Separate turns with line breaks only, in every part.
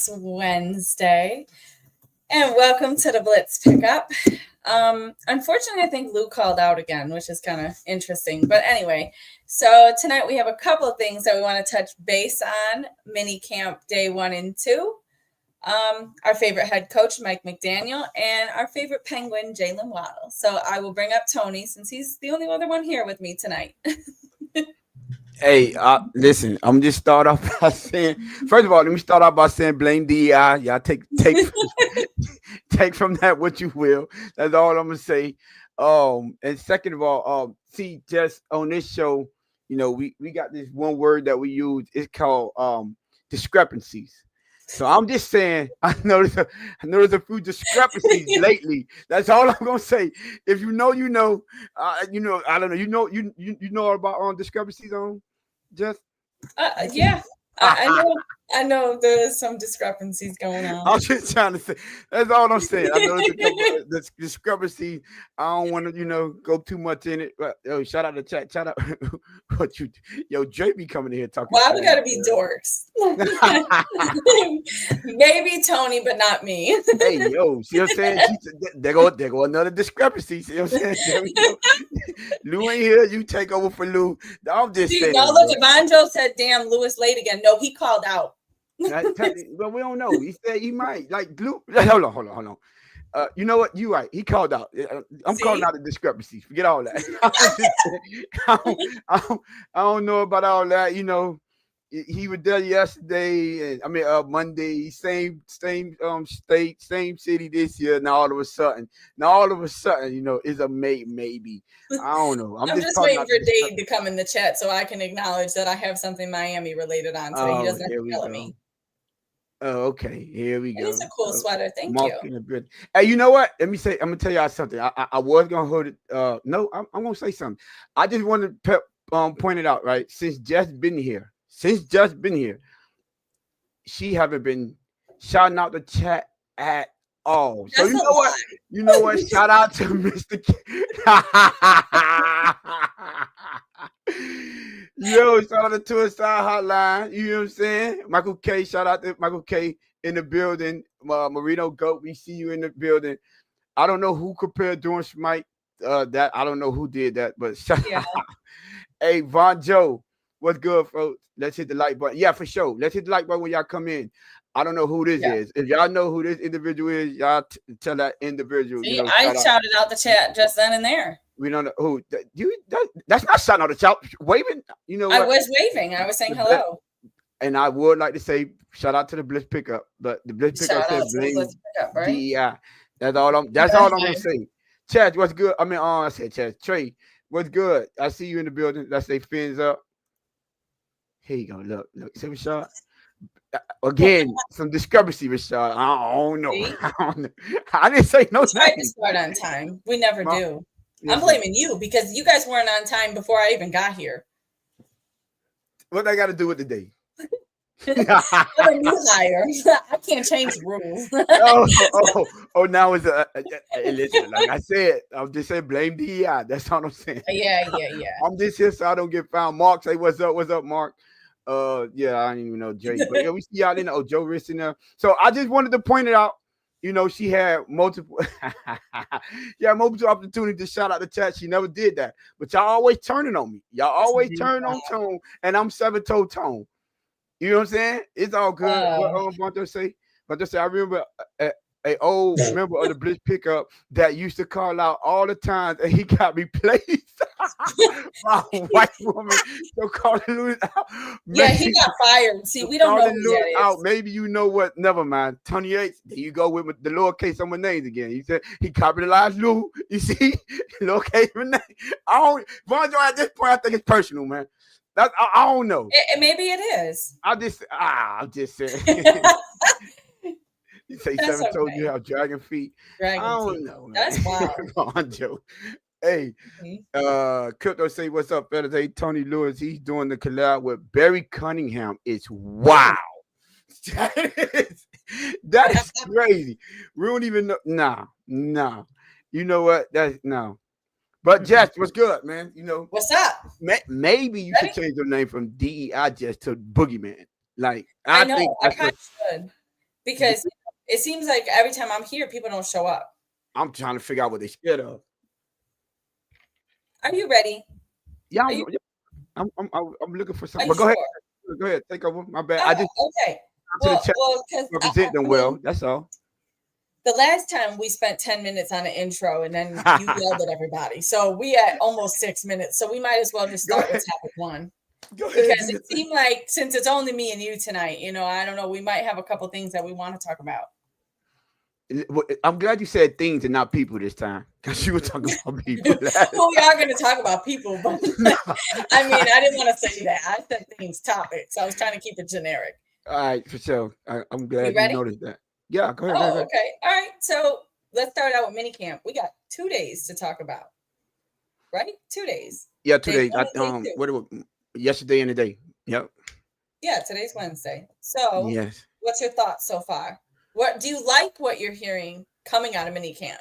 It's Wednesday, and welcome to the Blitz Pickup. Unfortunately, I think Lou called out again, which is kind of interesting. But anyway, so tonight we have a couple of things that we want to touch base on. Mini camp day 1 and 2. Our favorite head coach, Mike McDaniel, and our favorite Penguin, Jaylen Waddle. So I will bring up Tony since he's the only other one here with me tonight.
Hey, listen, I'm just start off by saying, first of all, let me start off by saying blame DEI. Y'all take take from that what you will. That's all I'm gonna say. And second of all, see, just on this show, we got this one word that we use. It's called discrepancies. So I'm just saying, I know there's a few discrepancies lately. That's all I'm gonna say. If you know, you know. I don't know. You know about discrepancies on just.
Yeah, I know there's some discrepancies going on.
I'm just trying to say. That's all I'm saying. I know there's a couple of discrepancies. I don't want to, go too much in it. But shout out to chat. Shout out. Jay be coming in here talking.
Why we gotta be dorks? Maybe Tony, but not me.
Hey, see what I'm saying? There go another discrepancy. See what I'm saying? Lou ain't here. You take over for Lou. I'm just saying.
No, look, Evanjo said, damn, Lou is late again. No, he called out.
But we don't know. He said he might. Like, Lou, hold on. You know what? You right. He called out. I'm calling out the discrepancies. Forget all that. I don't know about all that. He was there yesterday, and Monday. Same state, same city this year. Now all of a sudden, is a maybe. I don't know.
I'm just waiting for Dave to come in the chat so I can acknowledge that I have something Miami related on, so he doesn't have to tell me.
Oh, okay. Here we go.
It's a cool sweater. Thank you.
Hey, you know what? I'm gonna tell y'all something. I was gonna hold it. No, I'm gonna say something. I just wanted to point it out, right? Since just been here, she haven't been shouting out the chat at all. So you know what? Shout out to Mr. Shout out to a side hotline. You know what I'm saying? Michael K. Shout out to Michael K. in the building. Marino Goat, we see you in the building. I don't know who compared Dorn Schmike. That I don't know who did that, but shout out. Hey, Von Joe, what's good, folks? Let's hit the like button. Yeah, for sure. Let's hit the like button when y'all come in. I don't know who this is. If y'all know who this individual is, y'all tell that individual.
See, I shouted out the chat just then and there.
We don't know who. That's not shouting out the chat. Waving.
I was waving. I was saying hello.
And I would like to say shout out to the Blitz Pickup. But the Blitz Pickup said blame DEI. That's all I'm gonna say. Chad, what's good? I said Chad. Trey, what's good? I see you in the building. Let's say fins up. Here you go. Look. See Rashad? Again, some discrepancy, Rashad. I don't know. I didn't say no.
We tried to start on time. We never do. I'm blaming you because you guys weren't on time before I even got here.
What I got to do with the day?
I'm a new hire. I can't change the rules.
Now it's listen, like I said, I'm just saying blame DEI. That's all I'm saying.
Yeah.
I'm just here so I don't get found. Mark, say what's up, Mark? I didn't even know Jay, but we see y'all in there. Joe Rist in there. So I just wanted to point it out. She had multiple opportunities to shout out the chat. She never did that. But y'all always turning on me. Y'all always turn on Tone, and I'm 7-toe Tone. You know what I'm saying? It's all good. What Banter say? Banter say, I remember an old member of the Blitz Pickup that used to call out all the time, and he got replaced by a white woman. So calling Louis out.
He got fired. See, we don't know who that is.
Out. Maybe you know what? Never mind. Tony Yates. There you go with the lowercase on my names again. He said he capitalized Lou. You see, lowercase my name. Von Joe, at this point, I think it's personal, man. I don't know.
Maybe it is.
I'm just saying. You say 7-toe, you have dragon feet. I don't know. Man.
That's wild.
Come on, Joe. Hey, Crypto say what's up, fellas? Hey, Tony Lewis, he's doing the collab with Barry Cunningham. It's wow. That is crazy. We don't even know. Nah. You know what? That's no. But Jess, what's good, man?
What's up?
Maybe you should change your name from DEI Jess to Boogeyman. Like
I know. I kind of should. because it seems like every time I'm here, people don't show up.
I'm trying to figure out what they're scared of.
Are you ready?
Yeah,
Are you
I'm looking for
are
something.
you
But go ahead.
sure?
Go ahead. Take over. My bad. I
Oh,
just
okay.
got to the chat
Because
represent them
I mean,
well. That's all.
the last time we spent 10 minutes on an intro and then you yelled at everybody. So we at almost 6 minutes. So we might as well just
Go
start with
ahead.
topic one.
Go ahead.
Because
Do your
it
thing.
seemed like since it's only me and you tonight, I don't know, we might have a couple things that we want to talk about.
I'm glad you said things and not people this time, because you were talking about people.
Well, we are going to talk about people, but
No.
I mean, I didn't want to say that. I said things, topics. I was trying to keep it generic.
All right, for sure. I'm
You
glad you
ready?
noticed that. Yeah, go ahead. Go ahead. Go
Oh,
ahead.
okay. All right. So let's start out with minicamp. We got 2 days to talk about, right? 2 days.
Yeah,
Day
2 days.
one and day two.
What it was yesterday and today. Yep.
Yeah, today's Wednesday. So,
Yes.
what's your thoughts so far? What do you like what you're hearing coming out of minicamp?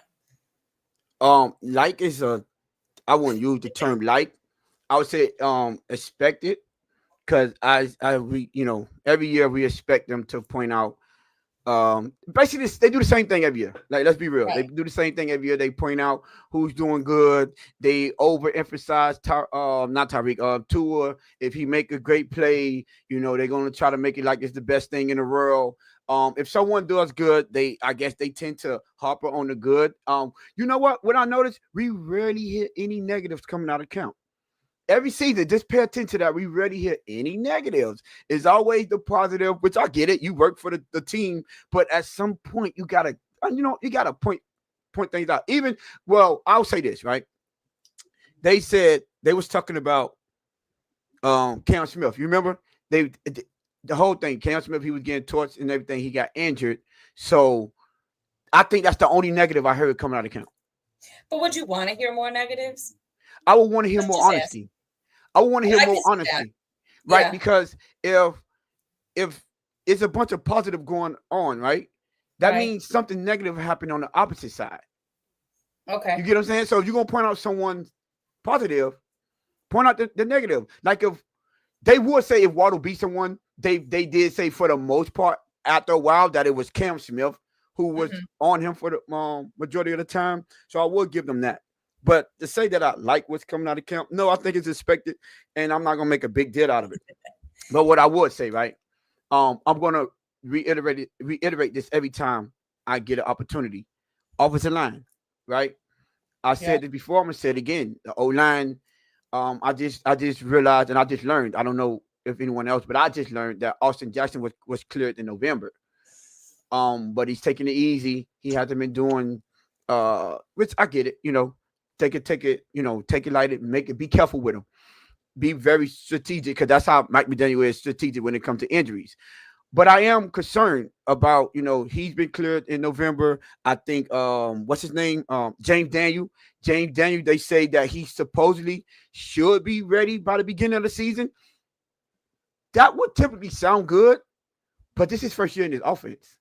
Like is a I wouldn't use the term like. I would say expected, because every year we expect them to point out basically they do the same thing every year. Like, let's be real, they
Right.
do the same thing every year. They point out who's doing good. They overemphasize not Tyreek, Tua. If he make a great play, they're gonna try to make it like it's the best thing in the world. If someone does good, I guess they tend to harper on the good. You know what I noticed, we rarely hear any negatives coming out of camp every season. Just pay attention to that. We rarely hear any negatives. It's always the positive, which I get it. You work for the team, but at some point you gotta, point things out. I'll say this, right? They said they was talking about Cam Smith. You remember? The whole thing, Cam Smith, he was getting torched and everything. He got injured. So I think that's the only negative I heard coming out of camp.
But would you want to hear more negatives?
I would want to hear
Let's
more
just ask.
honesty. I want to hear
I can
more
see that.
honesty, right?
Yeah.
Because if it's a bunch of positive going on, right, that
Right.
means something negative happened on the opposite side.
Okay.
You get what I'm saying? So if you're gonna point out someone's positive, point out the negative. Like, if they would say if Waddle beat someone, they did say for the most part after a while that it was Cam Smith who was on him for the majority of the time. So I would give them that. But to say that I like what's coming out of camp, no, I think it's expected, and I'm not gonna make a big deal out of it. But what I would say, right? I'm gonna reiterate this every time I get an opportunity. Offensive line, right? I said it before. I'm gonna say it again. The O line. I just realized, and I just learned. I don't know if anyone else, but I just learned that Austin Jackson was cleared in November. But he's taking it easy. He hasn't been doing, which I get it. Take it, take it light, make it, be careful with him. Be very strategic, because that's how Mike McDaniel is strategic when it comes to injuries. But I am concerned about, he's been cleared in November. I think, what's his name? James Daniel. James Daniel, they say that he supposedly should be ready by the beginning of the season. That would typically sound good, but this is his first year in his offense.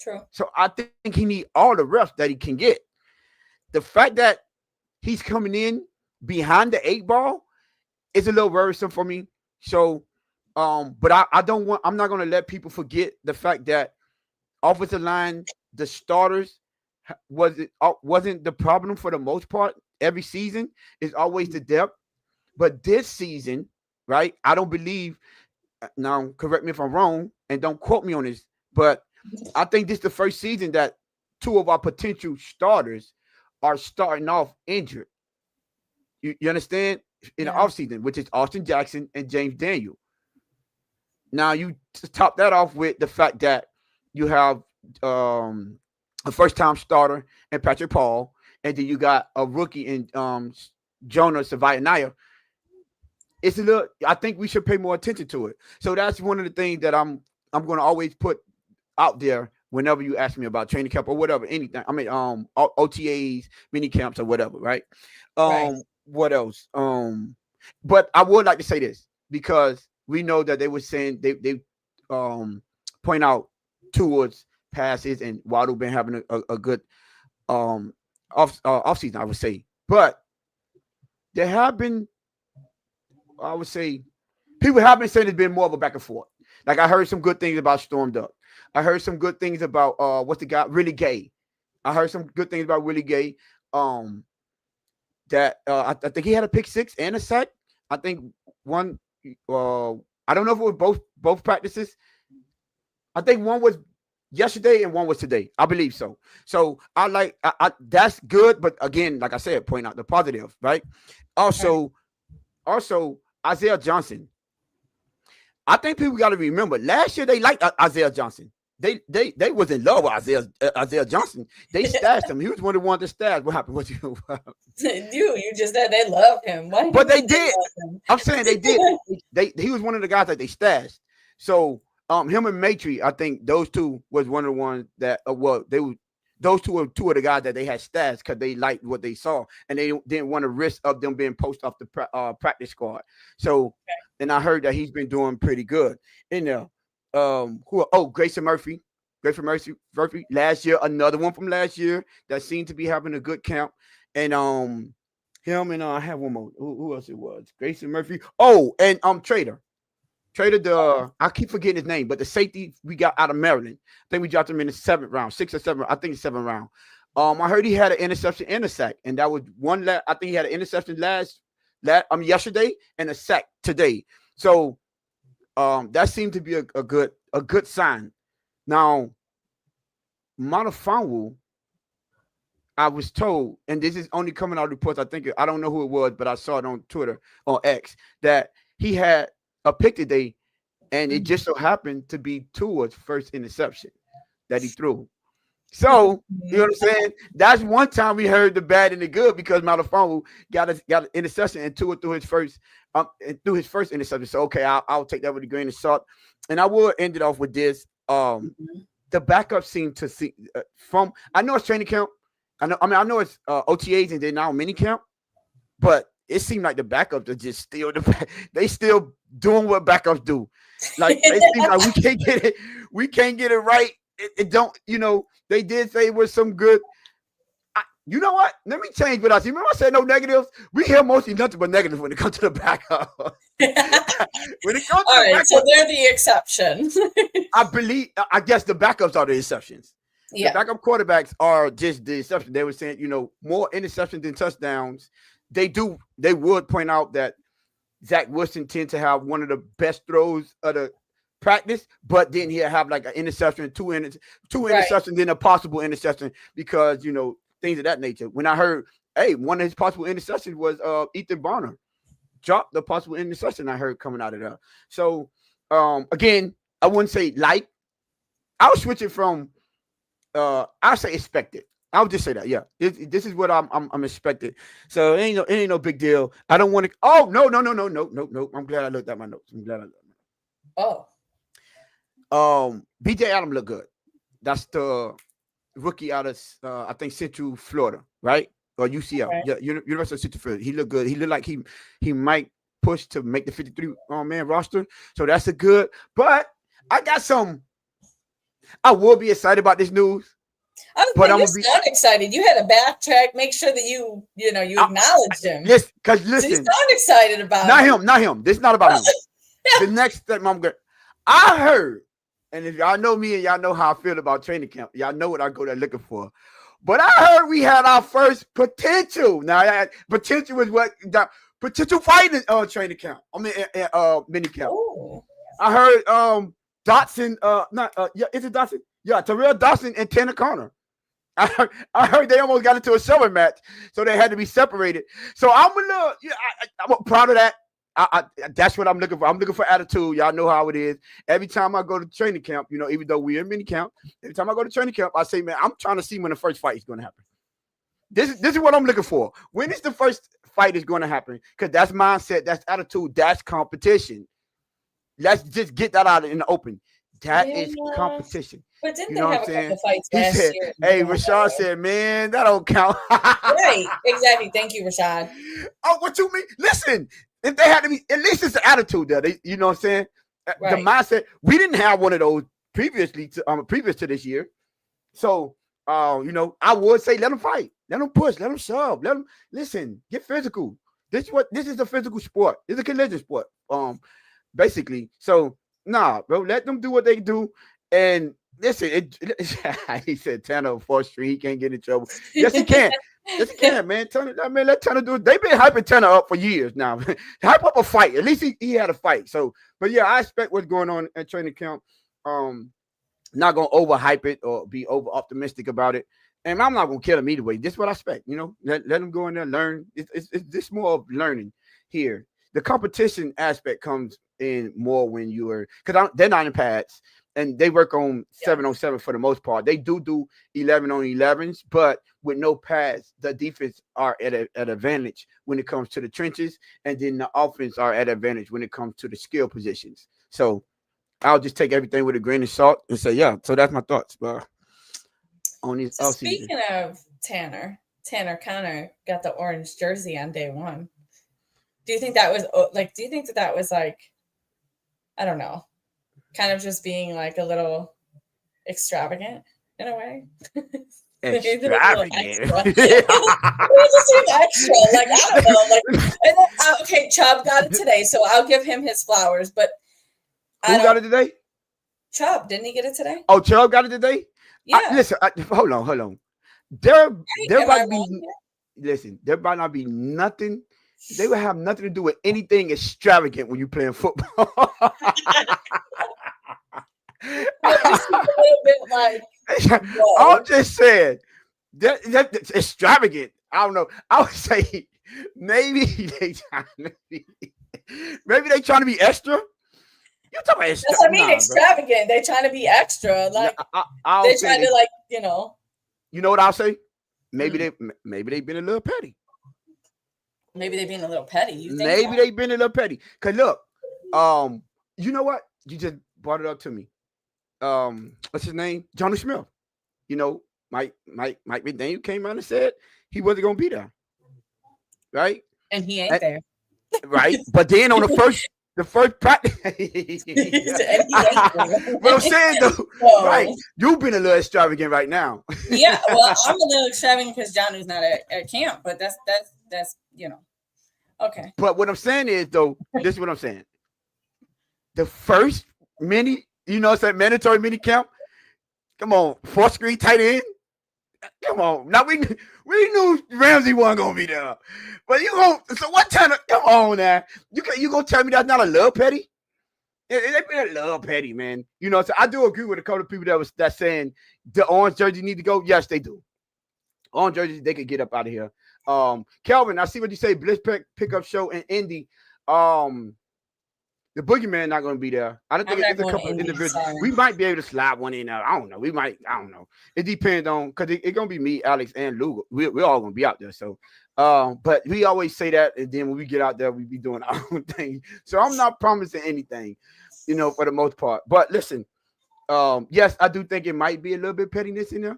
True.
So I think he needs all the reps that he can get. The fact that he's coming in behind the 8 ball is a little worrisome for me. So, but I'm not going to let people forget the fact that offensive line, the starters, wasn't the problem for the most part every season. It's always the depth. But this season, right, I don't believe, now correct me if I'm wrong, and don't quote me on this, but I think this is the first season that 2 of our potential starters are starting off injured. You understand? In the offseason, which is Austin Jackson and James Daniel. Now you top that off with the fact that you have a first-time starter in Patrick Paul, and then you got a rookie in Jonah Savaianaya. It's a little. I think we should pay more attention to it. So that's one of the things that I'm going to always put out there whenever you ask me about training camp or whatever, anything. I mean, OTAs, mini camps or whatever, right?
Right.
What else? But I would like to say this, because we know that they were saying they point out towards passes, and Waddle been having a good off season, I would say. But there have been, I would say, people have been saying it's been more of a back and forth. Like, I heard some good things about Storm Duck. I heard some good things about what's the guy really gay. I heard some good things about really gay. Um, that I think he had a pick six and a sack. I think one. Uh, I don't know if it was both practices. I think one was yesterday and one was today. I believe so. So I that's good. But again, like I said, point out the positive, right? Also, also Isaiah Johnson. I think people got to remember last year they liked Isaiah Johnson. They was in love with Isaiah Johnson. They stashed him. He was one of the ones that stashed. What happened? What you?
You just said they loved him. Why
But they did. I'm saying they did. He was one of the guys that they stashed. So him and Matry, I think those two was one of the ones that those two were two of the guys that they had stashed because they liked what they saw and they didn't want to risk of them being posted off the practice squad. So, and I heard that he's been doing pretty good in there. Grayson Murphy. Murphy last year, another one from last year that seemed to be having a good camp. And him and I have one more. Who else it was? Grayson Murphy. Oh, and Trader. I keep forgetting his name, but the safety we got out of Maryland. I think we dropped him in the 7th round, 6th or 7th. I think it's 7th round. I heard he had an interception and a sack, and that was one. I think he had an interception yesterday and a sack today. So that seemed to be a good sign. Now, Monofonwu, I was told, and this is only coming out of reports. I don't know who it was, but I saw it on Twitter, on X, that he had a pick today, and it just so happened to be Tua's first interception that he threw. So, you know what I'm saying? That's one time we heard the bad and the good because Monofonwu got an interception and Tua threw his first interception. So, okay, I'll take that with a grain of salt. And I will end it off with this. The backup seemed to see I know it's training camp. I know it's OTAs and then now mini camp, but it seemed like the backups are just still they still doing what backups do. Like they seem like we can't get it right. It don't, they did say it was some good. You know what? Let me change what I see. Remember I said no negatives? We hear mostly nothing but negatives when it comes to the backup. When it comes to
the backup, so they're the exception.
I guess the backups are the exceptions.
Yeah.
The backup quarterbacks are just the exception. They were saying, more interceptions than touchdowns. They would point out that Zach Wilson tends to have one of the best throws of the practice, but then he'll have like an interception, two interceptions, then a possible interception because, things of that nature. When I heard, one of his possible interceptions was Ethan Bonner dropped the possible interception I heard coming out of there. So, again, I wouldn't say like. I'll switch it from, I'll say expected. I'll just say that. Yeah, this is what I'm expected. So it ain't no big deal. I don't want to. Oh no. I'm glad I looked at my notes. BJ Adams looked good. That's the rookie out of I think Central Florida, right? Or UCL. Right. Yeah, University of Central Florida. He looked good. He looked like he might push to make the 53 man roster. So that's a good. But I got some. I will be excited about this news.
But I'm not excited. You had to backtrack, make sure that you acknowledged him.
Yes, because
listen, so he's not excited about
not him. This is not about him. The next step, I heard, and if y'all know me and y'all know how I feel about training camp, y'all know what I go there looking for. But I heard we had our first potential. Now, potential is what the potential fighting training camp. Mini camp. Ooh. I heard Dotson. Is it Dotson? Yeah, Terrell Dawson and Tanner Connor. I heard they almost got into a summer match, so they had to be separated. So I'm I'm proud of that. That's what I'm looking for. I'm looking for attitude. Y'all know how it is. Every time I go to training camp, even though we're in mini camp, every time I go to training camp, I say, man, I'm trying to see when the first fight is going to happen. This is what I'm looking for. When is the first fight is going to happen? Because that's mindset, that's attitude, that's competition. Let's just get that out in the open. That is competition.
But didn't they have a couple fights last year?
Hey, Rashad said, man, that don't count.
Right, exactly. Thank you, Rashad.
Oh, what you mean? Listen, if they had to be, at least it's the attitude there. You know what I'm saying? Right. The mindset. We didn't have one of those previous to this year. So, I would say let them fight. Let them push. Let them shove. Let them, listen, get physical. This is a physical sport. It's a collision sport, basically. So, nah, bro, let them do what they do. And listen, he said Tanner on 4th Street, he can't get in trouble. Yes, he can. Yes, he can, man. Let Tanner do it. They've been hyping Tanner up for years now. Hype up a fight. At least he had a fight. So, but yeah, I expect what's going on at training camp. Not gonna overhype it or be over optimistic about it. And I'm not gonna kill him either way. This is what I expect. Let him go in there, learn. It's this more of learning here. The competition aspect comes in more when you are because they're not in pads and they work on 7-on-7 for the most part. They do 11-on-11s, but with no pads, the defense are at advantage when it comes to the trenches, and then the offense are at advantage when it comes to the skill positions. So I'll just take everything with a grain of salt and say, yeah. So that's my thoughts, bro. On this offseason.
Speaking of Tanner Connor got the orange jersey on day one. Do you think that was like? Do you think that was like? I don't know, kind of just being like a little extravagant in a way.
Extravagant.
Just seem extra. Like I don't know. Like and then, okay, Chubb got it today, so I'll give him his flowers. But
who got it today?
Chubb, didn't he get it today?
Oh, Chubb got it today.
Yeah.
Listen, hold on. There might be. Listen, there might not be nothing. They would have nothing to do with anything extravagant when you're playing football.
Just a little bit like.
I'm just saying that's extravagant. I don't know. I would say maybe they trying to be extra. You talking about extra?
That's what I mean, extravagant. They're trying to be extra. Like they're trying to, like,
You know what I'll say? Maybe they've been a little petty.
Maybe they've been a little petty. You think
maybe they've been a little petty. Cause look, you know what? You just brought it up to me. What's his name? Johnny Smith. Mike McDaniel came out and said he wasn't gonna be there. Right?
And he ain't there.
Right. But then on the first practice. What I'm saying though, right? You've been a little extravagant right now.
Yeah, well, I'm a little extravagant because Johnny's not at camp, but that's okay. But
what I'm saying is though, this is what I'm saying. The first mandatory mini camp. Come on, 4th Street tight end. Come on. Now we knew Ramsey wasn't gonna be there. But so what time? Come on now. You gonna tell me that's not a little petty? It been a little petty, man. So I do agree with a couple of people that's saying the orange jersey need to go. Yes, they do. Orange jerseys, they could get up out of here. Kelvin, I see what you say. Blitz pickup show in Indy. The boogeyman not going to be there. I don't think it's a couple of individuals. We might be able to slide one in there. I don't know. I don't know. It depends on because it's going to be me, Alex, and Lugo. We're all going to be out there. So, but we always say that, and then when we get out there, we be doing our own thing. So I'm not promising anything, for the most part. But listen, yes, I do think it might be a little bit pettiness in there.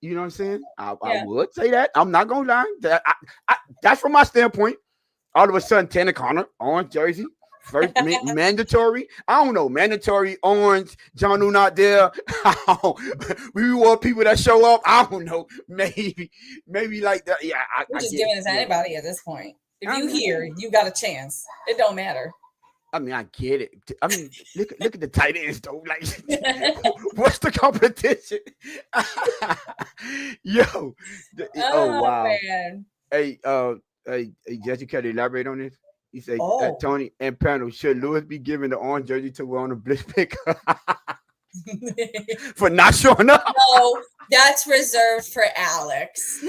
You know what I'm saying? I would say that. I'm not going to lie. That's from my standpoint. All of a sudden, Tanner Connor, orange jersey. First mandatory. I don't know. Mandatory orange. John not there. We want people that show up. I don't know. Maybe like that. Yeah.
We're just giving it to anybody at this point. If you hear, you got a chance. It don't matter.
I mean, I get it. I mean, look at the tight ends though. Like, what's the competition? Yo. Oh wow. Man. Hey, Jesse, can you elaborate on this? He said, Tony and panel, should Lewis be giving the orange jersey to wear on the blitz pickup for not showing up?
No, that's reserved for Alex.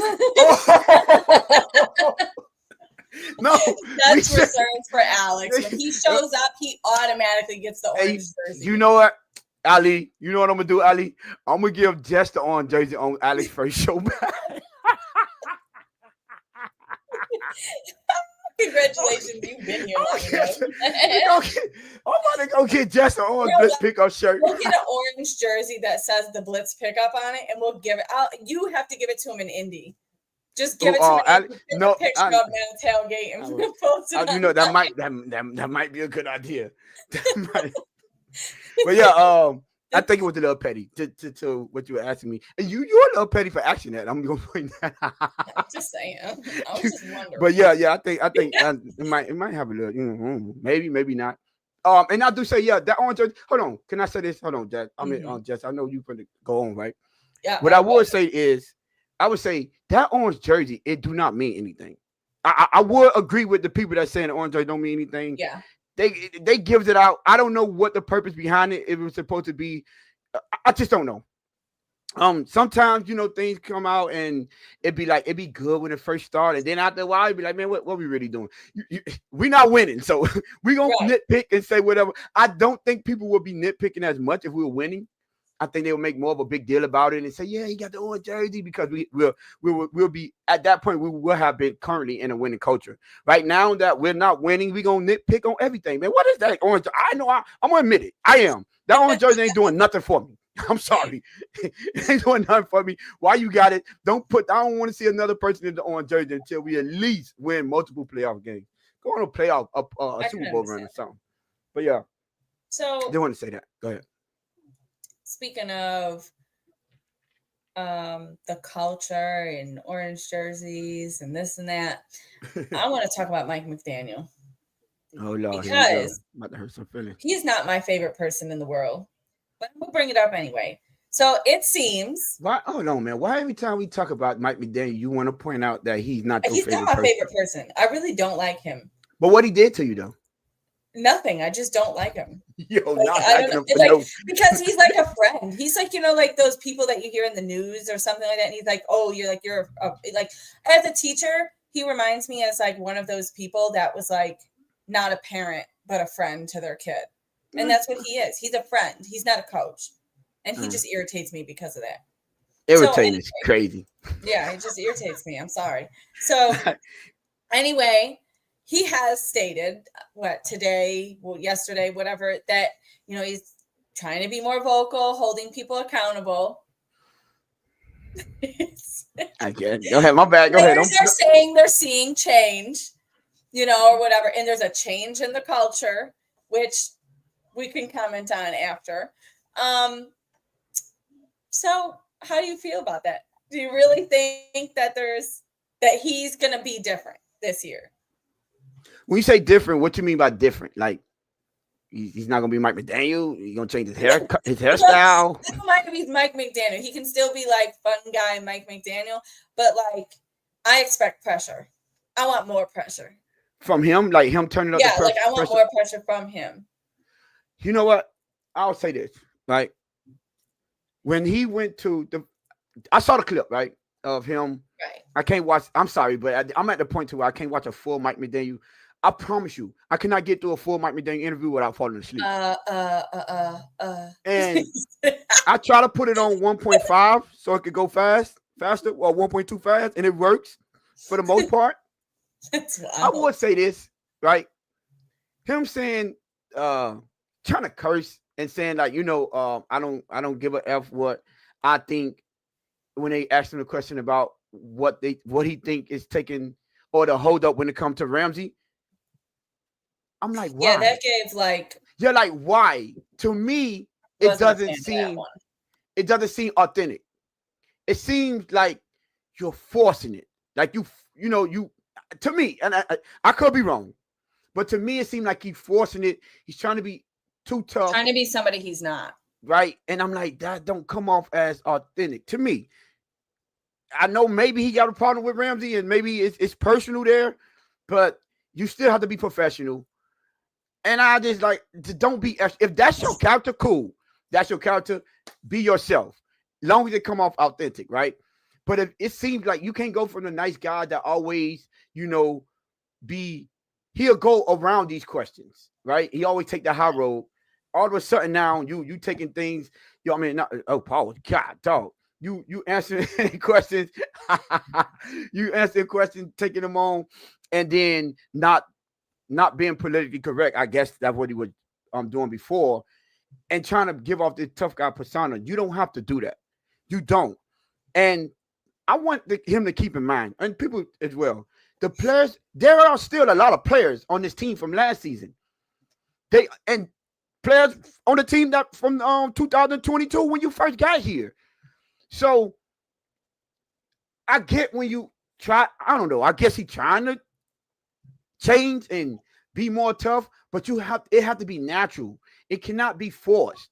No,
that's reserved for Alex. When he shows up, he automatically gets the orange jersey.
You know what, Ali? You know what I'm gonna do, Ali? I'm gonna give Jess the orange jersey on Alex first show back.
Congratulations, you've been here long enough.
I'm about to go get Jess an orange Blitz pickup shirt.
We'll get an orange jersey that says the Blitz pickup on it, and we'll give it out. You have to give it to him in Indy. Just give it to him. No, picture of him at a tailgate and post it.
That might be a good idea. But yeah, I think it was a little petty to what you were asking me. And you're a little petty for asking that. I'm gonna point that out.
I'm just saying. I was just wondering.
But yeah, I think it might have a little, maybe not. And I do say, yeah, that orange jersey. Hold on, can I say this? Hold on, Jess. I mean,
Mhm.
Jess, I know you gonna go on, right?
Yeah,
What I would say is, I would say that orange jersey, it do not mean anything. I would agree with the people that saying the orange jersey don't mean anything.
yeah,
They gives it out. I don't know what the purpose behind it. It was supposed to be. I just don't know. Sometimes things come out and it'd be good when it first started, and then after a while it'd be like, man, what we really doing? We not winning, so we gonna
right.
nitpick and say whatever. I don't think people would be nitpicking as much if we were winning. I think they will make more of a big deal about it and say, yeah, he got the orange jersey, because we'll be at that point. We will have been currently in a winning culture. Right now that we're not winning, we gonna nitpick on everything, man. What is that orange? I know I'm gonna admit it. I am. That orange jersey ain't doing nothing for me. I'm sorry. It ain't doing nothing for me. Why you got it? I don't want to see another person in the orange jersey until we at least win multiple playoff games. Go on a playoff, a Super Bowl run or something. But yeah,
So
I didn't want to say that. Go ahead.
speaking of the culture and orange jerseys and this and that, I want to talk about Mike McDaniel
Oh Lord,
because
about to hurt some feelings.
he's not my favorite person in the world, but we'll bring it up anyway. So it seems
Why? Hold on, man. Why every time we talk about Mike McDaniel, you want to point out that he's not your
he's
favorite
not my
person?
favorite person. I really don't like him.
But what he did to you, though?
Nothing. I just don't like him.
Yo, not
I don't
liking
know.
him for
Like,
no.
because he's like a friend. He's like, like those people that you hear in the news or something like that. And he's like, oh, you're like, as a teacher, he reminds me as like one of those people that was like not a parent, but a friend to their kid. And that's what he is. He's a friend. He's not a coach. And he just irritates me because of that.
Irritating is crazy.
Yeah, it just irritates me. I'm sorry. So anyway, he has stated yesterday, whatever, that, he's trying to be more vocal, holding people accountable.
I get it. Go ahead. My bad. Go ahead.
They're saying they're seeing change, or whatever. And there's a change in the culture, which we can comment on after. So how do you feel about that? Do you really think that he's going to be different this year?
When you say different, what you mean by different? Like he's not gonna be Mike McDaniel. He's gonna change his hairstyle.
This might be Mike McDaniel. He can still be like fun guy Mike McDaniel, but like I expect pressure. I want more pressure
from him, like him turning up.
Yeah, like I want more pressure from him.
You know what? I'll say this, right? When he went to I saw the clip, right, of him.
Right.
I can't watch. I'm sorry, but I'm at the point where I can't watch a full Mike McDaniel. I promise you, I cannot get through a full Mike McDaniel interview without falling asleep. And I try to put it on 1.5 so it could go faster, or 1.2 fast, and it works for the most part. I would say this, right? Him saying, trying to curse and saying like, I don't give a F what I think when they asked him the question about what he think is taking or the hold up when it comes to Ramsey. I'm like, why?
Yeah, that gave like.
You're like, why? To me, it doesn't seem authentic. It seems like you're forcing it. Like you to me, and I could be wrong, but to me, it seemed like he's forcing it. He's trying to be too tough.
Trying to be somebody he's not.
Right. And I'm like, that don't come off as authentic to me. I know maybe he got a problem with Ramsey and maybe it's personal there, but you still have to be professional. And I just like, don't be, if that's your character, cool. That's your character. Be yourself. Long as it come off authentic, right? But if it seems like you can't go from the nice guy that always, he'll go around these questions, right? He always take the high road. All of a sudden now you taking things, Paul, God, dog. You answering questions, you answering questions, taking them on, and then not being politically correct. I guess that's what he was doing before, and trying to give off this tough guy persona. You don't have to do that. You don't. And I want him to keep in mind, and people as well, the players, there are still a lot of players on this team from last season. Players on the team that from 2022 when you first got here. So I get when you try, I don't know, I guess he's trying to change and be more tough, but it have to be natural. It cannot be forced.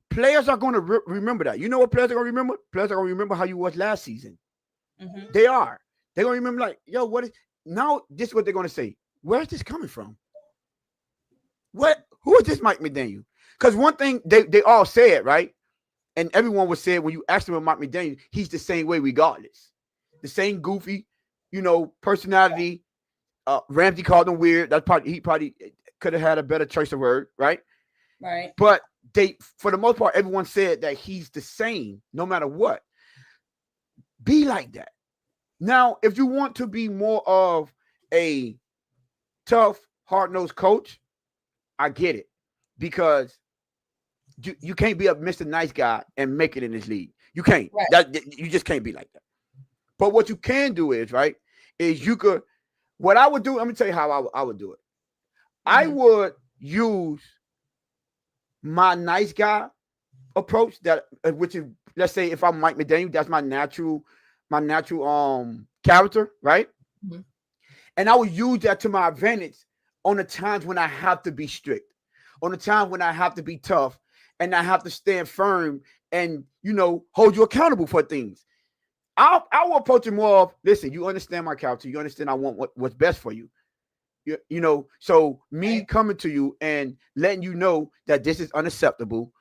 Players are going to remember that. You know what players are going to remember? Players are going to remember how you was last season.
Mm-hmm.
They are. They're going to remember like, yo, what is now? This is what they're going to say. Where's this coming from? Who is this Mike McDaniel? Because one thing they all said, right? And everyone would say when you asked him about Mike McDaniel, he's the same way regardless. The same goofy, personality. Ramsey called him weird. He probably could have had a better choice of word, right?
Right.
But for the most part, everyone said that he's the same no matter what. Be like that. Now, if you want to be more of a tough, hard-nosed coach, I get it. Because you can't be a Mr. Nice Guy and make it in this league. You can't.
Right.
You just can't be like that. But what you can do is, right, is you could, what I would do, let me tell you how I would do it. Mm-hmm. I would use my nice guy approach which is, let's say if I'm Mike McDaniel, that's my natural character, right? Mm-hmm. And I would use that to my advantage on the times when I have to be strict, on the times when I have to be tough, and I have to stand firm and hold you accountable for things. I will approach it more of, listen, you understand my character, you understand I want what's best for you. So me coming to you and letting you know that this is unacceptable,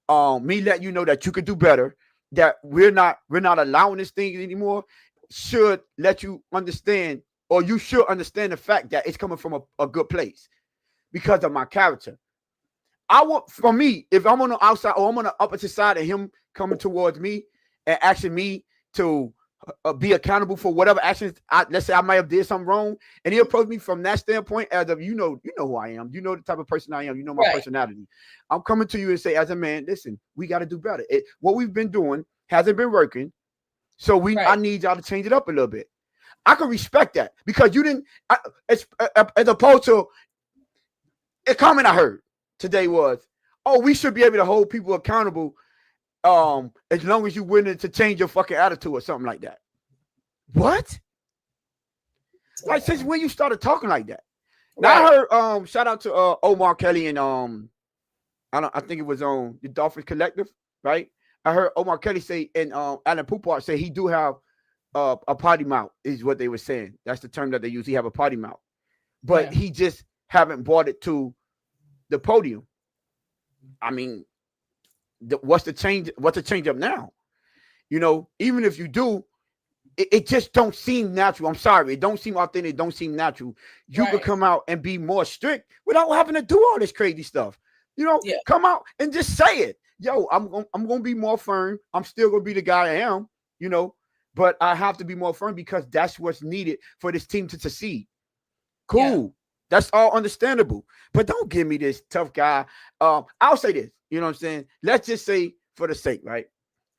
me letting you know that you could do better, that we're not allowing this thing anymore, should let you understand, or you should understand the fact that it's coming from a good place because of my character. For me, if I'm on the outside or I'm on the opposite side of him coming towards me and asking me to be accountable for whatever actions, let's say I might have did something wrong, and he approached me from that standpoint as of, you know who I am, the type of person I am, my personality. I'm coming to you and say, as a man, listen, we got to do better. What we've been doing hasn't been working, so I need y'all to change it up a little bit. I can respect that because you didn't, as opposed to a comment I heard today was, oh, we should be able to hold people accountable as long as you're willing to change your fucking attitude or something like that. What? Like, since when you started talking like that? Now I heard shout out to Omar Kelly and I think it was on the Dolphins Collective, right? I heard Omar Kelly say and Alan Poupart say he do have a potty mouth is what they were saying. That's the term that they use. He have a potty mouth, but he just haven't brought it to the podium. I mean, what's the change? What's the change up now? Even if you do, it just don't seem natural. I'm sorry, it don't seem authentic. It don't seem natural. You could come out and be more strict without having to do all this crazy stuff. Come out and just say it. Yo, I'm gonna be more firm. I'm still gonna be the guy I am. But I have to be more firm because that's what's needed for this team to succeed. Cool. Yeah. That's all understandable. But don't give me this tough guy. I'll say this. You know what I'm saying? Let's just say for the sake, right?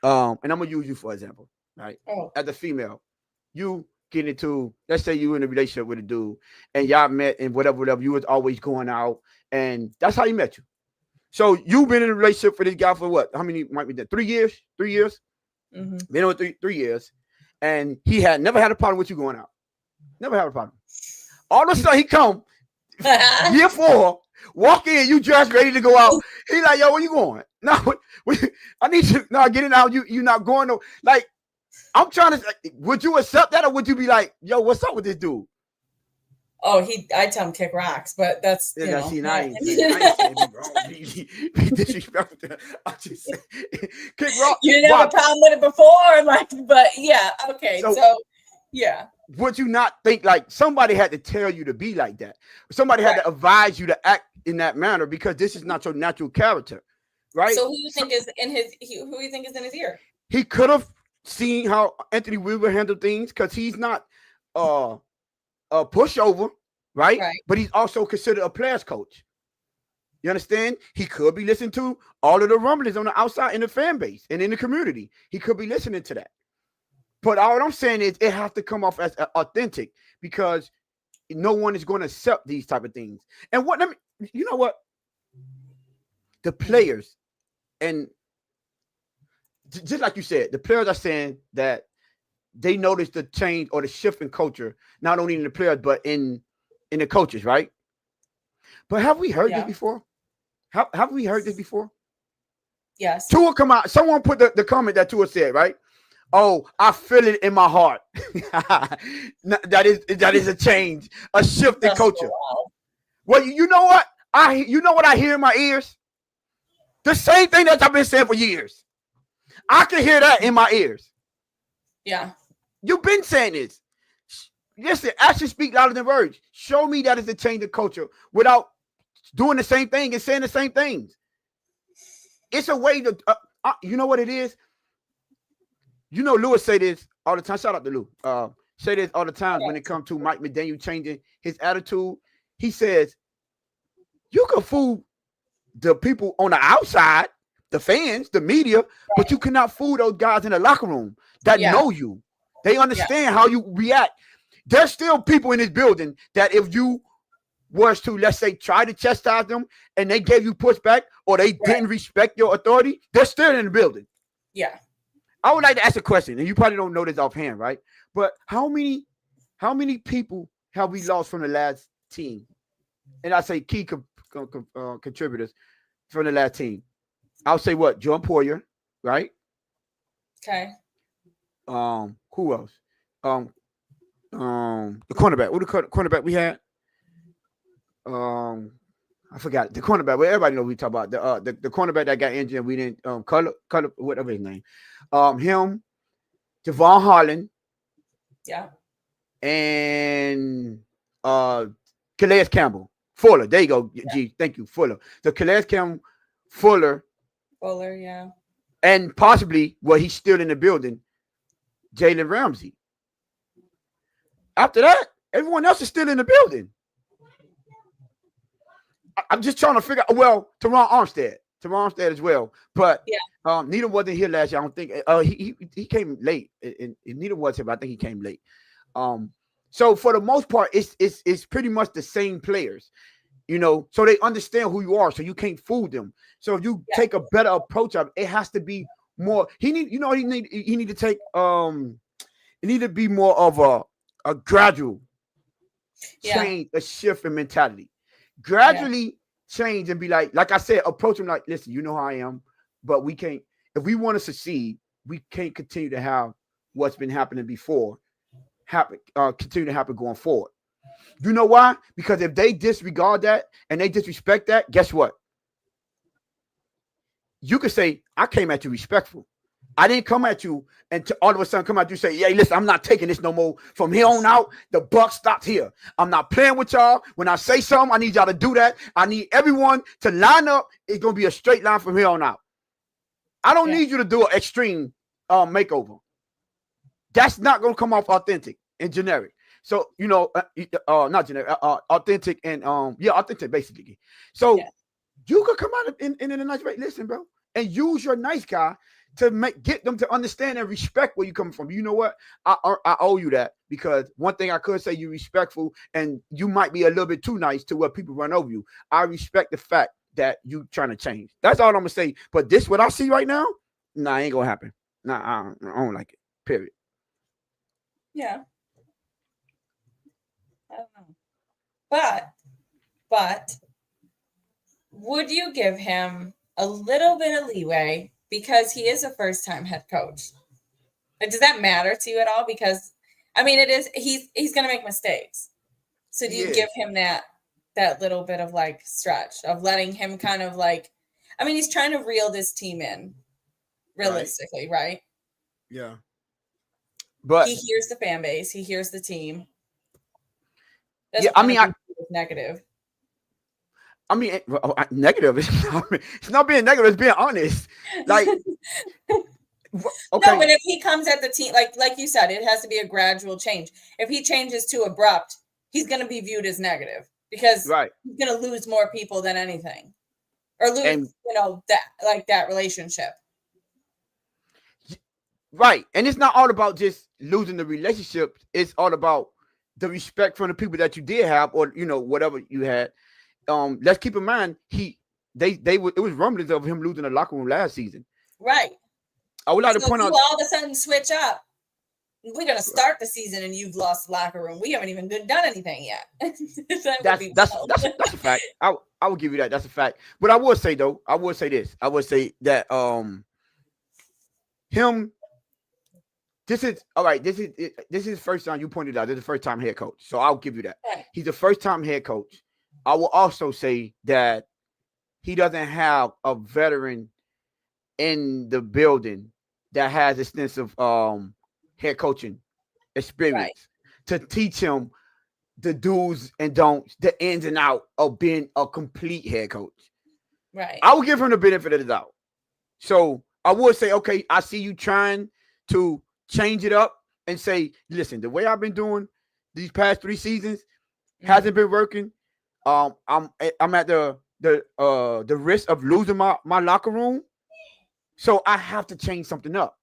And I'm going to use you for example, right? Oh. As a female, you get into, let's say you in a relationship with a dude and y'all met and whatever, you was always going out and that's how you met you. So you've been in a relationship with this guy for what? How many might be that? 3 years? 3 years? Mm-hmm. Been on 3 years. And he had never had a problem with you going out. Never had a problem. All of a sudden he come year 4, walk in, you just ready to go out. He like, yo, where you going? No, I need you. No, get it out. You not going no. Like, I'm trying to. Would you accept that, or would you be like, yo, what's up with this dude?
Oh, I tell him kick rocks, but that's
I ain't saying be disrespectful. I just say kick rocks.
You didn't have a problem with it before, but yeah, okay, so yeah.
Would you not think like somebody had to tell you to be like that? Somebody had to advise you to act in that manner because this is not your natural character, right?
So who you think is in his ear?
He could have seen how Anthony Weaver handled things because he's not a pushover, right? But he's also considered a player's coach. You understand? He could be listening to all of the rumblings on the outside in the fan base and in the community. He could be listening to that. But all I'm saying is it has to come off as authentic because no one is going to accept these type of things. And you know what? The players, and just like you said, the players are saying that they noticed the change or the shift in culture, not only in the players, but in the coaches, right? But have we heard this
Yeah.
before? Have we heard this before?
Yes.
Tua come out. Someone put the comment that Tua said, right? Oh, I feel it in my heart. that is a change, a shift in
That's so
culture.
wild.
Well, you know what? You know what I hear in my ears? The same thing that I've been saying for years. I can hear that in my ears.
Yeah.
You've been saying this. Listen, actions speak louder than words. Show me that it's a change of culture without doing the same thing and saying the same things. It's a way to, you know what it is? You know, Lewis say this all the time. Shout out to Lou. Say this all the time when it comes to Mike McDaniel changing his attitude. He says, you can fool the people on the outside, the fans, the media, but you cannot fool those guys in the locker room that know you. They understand how you react. There's still people in this building that if you was to, let's say, try to chastise them and they gave you pushback or they didn't respect your authority, they're still in the building.
Yeah.
I would like to ask a question, and you probably don't know this offhand, right? But how many people have we lost from the last team? And I say key contributors from the last team. I'll say what? John Poyer, right?
Okay.
Who else? The cornerback. What the cornerback we had? I forgot the cornerback. Well, everybody knows we talk about the cornerback that got injured. We didn't color whatever his name. Him, Javon Holland.
Yeah.
And Calais Campbell. Fuller. There you go. Yeah. Gee, thank you, Fuller. So Calais Campbell, Fuller,
yeah.
And possibly, he's still in the building, Jalen Ramsey. After that, everyone else is still in the building. I'm just trying to figure out, Teron Armstead as well. But Needham wasn't here last year. I don't think he came late. And Needham was here, but I think he came late. So for the most part, it's pretty much the same players, so they understand who you are, so you can't fool them. So if you take a better approach of it, has to be more. He need to take it need to be more of a gradual change, a shift in mentality. Gradually change and be like I said, approach them like, listen, you know how I am, but we can't. If we want to succeed, we can't continue to have what's been happening before continue to happen going forward. You know why? Because if they disregard that and they disrespect that, guess what? You could say, I came at you respectful. I didn't come at you and all of a sudden come at you and say, hey, listen, I'm not taking this no more. From here on out, the buck stops here. I'm not playing with y'all. When I say something, I need y'all to do that. I need everyone to line up. It's going to be a straight line from here on out. I don't need you to do an extreme makeover. That's not going to come off authentic and generic. So, not generic, authentic and authentic basically. So you could come out in a nice way. Listen, bro, and use your nice guy to get them to understand and respect where you come from. You know what? I owe you that, because one thing I could say, you're respectful and you might be a little bit too nice to where people run over you. I respect the fact that you trying to change. That's all I'm gonna say. But this, what I see right now, ain't gonna happen. I don't like it. Period.
Yeah. I don't know. But would you give him a little bit of leeway because he is a first-time head coach? Does that matter to you at all? Because it is. He's going to make mistakes. So do you give him that little bit of stretch of letting him kind of he's trying to reel this team in realistically, right?
Yeah. But
he hears the fan base. He hears the team. Negative.
Negative. It's not being negative. It's being honest. Okay.
No, but if he comes at the team, like you said, it has to be a gradual change. If he changes too abrupt, he's going to be viewed as negative because he's going to lose more people than anything, or lose, that relationship.
Right, and it's not all about just losing the relationship. It's all about the respect from the people that you did have, or whatever you had. Let's keep in mind it was rumblings of him losing the locker room last season.
Right.
I would like to point out,
all of a sudden switch up. we're gonna start the season and you've lost the locker room. We haven't even done anything yet.
That's a fact. I will give you that. That's a fact. But I will say though, I will say this. I will say that him. This is all right. This is first time you pointed out. This is the first time head coach. So I'll give you that.
Right.
He's the first time head coach. I will also say that he doesn't have a veteran in the building that has extensive head coaching experience to teach him the do's and don'ts, the ins and out of being a complete head coach.
Right.
I will give him the benefit of the doubt. So I would say, okay, I see you trying to change it up and say, listen, the way I've been doing these past 3 seasons hasn't been working. I'm at the risk of losing my locker room. So I have to change something up.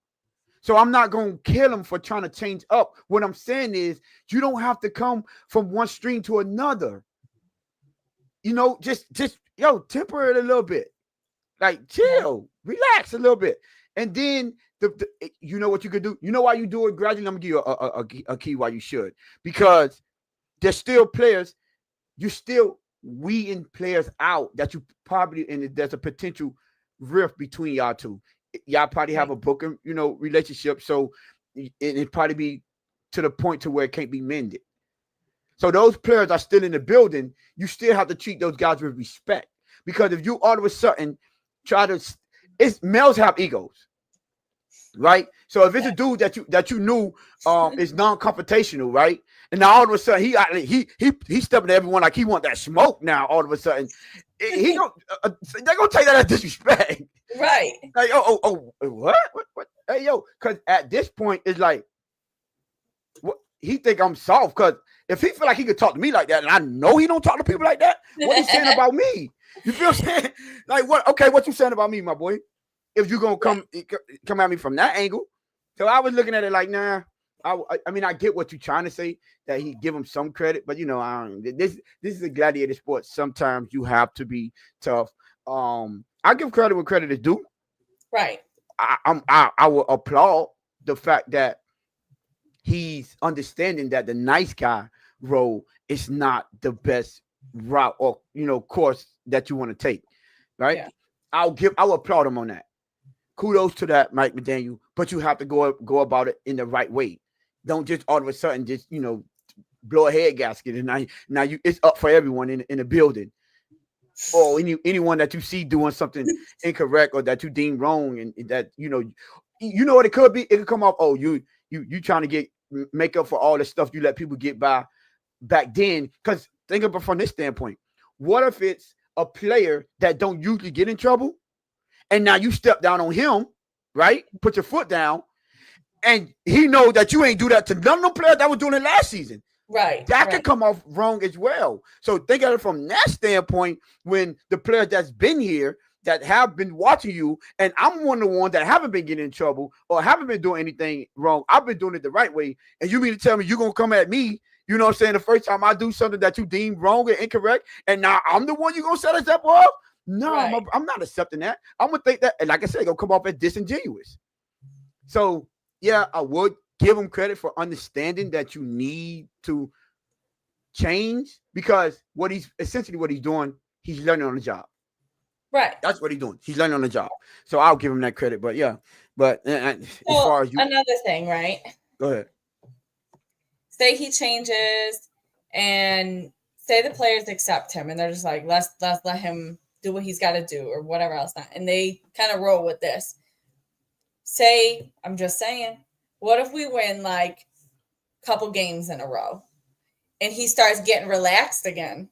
So I'm not going to kill him for trying to change up. What I'm saying is you don't have to come from one stream to another. You know, just temper it a little bit. Like chill, relax a little bit. And then you know what you could do? You know why you do it gradually? I'm going to give you a key why you should. Because there's still players, you're still weeding players out that you probably, and there's a potential rift between y'all two. Y'all probably have a broken, relationship. So it probably be to the point to where it can't be mended. So those players are still in the building. You still have to treat those guys with respect. Because if you all of a sudden males have egos. Right? So if it's a dude that you knew is non-confrontational, right? And now all of a sudden he stepping to everyone like he want that smoke now. All of a sudden, they're gonna take that as disrespect,
right?
Like what? Hey yo, because at this point it's like, what he think I'm soft? Because if he feel like he could talk to me like that, and I know he don't talk to people like that, what he saying about me? You feel what I'm saying? Like what? Okay, what you saying about me, my boy? If you gonna come at me from that angle. So I was looking at it like, nah. I mean, I get what you're trying to say, that he give him some credit, but this is a gladiator sport. Sometimes you have to be tough. I give credit where credit is due.
Right.
I will applaud the fact that he's understanding that the nice guy role is not the best route or course that you want to take. Right. Yeah. I will applaud him on that. Kudos to that, Mike McDaniel, but you have to go about it in the right way. Don't just all of a sudden just blow a head gasket and now it's up for everyone in the building, or anyone that you see doing something incorrect or that you deem wrong, and that you know what it could be. It could come off, oh, you trying to make up for all the stuff you let people get by back then. Because think of it from this standpoint. What if it's a player that don't usually get in trouble, and now you step down on him, right? Put your foot down, and he know that you ain't do that to none of the players that were doing it last season.
Right.
That could come off wrong as well. So think of it from that standpoint, when the players that's been here, that have been watching you, and I'm one of the ones that haven't been getting in trouble or haven't been doing anything wrong. I've been doing it the right way. And you mean to tell me you're going to come at me, you know what I'm saying, the first time I do something that you deem wrong or incorrect, and now I'm the one you're going to set us up off? No, right. I'm not accepting that. I'm going to think that, and like I said, it's going to come off as disingenuous. So, yeah, I would give him credit for understanding that you need to change, because what he's doing, he's learning on the job.
Right.
That's what he's doing. He's learning on the job. So I'll give him that credit. But yeah, as far as you,
another thing, right?
Go ahead.
Say he changes, and say the players accept him, and they're just like, let's let him do what he's got to do or whatever else. And they kind of roll with this. Say, I'm just saying, what if we win like a couple games in a row and he starts getting relaxed again,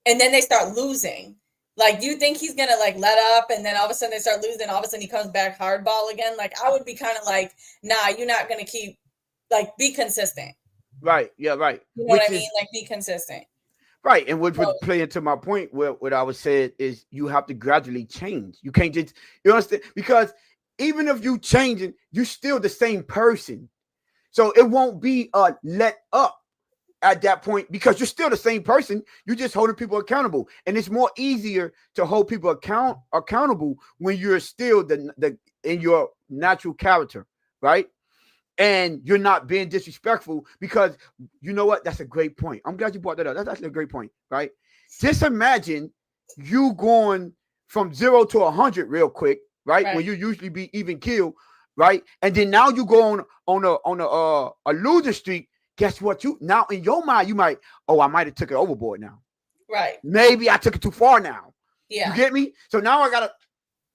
and then they start losing? Like, do you think he's going to like let up, and then all of a sudden they start losing, all of a sudden he comes back hardball again? Like, I would be kind of like, nah, you're not going to keep, like, be consistent.
Right. Yeah, right.
You know what I mean? Like, be consistent.
Right. And what would play into my point, what I was saying is you have to gradually change. You can't just, you understand? Because even if you changing, you're still the same person. So it won't be a let up at that point, because you're still the same person. You're just holding people accountable. And it's more easier to hold people accountable when you're still the in your natural character, right? and you're not being disrespectful, because you know what? That's a great point. I'm glad you brought that up. That's actually a great point, right? Just imagine you going from 0 to 100 real quick, right? When you usually be even killed, right? And then now you go on a losing streak. Guess what? You now in your mind you might, oh, I might have took it overboard now.
Right.
Maybe I took it too far now.
Yeah.
You get me? So now I gotta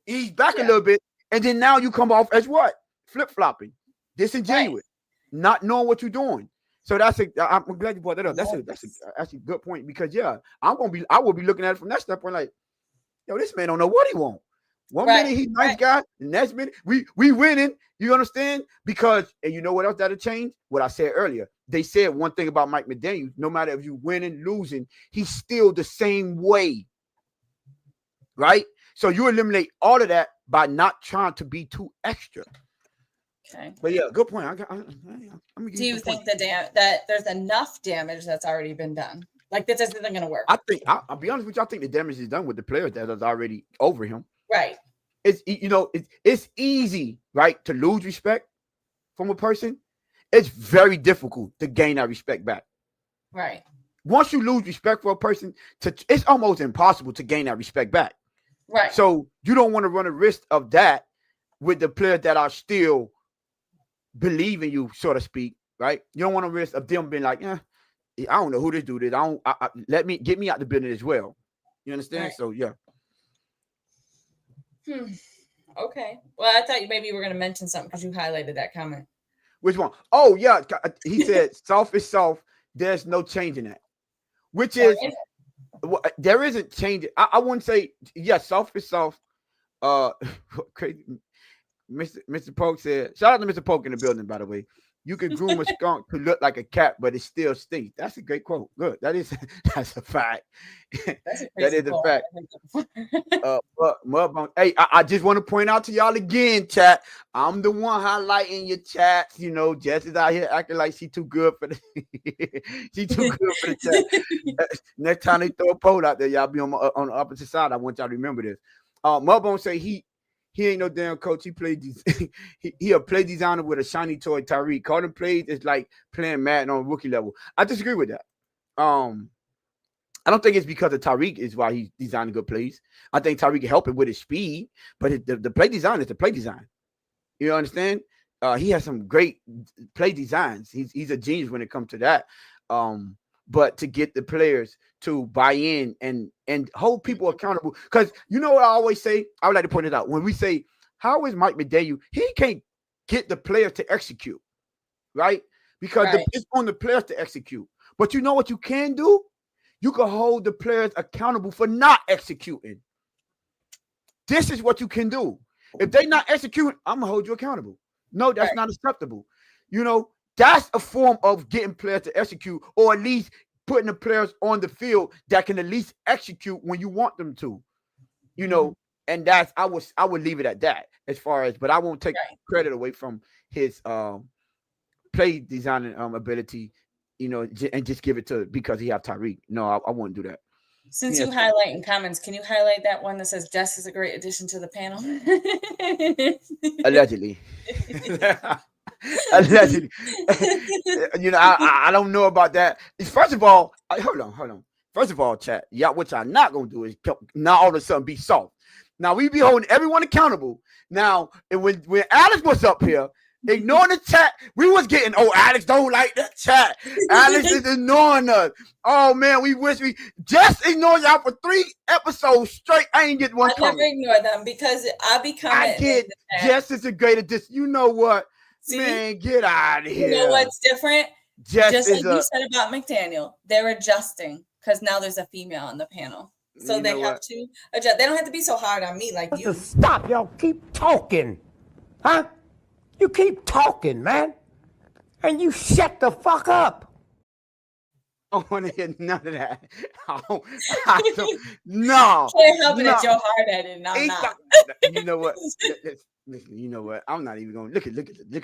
ease back a little bit, and then now you come off as what? Flip-flopping, disingenuous, not knowing what you're doing. So I'm glad you brought that up. That's actually a good point, because I will be looking at it from that standpoint, like, yo, this man don't know what he want. One minute he's nice guy, the next minute we winning. You understand? Because, and you know what else that'll change? What I said earlier. They said one thing about Mike McDaniel: no matter if you winning, losing, he's still the same way. Right? So you eliminate all of that by not trying to be too extra.
Okay.
But yeah, good point.
Do you think that there's enough damage that's already been done? Like, this isn't going to work?
I think, I'll be honest with you, I think the damage is done with the players that is already over him.
Right.
It's easy, right, to lose respect from a person. It's very difficult to gain that respect back.
Right.
Once you lose respect for a person, it's almost impossible to gain that respect back.
Right.
So you don't want to run a risk of that with the players that are still believe in you, so to speak, right? You don't want to risk of them being like, I don't know who this dude is. Get me out the building as well. You understand? Right. So yeah.
Okay. Well, I thought maybe you were going to mention something because you highlighted that comment.
Which one? Oh yeah, he said soft is soft. There's no changing that. Which is there isn't changing. I wouldn't say soft is soft. Crazy. Mr. Polk said, shout out to Mr. Polk in the building, by the way. You can groom a skunk to look like a cat, but it still stinks. That's a great quote. Good. That's a fact. That is a fact. But hey, I just want to point out to y'all again, chat. I'm the one highlighting your chats. You know, Jess is out here acting like she too good for the she too good for the chat. Next time they throw a poll out there, y'all be on the opposite side. I want y'all to remember this. Mudbone say he ain't no damn coach. He played he a play designer with a shiny toy. Tyreek calling plays is like playing Madden on rookie level. I disagree with that. I don't think it's because of Tyreek is why he's designing good plays. I think Tyreek can help him with his speed, but the play design is the play design. You understand? He has some great play designs. He's a genius when it comes to that. But to get the players to buy in and hold people accountable, because you know what I always say? I would like to point it out. When we say, how is Mike McDaniel? He can't get the players to execute, right? Because it's on the players to execute. But you know what you can do? You can hold the players accountable for not executing. This is what you can do. If they're not executing, I'm going to hold you accountable. No, that's not acceptable. You know, that's a form of getting players to execute, or at least putting the players on the field that can at least execute when you want them to. You know, and that's I would leave it at that as far as, but I won't take credit away from his play designing ability, you know, and just give it to because he have Tyreek. No, I won't do that.
Since you highlight in comments, can you highlight that one that says Jess is a great addition to the panel?
Allegedly. Allegedly. You know, I don't know about that. First of all, hold on. First of all, chat, what y'all not gonna do is not all of a sudden be soft. Now we be holding everyone accountable. Now, and when Alex was up here, ignoring the chat, we was getting, Alex don't like that chat. Alex is ignoring us. Oh man, we wish we just ignored y'all for 3 episodes straight. I ain't get one.
I never ignore them because I
get Jess is a great addition. You know what? See? Man, get out of here.
You know what's different? Just like you said about McDaniel, they're adjusting because now there's a female on the panel. So they have to adjust. They don't have to be so hard on me like you.
Stop, y'all. Keep talking. Huh? You keep talking, man. And you shut the fuck up.
I don't want to hear none of that. I don't no.
Can't help it that you're hard-headed and I'm not.
You know what? Listen, you know what? I'm not even going to look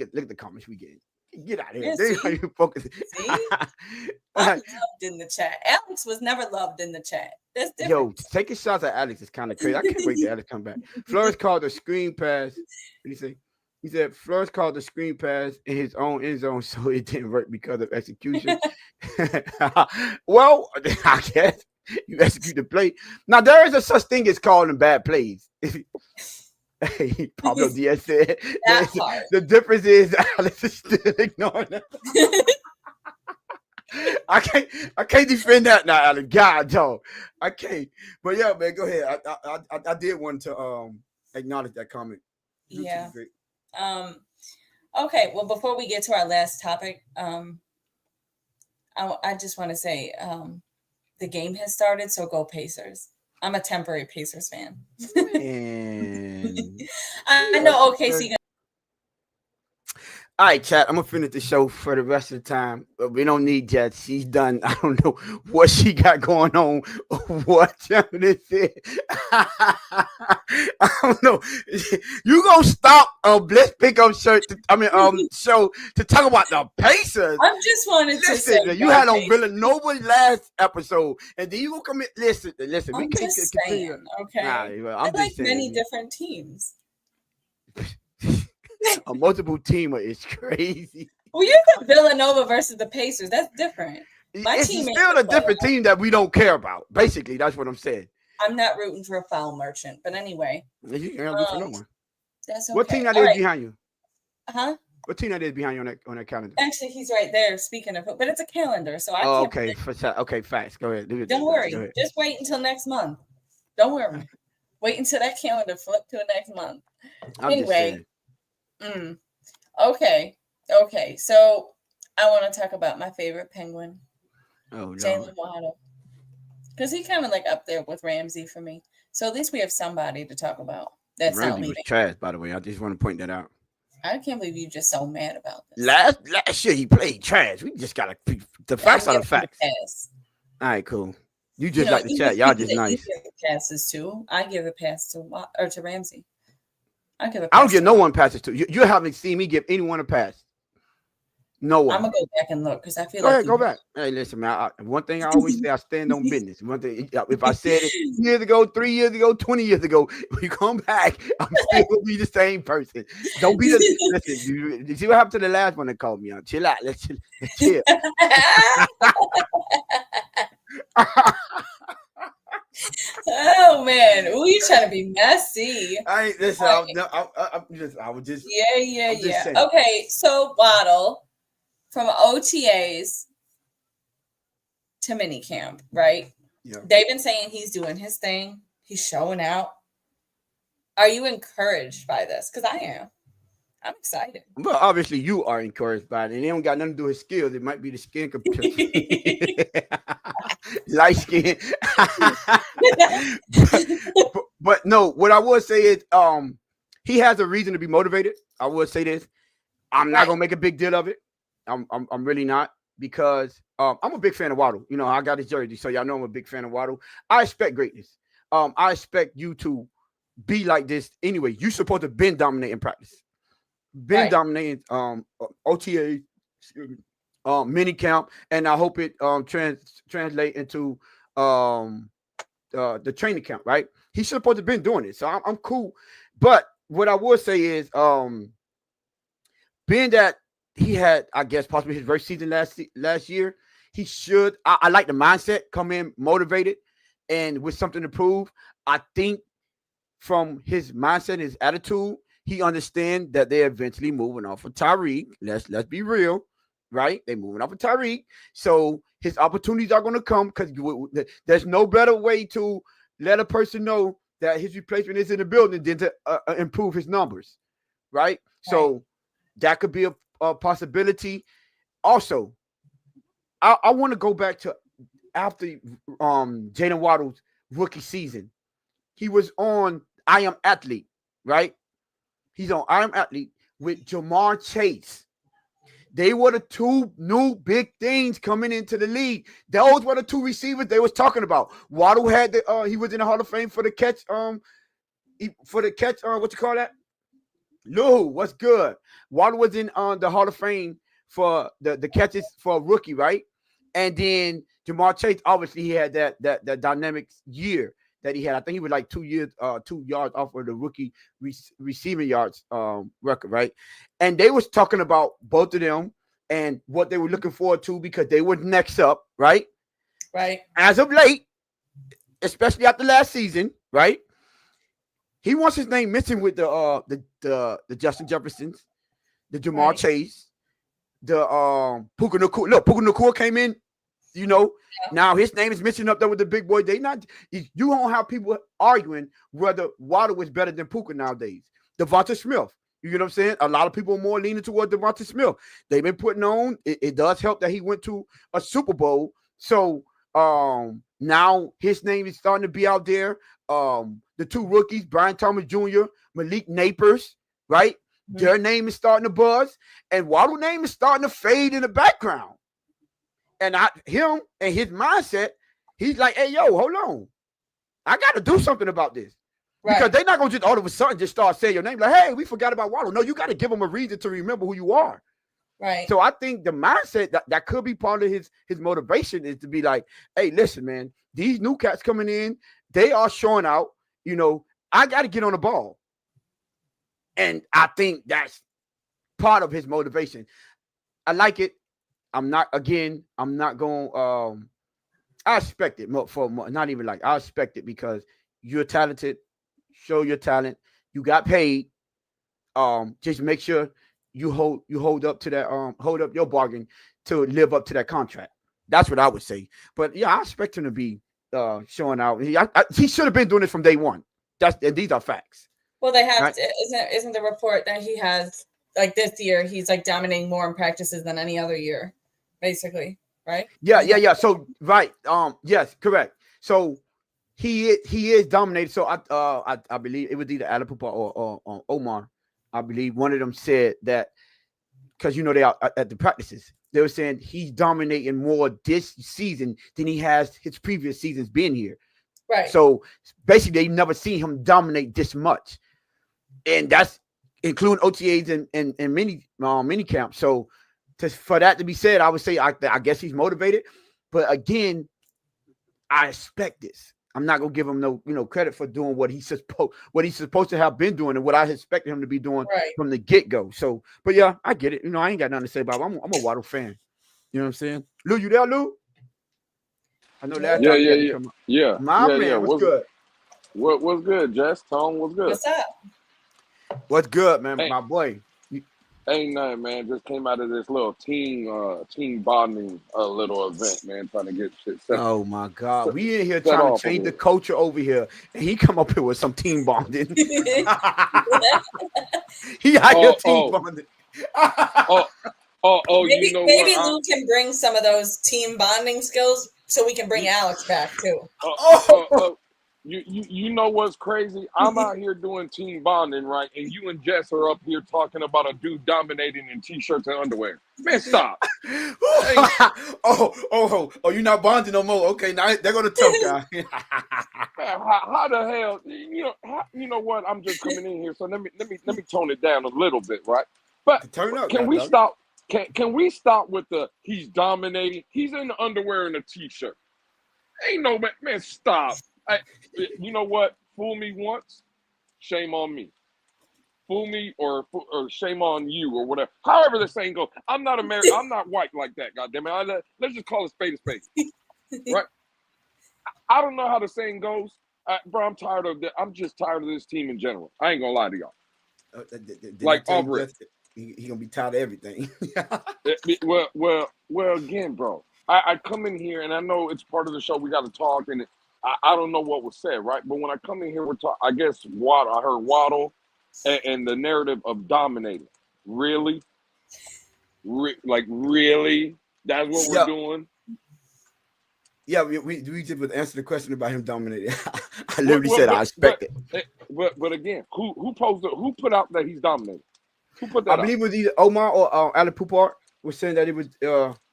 at the comments we get. Get out of here. They don't even focus.
See? I'm loved in the chat. Alex was never loved in the chat. That's different.
Yo, taking shots at Alex is kind of crazy. I can't wait till Alex come back. Flores called a screen pass. What did he say? He said Flores called the screen pass in his own end zone, so it didn't work because of execution. Well, I guess you execute the play. Now there is a such thing as calling bad plays. Hey, Pablo Diaz said the difference is Alex is still ignoring them. I can't defend that now, Alex. God, dog. I can't. But yeah, man, go ahead. I did want to acknowledge that comment.
Yeah. Okay, well, before we get to our last topic, I just want to say the game has started, so go Pacers. I'm a temporary Pacers fan.
And
I know OKC.
All right, chat. I'm gonna finish the show for the rest of the time. But we don't need Jet. She's done. I don't know what she got going on. What this is. I don't know. You gonna stop a Blitz pickup show to talk about the Pacers?
I just wanted to say
you had on Villanova last episode, and then you gonna come in. Listen.
I'm
We can't
just
continue.
saying, okay.
Nah,
I like many different teams.
A multiple teamer is crazy.
Well, you said Villanova versus the Pacers. That's different.
It's still a different team that we don't care about. Basically, that's what I'm saying.
I'm not rooting for a foul merchant, but anyway.
You can't root for no one.
That's okay.
What team that is behind you?
Huh?
What team that is behind you on that calendar?
Actually, he's right there. Speaking of, but it's a calendar, so I can't.
Okay. Okay, facts. Go ahead.
Don't worry. Just wait until next month. Don't worry. Wait until that calendar flip to the next month. Anyway. Okay. So I want to talk about my favorite Penguin, Jaylen Waddle, because he kind of like up there with Ramsey for me. So at least we have somebody to talk about. That's
Ramsey
not me.
Was trash, by the way. I just want to point that out.
I can't believe you're just so mad about this.
Last year he played trash. We just gotta the facts are the facts. All right, cool. You just like the chat. Y'all just nice.
You give passes too. I give a pass to Ramsey. I
don't give no one passes to you. You haven't seen me give anyone a pass. No one.
I'm gonna go back and look because I feel
go back. Hey, listen, man. One thing I always say, I stand on business. One thing, if I said it years ago, 3 years ago, 20 years ago, when you come back, I'm still gonna be the same person. Don't be listen. You see what happened to the last one that called me out? Chill out. Let's chill.
Oh man, you trying to be messy?
I ain't listen. I was just
yeah. Okay, so Waddle from OTAs to minicamp, right?
Yeah.
They've been saying he's doing his thing. He's showing out. Are you encouraged by this? Because I am. I'm excited.
Well, obviously you are encouraged by it, and it don't got nothing to do with skills. It might be the skin light skin. but no, what I would say is he has a reason to be motivated. I would say this. I'm not gonna make a big deal of it. I'm really not, because I'm a big fan of Waddle. You know, I got his jersey, so y'all know I'm a big fan of Waddle. I expect greatness. I expect you to be like this anyway. You supposed to been dominating practice. Been dominating OTA, mini camp, and I hope it translate into the training camp, right? He's supposed to been doing it, so I'm cool. But what I would say is, being that he had, I guess, possibly his first season last year, he should. I like the mindset, come in motivated and with something to prove. I think from his mindset, and his attitude, he understands that they're eventually moving off of Tyreek. Let's be real, right? They're moving off of Tyreek. So his opportunities are going to come, because there's no better way to let a person know that his replacement is in the building than to improve his numbers, right? So that could be a possibility. Also, I want to go back to after Jaylen Waddle's rookie season. He was on I Am Athlete, right? He's on I Am Athlete with Jamar Chase. They were the two new big things coming into the league. Those were the two receivers they was talking about. Waddle had he was in the Hall of Fame for the catch. What you call that? Lou, what's good? Waddle was in the Hall of Fame for the catches for a rookie, right? And then Jamar Chase, obviously, he had that dynamic year that he had. I think he was like 2 yards off of the rookie receiving yards record, right? And they was talking about both of them and what they were looking forward to because they were next up, right?
Right.
As of late, especially after last season, right? He wants his name mentioned with the Justin Jeffersons, the Jamar Chase, the Puka Nacua. Look, Puka Nacua came in, now his name is mentioned up there with the big boy. You don't have people arguing whether Waddle is better than Puka nowadays. Devonta Smith, you know what I'm saying? A lot of people are more leaning toward Devonta Smith. They've been putting on. It does help that he went to a Super Bowl. So now his name is starting to be out there. The two rookies, Brian Thomas Jr., Malik Napers, right? Mm-hmm. Their name is starting to buzz, and Waddle's name is starting to fade in the background. And him and his mindset, he's like, hey, yo, hold on. I got to do something about this. Right. Because they're not going to just all of a sudden just start saying your name. Like, hey, we forgot about Waddle. No, you got to give them a reason to remember who you are.
Right.
So I think the mindset that could be part of his motivation is to be like, hey, listen, man, these new cats coming in, they are showing out. I got to get on the ball. And I think that's part of his motivation. I like it. I'm not going, I expect it for not even like, I expect it because you're talented, show your talent, you got paid. Just make sure you hold up to that, hold up your bargain to live up to that contract. That's what I would say. But yeah, I expect him to be showing out. He should have been doing this from day one. And these are facts.
Well, they have, right? Isn't the report that he has, like this year, he's like dominating more in practices than any other year, basically, right?
Yeah. So, right. Yes, correct. So he is dominated. So I believe it was either Alapupa or Omar. I believe one of them said that because they are at the practices. They were saying he's dominating more this season than he has his previous seasons being here.
Right.
So basically, they never seen him dominate this much, and that's including OTAs and mini camps. So for that to be said, I would say I guess he's motivated, but again, I expect this. I'm not gonna give him no credit for doing what he's supposed to have been doing and what I expected him to be doing from the get go. So, but yeah, I get it. I ain't got nothing to say about it. I'm a Waddle fan. You know what I'm saying? Lou, you there, Lou? I know last time you had to come up.
Yeah.
My man, what's good?
What's good, Jess? Tone, what's good?
What's up?
What's good, man? My boy.
Ain't nothing, man. Just came out of this little team bonding little event, man. Trying to get shit set.
Oh my God, we in here trying to change the culture over here, and he come up here with some team bonding. He out here team bonding.
Maybe Lou can bring some of those team bonding skills, so we can bring Alex back too.
You know what's crazy? I'm out here doing team bonding, right? And you and Jess are up here talking about a dude dominating in t-shirts and underwear. Man, stop.
You're not bonding no more. Okay, now they're gonna tough guy.
Man, how the hell? You know what? I'm just coming in here, so let me tone it down a little bit, right? But can we stop? Can we stop with the he's dominating? He's in the underwear and a t-shirt. Ain't no man. Stop. You know what? Fool me once, shame on me. Fool me or shame on you or whatever. However the saying goes. I'm not American. I'm not white like that. Goddammit. Let's just call it spade a spade. Right? I don't know how the saying goes, bro. I'm tired of that. I'm just tired of this team in general. I ain't gonna lie to y'all. Like over it.
He gonna be tired of everything.
Well, again, bro. I come in here and I know it's part of the show. We got to talk and. I don't know what was said, right? But when I come in here, we're talking. I guess I heard Waddle and the narrative of dominating. Really? Really? That's what we're doing?
Yeah, we just would answer the question about him dominating. I literally said I expect it.
But again, who put out that he's dominating? Who put that out?
I believe it was either Omar or Ali Pupar was saying that it was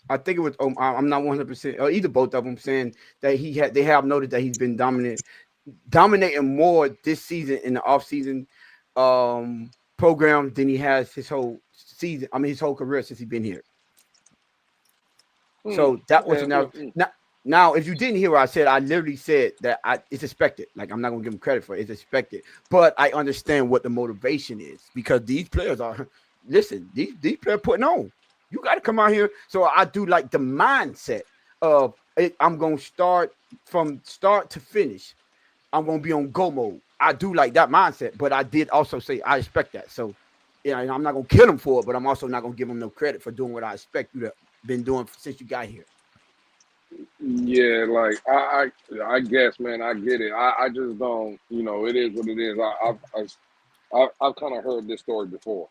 I think it was I'm not 100%, or either both of them saying that they have noted that he's been dominating more this season in the offseason program than he has his whole career since he's been here. So that was Now, if you didn't hear what I said, I literally said that it's expected. Like, I'm not going to give them credit for it. It's expected. But I understand what the motivation is because these players are, listen, these players putting on. You got to come out here. So I do like the mindset of I'm going to start from start to finish. I'm going to be on go mode. I do like that mindset. But I did also say I expect that. So, yeah, and I'm not going to kill them for it, but I'm also not going to give them no credit for doing what I expect you to have been doing since you got here.
Yeah, like I guess, man, I get it. I just don't, it is what it is. I've kind of heard this story before.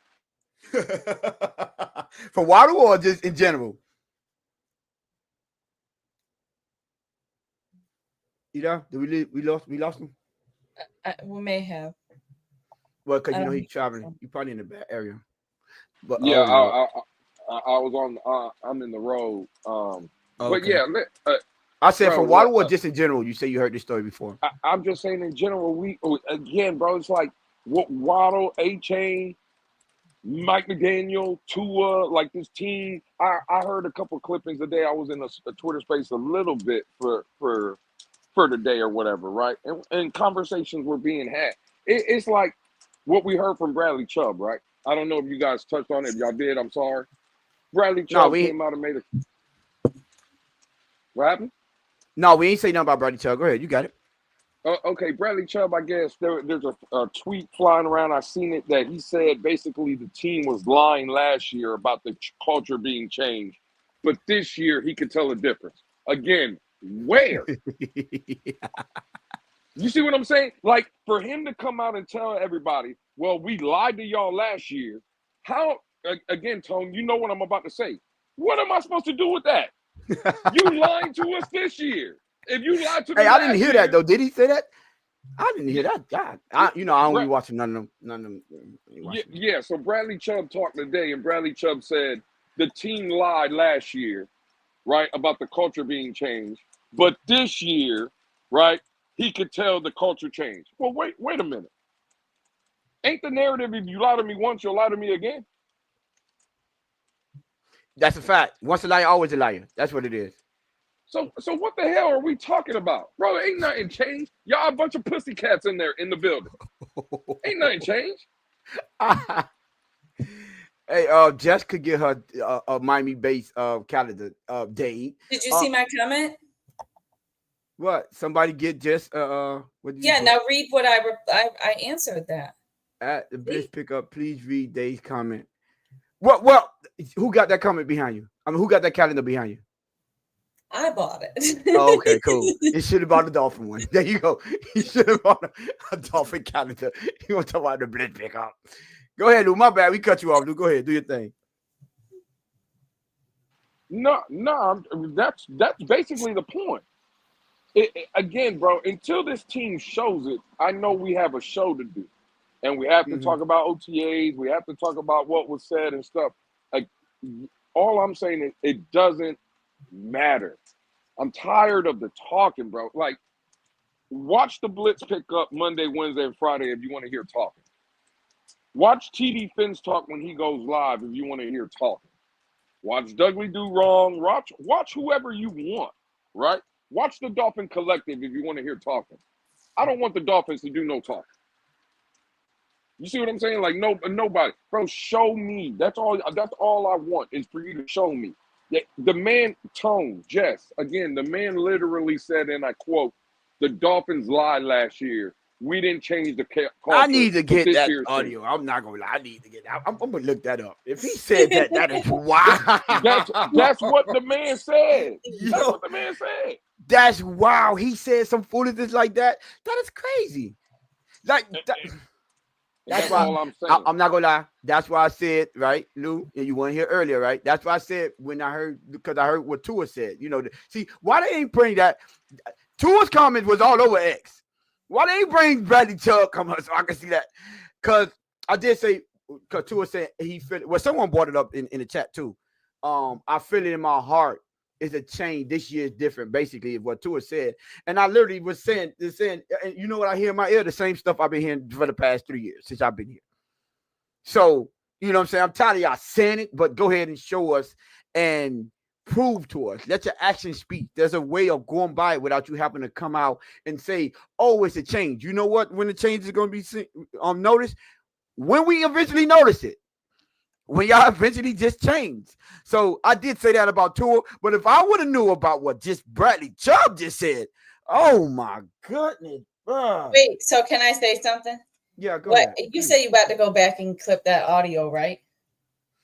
For Waddle or just in general? You know, did we lost him?
We may have.
Well, because he's traveling. You're probably in a bad area. But
yeah, I was on. I'm in the road. But yeah,
I said for Waddle or just in general. You say you heard this story before.
I'm just saying in general. Again, bro, it's like what Waddle, A-Chain, Mike McDaniel, Tua, like this team. I heard a couple clippings today. I was in a Twitter space a little bit for the day or whatever, right? And conversations were being had. It's like what we heard from Bradley Chubb, right? I don't know if you guys touched on it. If y'all did, I'm sorry. Bradley Chubb came out and made a. What happened?
No, we ain't say nothing about Bradley Chubb. Go ahead, you got it.
Okay, Bradley Chubb, I guess there's a tweet flying around. I seen it that he said basically the team was lying last year about the culture being changed, but this year he could tell a difference. Again, where? You see what I'm saying? Like, for him to come out and tell everybody, well, we lied to y'all last year. How, again, Tone, you know what I'm about to say. What am I supposed to do with that? You lying to us this year. If you lied to me
I didn't hear that, though. Did he say that? I didn't hear that. God, I don't be watching none of them.
Yeah, so Bradley Chubb talked today, and Bradley Chubb said the team lied last year, right, about the culture being changed. But this year, right, he could tell the culture changed. Well, wait a minute. Ain't the narrative if you lie to me once, you'll lie to me again?
That's a fact. Once a liar, always a liar. That's what it is.
So what the hell are we talking about? Bro, ain't nothing changed. Y'all a bunch of pussycats in there in the building. Ain't nothing changed.
Hey, Jess could get her Miami-based calendar, Dave.
Did you see my comment?
What? Somebody get Jess what did you
now read what I answered that.
At the Blitz pickup, please read Dave's comment. Well, who got that comment behind you? I mean, who got that calendar behind you?
I bought it.
Oh, okay, cool. You should have bought the Dolphin one. There you go. You should have bought a Dolphin calendar. You want to talk about the Blitz pickup? Go ahead, Lou. My bad. We cut you off, Lou. Go ahead. Do your thing.
No, that's basically the point. Again, bro, until this team shows it, I know we have a show to do. And we have to talk about OTAs. We have to talk about what was said and stuff. Like, all I'm saying is it doesn't matter. I'm tired of the talking, bro. Like, watch the Blitz pick up Monday, Wednesday, and Friday if you want to hear talking. Watch TD Finns talk when he goes live if you want to hear talking. Watch Dudley do wrong. Watch whoever you want, right? Watch the Dolphin Collective if you want to hear talking. I don't want the Dolphins to do no talking. You see what I'm saying? Like, nobody. Bro, show me. That's all I want is for you to show me. The man, Tone, Jess, again, the man literally said, and I quote, the Dolphins lied last year. We didn't change the culture.
I need to get that audio. I'm not going to lie. I need to get that. I'm going to look that up. If he said that, that is wild.
That's what the man said. That's what the man said.
That's wow. He said some foolishness like that. That is crazy. Like that. That's why
all I'm saying.
I'm not gonna lie. That's why I said, right, Lou, and you weren't here earlier, right? That's why I said when I heard, because I heard what Tua said. See, why they ain't bring that? Tua's comments was all over X. Why they ain't bring Bradley Chubb comments so I can see that? Because I did say, because Tua said he felt, well, someone brought it up in the chat too. I feel it in my heart. Is a change. This year is different, basically, is what Tua said. And I literally was saying, and you know what I hear in my ear? The same stuff I've been hearing for the past 3 years since I've been here. So, you know what I'm saying? I'm tired of y'all saying it, but go ahead and show us. And prove to us. Let your actions speak. There's a way of going by it without you having to come out and say, "Oh, it's a change." You know what? When the change is going to be noticed, when we eventually notice it, when y'all eventually just change. So I did say that about Tua, but if I would have knew about what just Bradley Chubb just said, oh my goodness, bro.
Wait, so can I say something?
Yeah, go ahead.
You say you about to go back and clip that audio, right?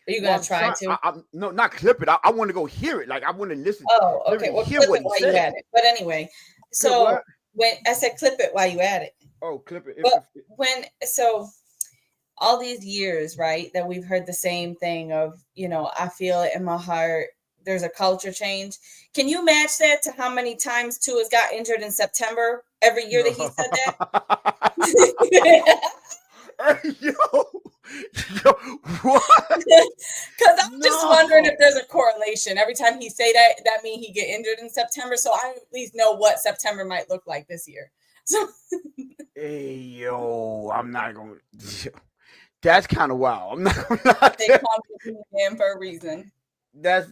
Are you gonna try to?
No, not clip it. I want to go hear it. Like I want to listen.
Oh, okay. Well, clip it while you at it. But anyway, so when I said clip it while you at it.
Oh, clip it.
So all these years, right, that we've heard the same thing of, I feel it in my heart. There's a culture change. Can you match that to how many times Tua's got injured in September every year that he said that?
Yo, what?
Because I'm just wondering if there's a correlation. Every time he say that means he get injured in September. So I at least know what September might look like this year. So
hey, yo, I'm not going to. That's kind of wild. I'm not going to.
They call him for a reason.
That's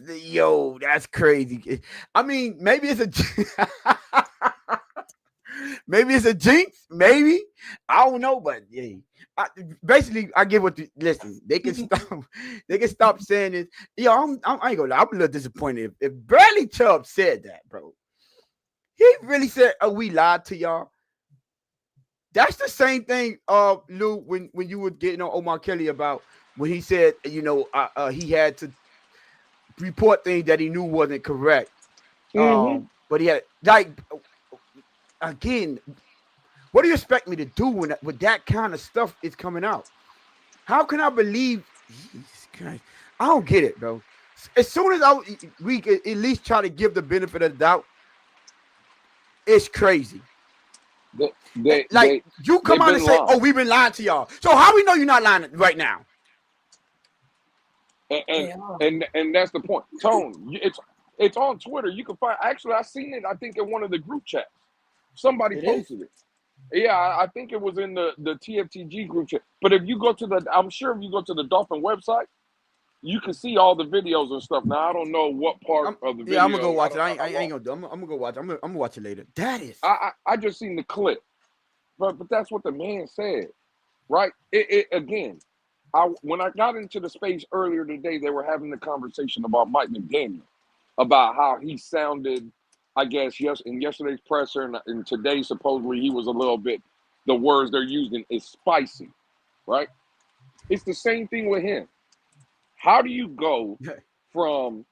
crazy. I mean, maybe it's a maybe it's a jinx. Maybe I don't know, but yeah. I get what. Listen, they can stop. They can stop saying this. Yo, I ain't gonna lie. I'm a little disappointed if Bradley Chubb said that, bro. He really said, "Oh, we lied to y'all." That's the same thing, Lou, when you were getting on Omar Kelly about when he said, he had to report things that he knew wasn't correct.
Mm-hmm.
But he had again. What do you expect me to do when that kind of stuff is coming out? How can I believe? Jesus Christ, I don't get it, bro. As soon as we could at least try to give the benefit of the doubt, it's crazy. You come out and say, "Oh, we've been lying to y'all." So how we know you're not lying right now?
And that's the point, Tone. It's on Twitter. You can find. Actually, I seen it. I think in one of the group chats, somebody posted it. Yeah, I think it was in the TFTG group chat. But if you go to I'm sure if you go to the Dolphin website, you can see all the videos and stuff. Now I don't know what part of the video.
Yeah, I'm gonna go watch it. I ain't gonna do. I'm gonna go watch it. I'm gonna watch it later. That is.
I just seen the clip, but that's what the man said, right? It again. When I got into the space earlier today, they were having the conversation about Mike McDaniel, about how he sounded. I guess in yesterday's presser and today supposedly he was a little bit. The words they're using is spicy, right? It's the same thing with him. How do you go from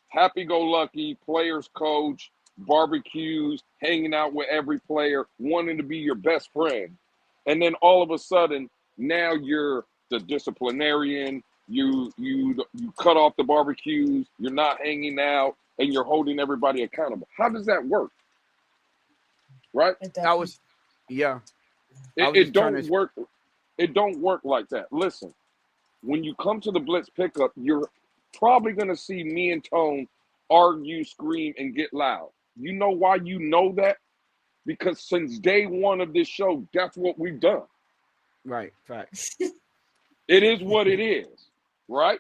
happy-go-lucky players coach, barbecues, hanging out with every player, wanting to be your best friend, and then all of a sudden now you're the disciplinarian, you cut off the barbecues, you're not hanging out, and you're holding everybody accountable. How does that work? Right?
It
don't work. It don't work like that. Listen, when you come to the Blitz pickup, you're probably going to see me and Tone argue, scream, and get loud. You know why you know that? Because since day one of this show, that's what we've done.
Right. Facts.
It is what it is. Right?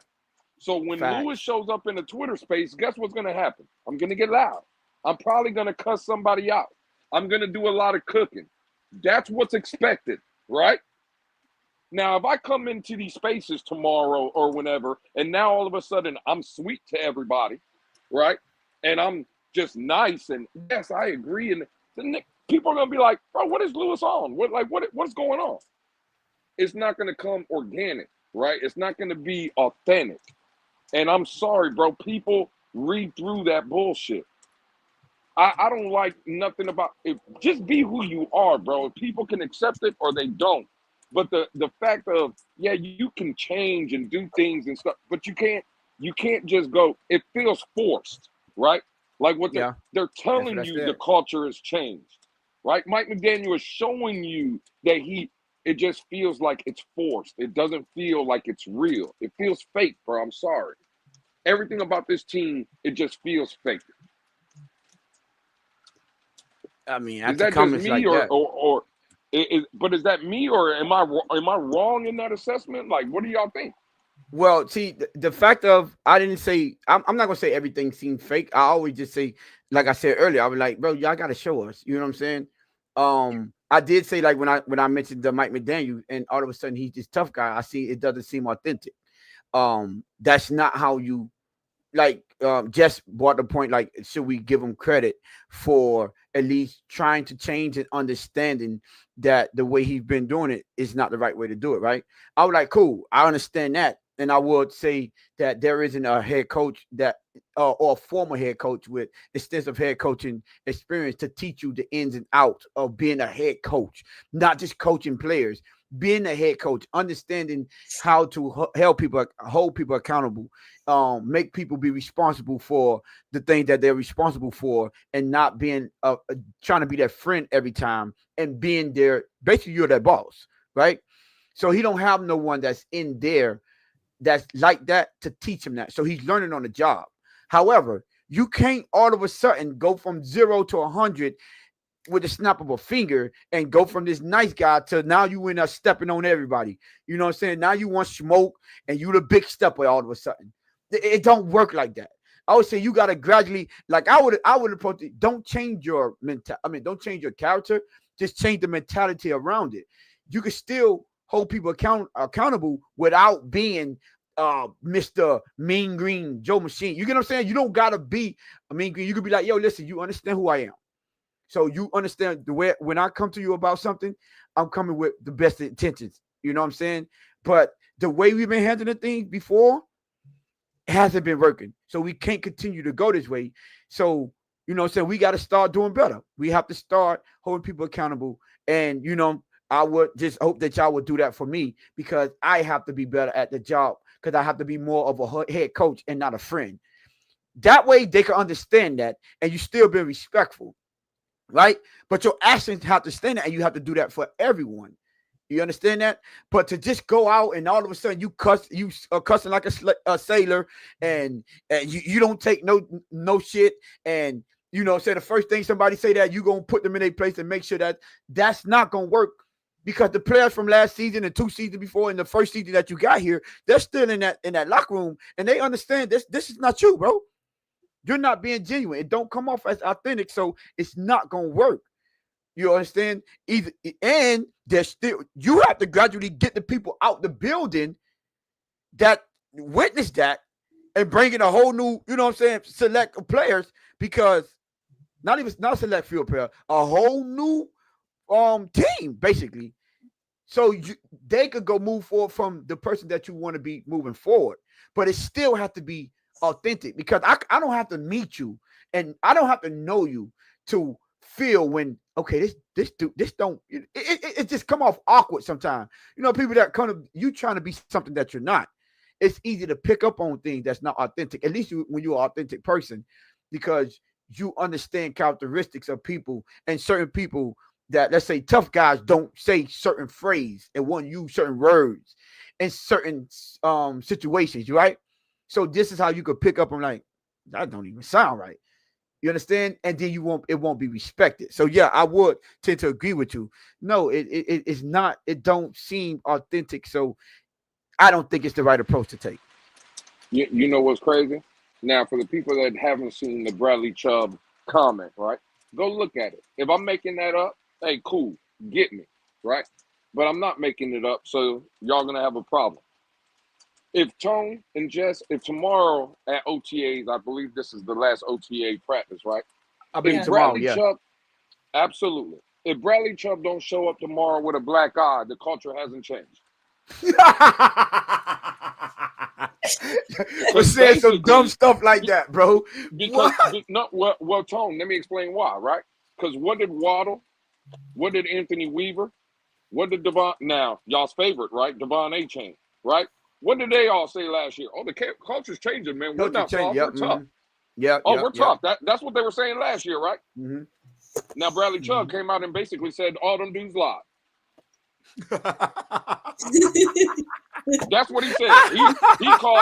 So when
Facts.
Lewis shows up in the Twitter space, guess what's going to happen? I'm going to get loud. I'm probably going to cuss somebody out. I'm going to do a lot of cooking. That's what's expected, right? Now, if I come into these spaces tomorrow or whenever, and now all of a sudden I'm sweet to everybody, right? And I'm just nice, and yes, I agree. And then people are going to be like, bro, what is Lewis on? What's going on? It's not going to come organic, right? It's not going to be authentic. And I'm sorry, bro. People read through that bullshit. I don't like nothing about it. Just be who you are, bro. If people can accept it or they don't. But the fact of, yeah, you can change and do things and stuff, but you can't just go, it feels forced, right? Like what they're telling you the culture has changed, right? Mike McDaniel is showing you that it just feels like it's forced. It doesn't feel like it's real. It feels fake, bro. I'm sorry. Everything about this team, it just feels fake.
I mean,
is that just me but is that me or am I wrong in that assessment? Like, what do y'all think?
Well, see, the fact of I didn't say I'm not gonna say everything seemed fake. I always just say, like I said earlier, I was like, bro, y'all gotta show us. You know what I'm saying? I did say like when I mentioned the Mike McDaniel, and all of a sudden he's this tough guy. I see it doesn't seem authentic. That's not how you like Jess brought the point, like, should we give him credit for at least trying to change and understanding that the way he's been doing it is not the right way to do it, right? I was like, cool, I understand that. And I would say that there isn't a head coach that or a former head coach with extensive head coaching experience to teach you the ins and outs of being a head coach, not just coaching players, being a head coach, understanding how to help people, hold people accountable, make people be responsible for the things that they're responsible for, and not being trying to be their friend every time, and being there. Basically, you're their boss, right? So he don't have no one that's in there that's like that to teach him that. So he's learning on the job. However, you can't all of a sudden go from 0 to 100 with a snap of a finger and go from this nice guy to now you end up stepping on everybody. You know what I'm saying? Now you want smoke and you the big stepper all of a sudden. It don't work like that. I would say you got to gradually, like I would approach it. Don't change your don't change your character. Just change the mentality around it. You can still hold people accountable without being Mr. Mean Green Joe Machine. You get what I'm saying? You don't gotta be a Mean Green. You could be like, yo, listen, you understand who I am. So you understand the way when I come to you about something, I'm coming with the best intentions. You know what I'm saying? But the way we've been handling things before hasn't been working. So we can't continue to go this way. So, you know what I'm saying? We got to start doing better. We have to start holding people accountable. And, you know, I would just hope that y'all would do that for me, because I have to be better at the job, because I have to be more of a head coach and not a friend. That way they can understand that, and you still be respectful, right? But your actions have to stand that, and you have to do that for everyone. You understand that? But to just go out and all of a sudden you are cussing like a sailor, and you don't take no shit, and you know, say the first thing somebody say that you gonna put them in a place and make sure that that's not gonna work, because the players from last season and 2 seasons before and the first season that you got here, they're still in that locker room, and they understand this is not you, bro. You're not being genuine. It don't come off as authentic, so it's not gonna work. You understand? And there's still, you have to gradually get the people out the building that witness that, and bring in a whole new, you know what I'm saying, select of players, because not select field player, a whole new team basically. So they could go move forward from the person that you want to be moving forward, but it still has to be authentic, because I don't have to meet you and I don't have to know you to feel when, okay, this don't, it just come off awkward sometimes. You know, people that kind of, you trying to be something that you're not. It's easy to pick up on things that's not authentic, at least when you're an authentic person, because you understand characteristics of people, and certain people that, let's say, tough guys don't say certain phrase and won't use certain words in certain situations, right? So this is how you could pick up on, like, that don't even sound right. You understand? And then it won't be respected. So yeah, I would tend to agree with you. No, it's not, it don't seem authentic. So I don't think it's the right approach to take.
You know what's crazy? Now, for the people that haven't seen the Bradley Chubb comment, right? Go look at it. If I'm making that up, hey, cool, get me, right? But I'm not making it up, so y'all gonna have a problem. If Tone and Jess, if tomorrow at OTAs, I believe this is the last OTA practice, right?
I believe
If
tomorrow,
Bradley
yeah.
Chubb, absolutely. If Bradley Chubb don't show up tomorrow with a black eye, the culture hasn't changed.
For saying some dumb stuff like that, bro.
Because well, Tone, let me explain why, right? Because what did Waddle, what did Anthony Weaver, what did Devon, now y'all's favorite, right? Devon A-Chain, right? What did they all say last year? Oh, the culture's changing, man. We're not soft, we're tough.
Yeah.
Oh, we're tough. That's what they were saying last year, right?
Mm-hmm.
Now Bradley Chubb came out and basically said all them dudes lied. That's what he said.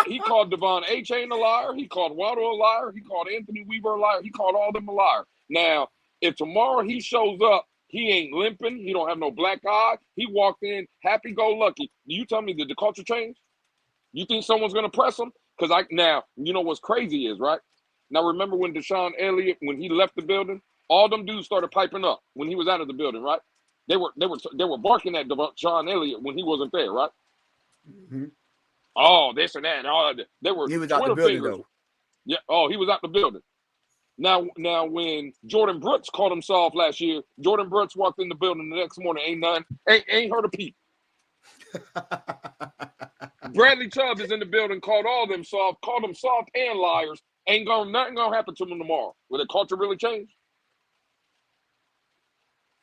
He called Devon A-Chain a liar. He called Waddle a liar. He called Anthony Weaver a liar. He called all them a liar. Now, if tomorrow he shows up, he ain't limping. He don't have no black eye. He walked in happy-go-lucky. Do you tell me that the culture changed? You think someone's going to press him? Because now, you know what's crazy is, right? Now, remember when Deshaun Elliott, when he left the building, all them dudes started piping up when he was out of the building, right? They were barking at Deshaun Elliott when he wasn't there, right?
Mm-hmm.
Oh, this and that. They were
He was out the
Twitter
building,
fingers.
though.
Yeah. Oh, he was out the building. Now, when Jordan Brooks called him soft last year, Jordan Brooks walked in the building the next morning, ain't heard a peep. Bradley Chubb is in the building, called them soft and liars. Nothing gonna happen to them tomorrow. Will the culture really change?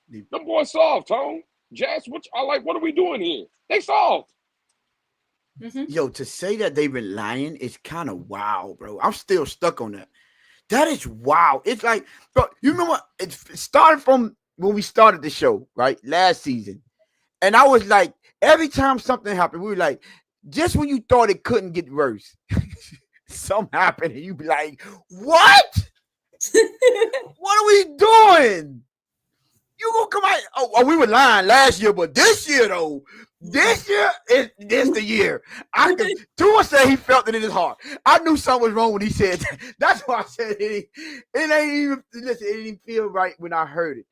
Them boys soft, Tone. Jazz, what are we doing here? They soft.
Mm-hmm.
Yo, to say that they've been lying is kind of wild, bro. I'm still stuck on that. That is wild. It's like, bro, you remember it started from when we started the show, right? Last season. And I was like, every time something happened, we were like, just when you thought it couldn't get worse, something happened, and you'd be like, what? What are we doing? You gonna come out? Oh, we were lying last year, but this year though, this the year. Tua said he felt it in his heart. I knew something was wrong when he said that. That's why I said it ain't even listen. It didn't even feel right when I heard it.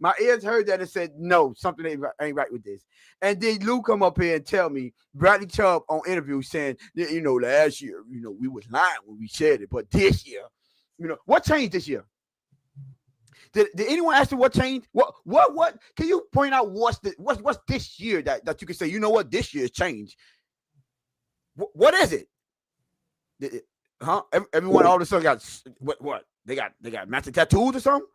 My ears heard that and said, no, something ain't right with this. And then Lou come up here and tell me, Bradley Chubb on interview saying, last year, we was lying when we said it, but this year, what changed this year? Did anyone ask you what changed? What? Can you point out what's this year that you can say, you know what, this year's changed? What is it? Everyone all of a sudden got what? They got matching tattoos or something?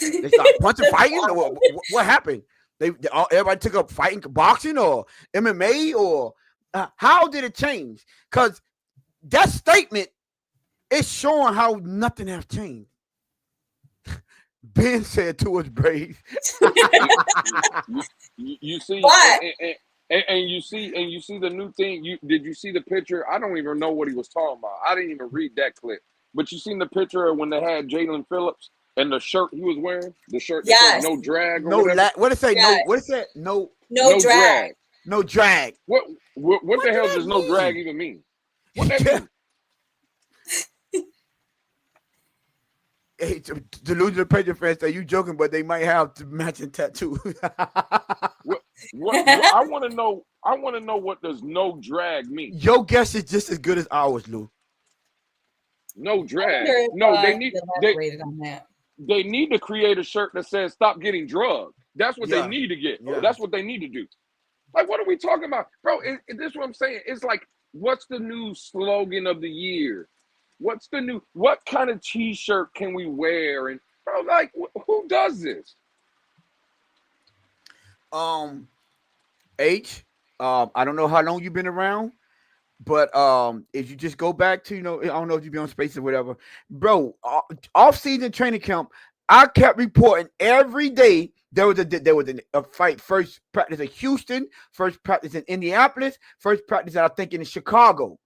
They start punching, fighting? Or what happened? Everybody took up fighting, boxing, or MMA, or how did it change? Because that statement is showing how nothing has changed. Ben said to us, Brave.
You see,
What?
and you see the new thing. Did you see the picture? I don't even know what he was talking about. I didn't even read that clip. But you seen the picture of when they had Jalen Phillips and the shirt he was wearing, the shirt that said no drag or whatever.
What it say?
Yes.
No. What it say? No
drag.
No drag.
What the hell does no drag even mean? What that mean?
Hey, delusional Patriot fans say you joking, but they might have the matching tattoo.
I want to know. I want to know what does no drag mean.
Your guess is just as good as ours, Lou.
No drag.
If,
No, they need.
on that.
They need to create a shirt that says "Stop getting drugged." That's what they need to get.
Yeah.
That's what they need to do. Like, what are we talking about, bro? This is what I'm saying. It's like, what's the new slogan of the year? What kind of T-shirt can we wear? And bro, like, who does this?
H, I don't know how long you've been around, but if you just go back to, I don't know if you've been on Space or whatever, bro, off-season training camp, I kept reporting every day there was a fight. First practice in Houston, first practice in Indianapolis, first practice I think in Chicago.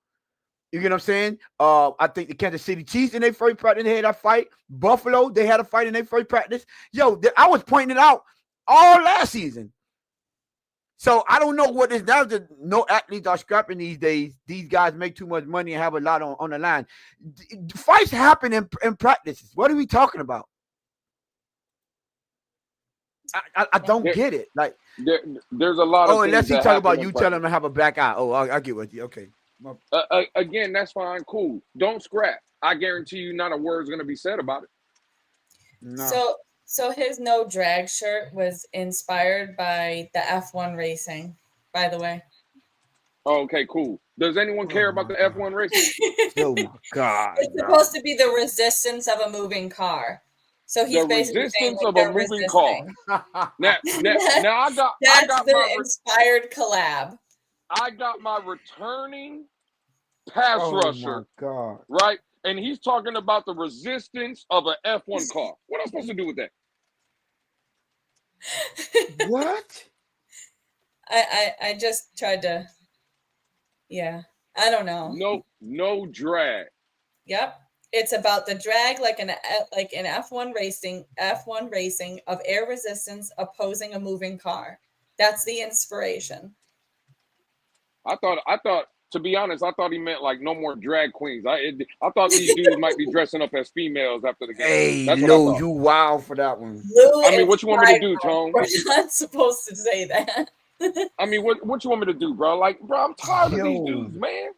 You get what I'm saying? I think the Kansas City Chiefs in their first practice, they had a fight. Buffalo, they had a fight in their first practice. Yo, I was pointing it out all last season. So I don't know what is now. No athletes are scrapping these days. These guys make too much money and have a lot on the line. Fights happen in practices. What are we talking about? I don't get it. Like
there's a lot of.
Oh, unless you talk about you telling them to have a black eye. Oh, I get with you. Okay.
Again, that's fine, cool. Don't scrap. I guarantee you, not a word's going to be said about it.
No.
So his no drag shirt was inspired by the F1 racing, by the way.
Oh, okay, cool. Does anyone care about the F1 racing?
Oh my God!
It's supposed to be the resistance of a moving car. So he's
the
basically
resistance
saying,
of a moving car. Now I got
the inspired collab.
I got my returning pass rusher,
God.
right? And he's talking about the resistance of an F1 car. What am I supposed to do with that?
What?
I just tried to, I don't know.
No drag.
Yep. It's about the drag like an F1 racing of air resistance opposing a moving car. That's the inspiration.
I thought To be honest, I thought he meant like no more drag queens. I thought these dudes might be dressing up as females after the game.
Hey,
that's what I
Lou,
thought.
you wild for that one.
Lou,
I mean, what you want me to do, Tone?
We're not supposed to say that.
I mean, what you want me to do, bro? Like, bro, I'm tired of these dudes, man.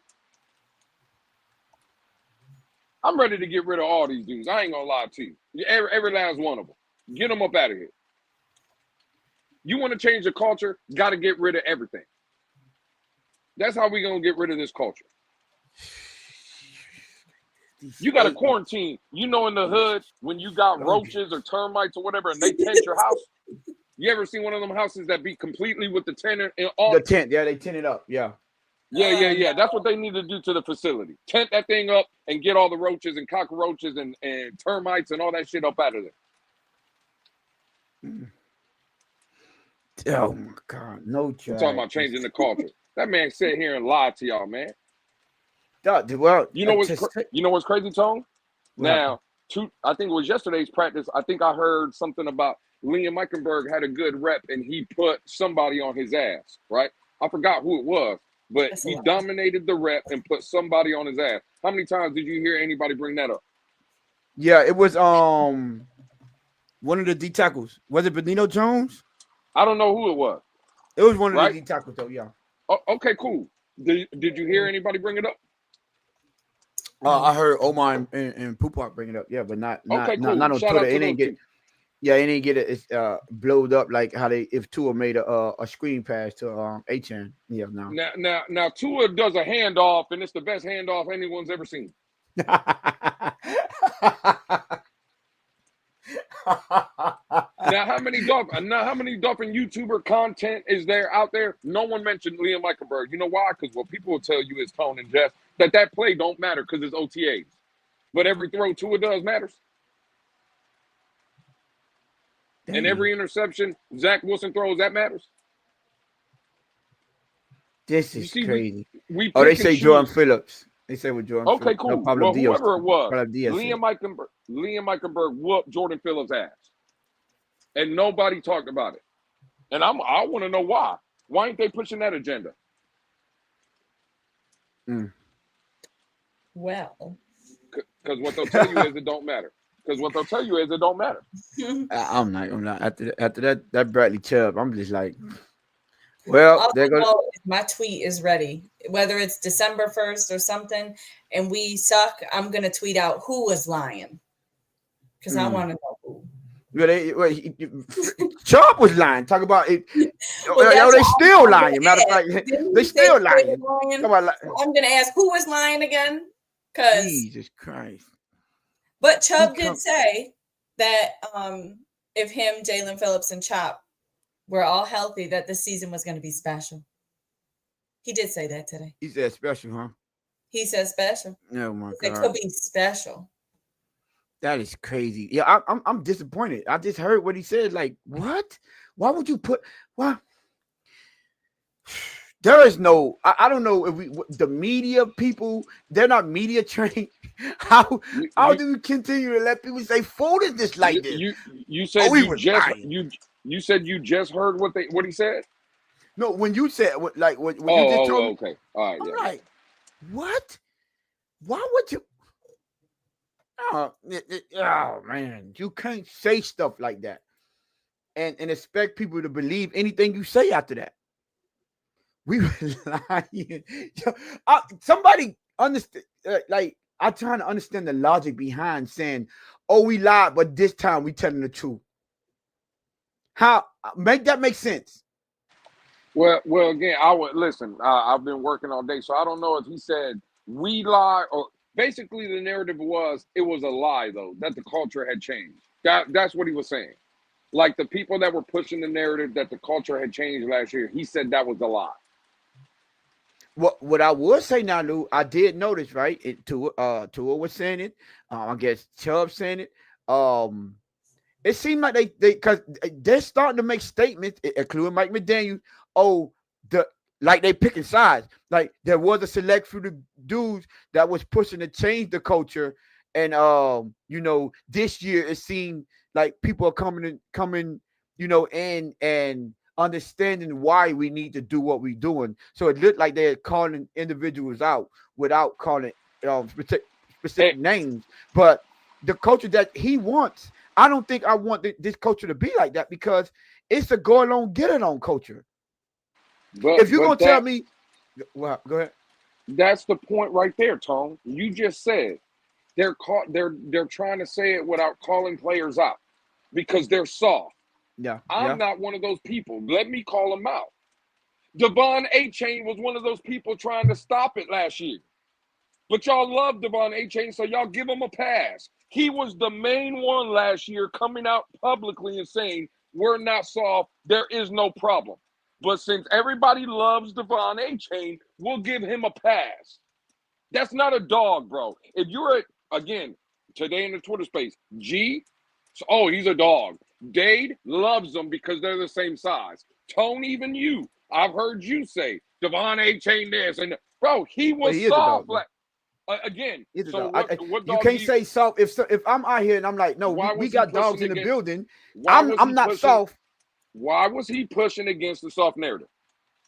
I'm ready to get rid of all these dudes. I ain't gonna lie to you. Every last one of them. Get them up out of here. You want to change the culture? Got to get rid of everything. That's how we gonna get rid of this culture. You got to quarantine. You know, in the hood, when you got roaches or termites or whatever, and they tent your house. You ever seen one of them houses that be completely with the tent and all?
The tent, yeah, they tent it up, yeah.
Yeah. That's what they need to do to the facility. Tent that thing up and get all the roaches and cockroaches and termites and all that shit up out of there.
Oh my God, no joke.
I'm talking about changing the culture. That man sit here and lied to y'all, man.
Well,
you know what's crazy, Tone? Now, I think it was yesterday's practice. I think I heard something about Liam Eichenberg had a good rep and he put somebody on his ass, right? I forgot who it was, but he dominated the rep and put somebody on his ass. How many times did you hear anybody bring that up?
Yeah, it was one of the D tackles. Was it Benito Jones?
I don't know who it was.
It was one of the D tackles, though. Yeah.
Oh, okay, cool. Did you hear anybody bring it up?
I heard Omar and Pupak bring it up. Yeah, but not on Twitter. It didn't get. Yeah, it didn't get it blowed up like how if Tua made a screen pass to H-N. Yeah, no.
Now Tua does a handoff, and it's the best handoff anyone's ever seen. Now, how many Dolphin YouTuber content is there out there? No one mentioned Liam Eichenberg. You know why? Because what people will tell you is Tone and Jeff that play don't matter because it's OTAs. But every throw Tua does matters. Damn. And every interception Zach Wilson throws, that matters.
This is crazy. They say Jordan Phillips. They say with Jordan
Phillips. Okay, cool.
No,
whoever it was, Liam Eichenberg whooped Jordan Phillips' ass. And nobody talked about it. And I want to know why. Why ain't they pushing that agenda?
Well.
Because what they'll tell you is it don't matter.
I'm not. After that Bradley Chubb, I'm just like, well,
my tweet is ready. Whether it's December 1st or something, and we suck, I'm gonna tweet out who was lying. Because I want to know who.
Chubb was lying. Talk about it. They still lying. Matter of fact, they still lying.
I'm gonna ask who was lying again. Because
Jesus Christ.
But Chubb did say that if him, Jalen Phillips, and Chop were all healthy, that this season was going to be special. He did say that today.
He said special, huh?
He said special.
Oh my God.
It could be special.
That is crazy. Yeah, I'm disappointed. I just heard what he said. Like, what? Why would you put? Why? There is no. I don't know if the media people. They're not media trained. How do we continue to let people say folded this like this?
You said you said you just heard what he said.
No, when you said when you just told me.
Okay, all right.
I'm like, what? Why would you? Oh man, you can't say stuff like that, and expect people to believe anything you say after that. We were lying. Somebody understand? I'm trying to understand the logic behind saying, "Oh, we lied, but this time we telling the truth." How make that make sense?
Well, again, I would listen. I've been working all day, so I don't know if he said we lie or basically the narrative was it was a lie though that the culture had changed. That's what he was saying. Like the people that were pushing the narrative that the culture had changed last year, he said that was a lie.
What I would say now, Lou, I did notice, right? Tua was saying it. I guess Chubb saying it. It seemed like they because they're starting to make statements, including Mike McDaniel. Like they picking sides. Like there was a select few dudes that was pushing to change the culture, and this year it seemed like people are coming, and understanding why we need to do what we're doing. So it looked like they're calling individuals out without calling specific names. But the culture that he wants, I don't think I want this culture to be like that, because it's a go along, get it on culture. But if you're gonna tell me, well, go ahead.
That's the point right there, Tone. You just said they're trying to say it without calling players out because they're soft.
Yeah,
I'm not one of those people. Let me call them out. Devon A-Chain was one of those people trying to stop it last year. But y'all love Devon A-Chain, so y'all give him a pass. He was the main one last year coming out publicly and saying, we're not soft, there is no problem. But since everybody loves Devon A-Chain, we'll give him a pass. That's not a dog, bro. If you're again, today in the Twitter space, he's a dog. Dade loves them because they're the same size. Tone, even you. I've heard you say Devon A-Chain this. And, bro, he was soft. Again, so what
you can't say soft. If I'm out here and I'm like, no, we got dogs in the building, I'm not soft.
Why was he pushing against the soft narrative?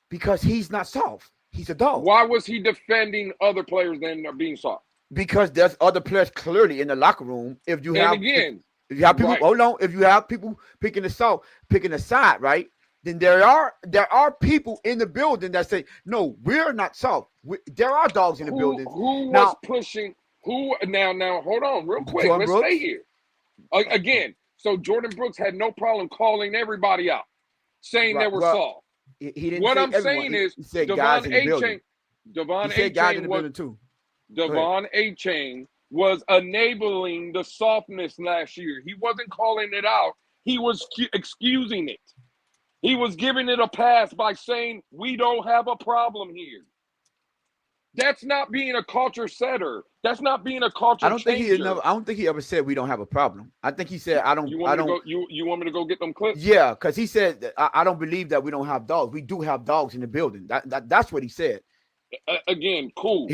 Because he's not soft. He's a dog.
Why was he defending other players than being soft?
Because there's other players clearly in the locker room. If you have people,
right.
Hold on. If you have people picking a side, right? Then there are people in the building that say, no, we're not soft. There are dogs in the building.
Who was pushing? Now, hold on real quick. Let's stay here. Again, so Jordan Brooks had no problem calling everybody out, saying they were soft.
He didn't.
What I'm saying is, Devon A-Chain was enabling the softness last year. He wasn't calling it out. He was excusing it. He was giving it a pass by saying, we don't have a problem here. That's not being a culture setter. That's not being a culture changer.
I don't think he ever said we don't have a problem. I think he said,
You want me to go get them clips?
Yeah, because he said, I don't believe that we don't have dogs. We do have dogs in the building. That's what he said.
Again, cool.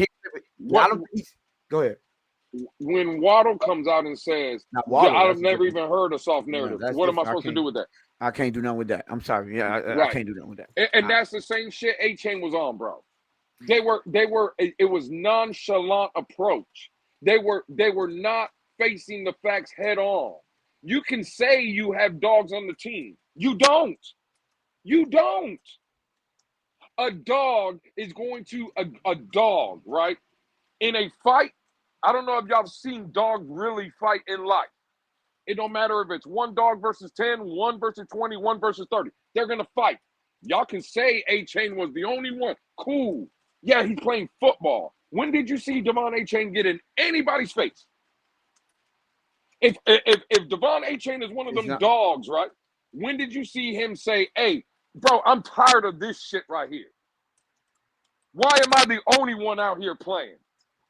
Go ahead.
When Waddle comes out and says, I've never even heard a soft narrative, what am I supposed to do with that?
I can't do nothing with that. I'm sorry. Yeah, I can't do nothing with that.
And that's the same shit A-Chain was on, bro. It was nonchalant approach. They were not facing the facts head on. You can say you have dogs on the team. You don't. A dog is going to a dog, right? In a fight, I don't know if y'all have seen dogs really fight in life. It don't matter if it's one dog versus 10, 1 versus 20, 1 versus 30. They're going to fight. Y'all can say A-Chain was the only one. Cool. Yeah, he's playing football. When did you see Devon A-Chain get in anybody's face? If Devon A-Chain is one of them dogs, right? When did you see him say, hey, bro, I'm tired of this shit right here. Why am I the only one out here playing?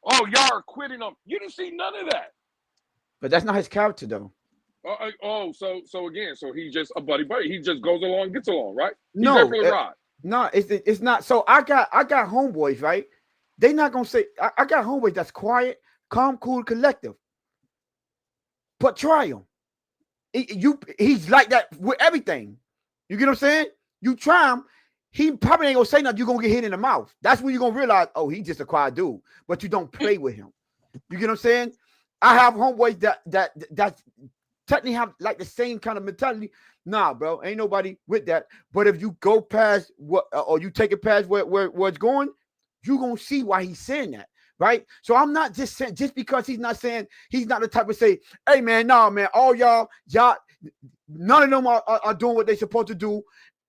Oh, y'all are quitting him. You didn't see none of that.
But that's not his character, though.
So he's just a buddy. He just goes along, gets along, right? He's
no,
there for the ride.
No, it's not. So I got homeboys, right? They not gonna say I got homeboys that's quiet, calm, cool, collective. But try him. He's like that with everything. You get what I'm saying? You try him, he probably ain't gonna say nothing. You're gonna get hit in the mouth. That's when you're gonna realize, oh, he's just a quiet dude. But you don't play with him. You get what I'm saying? I have homeboys that technically have like the same kind of mentality. Nah, bro, ain't nobody with that. But if you go past what, or you take it past where it's going, you're gonna see why he's saying that, right? So I'm not just saying just because he's not saying, he's not the type of say, hey man, nah, man, all y'all, none of them are doing what they're supposed to do,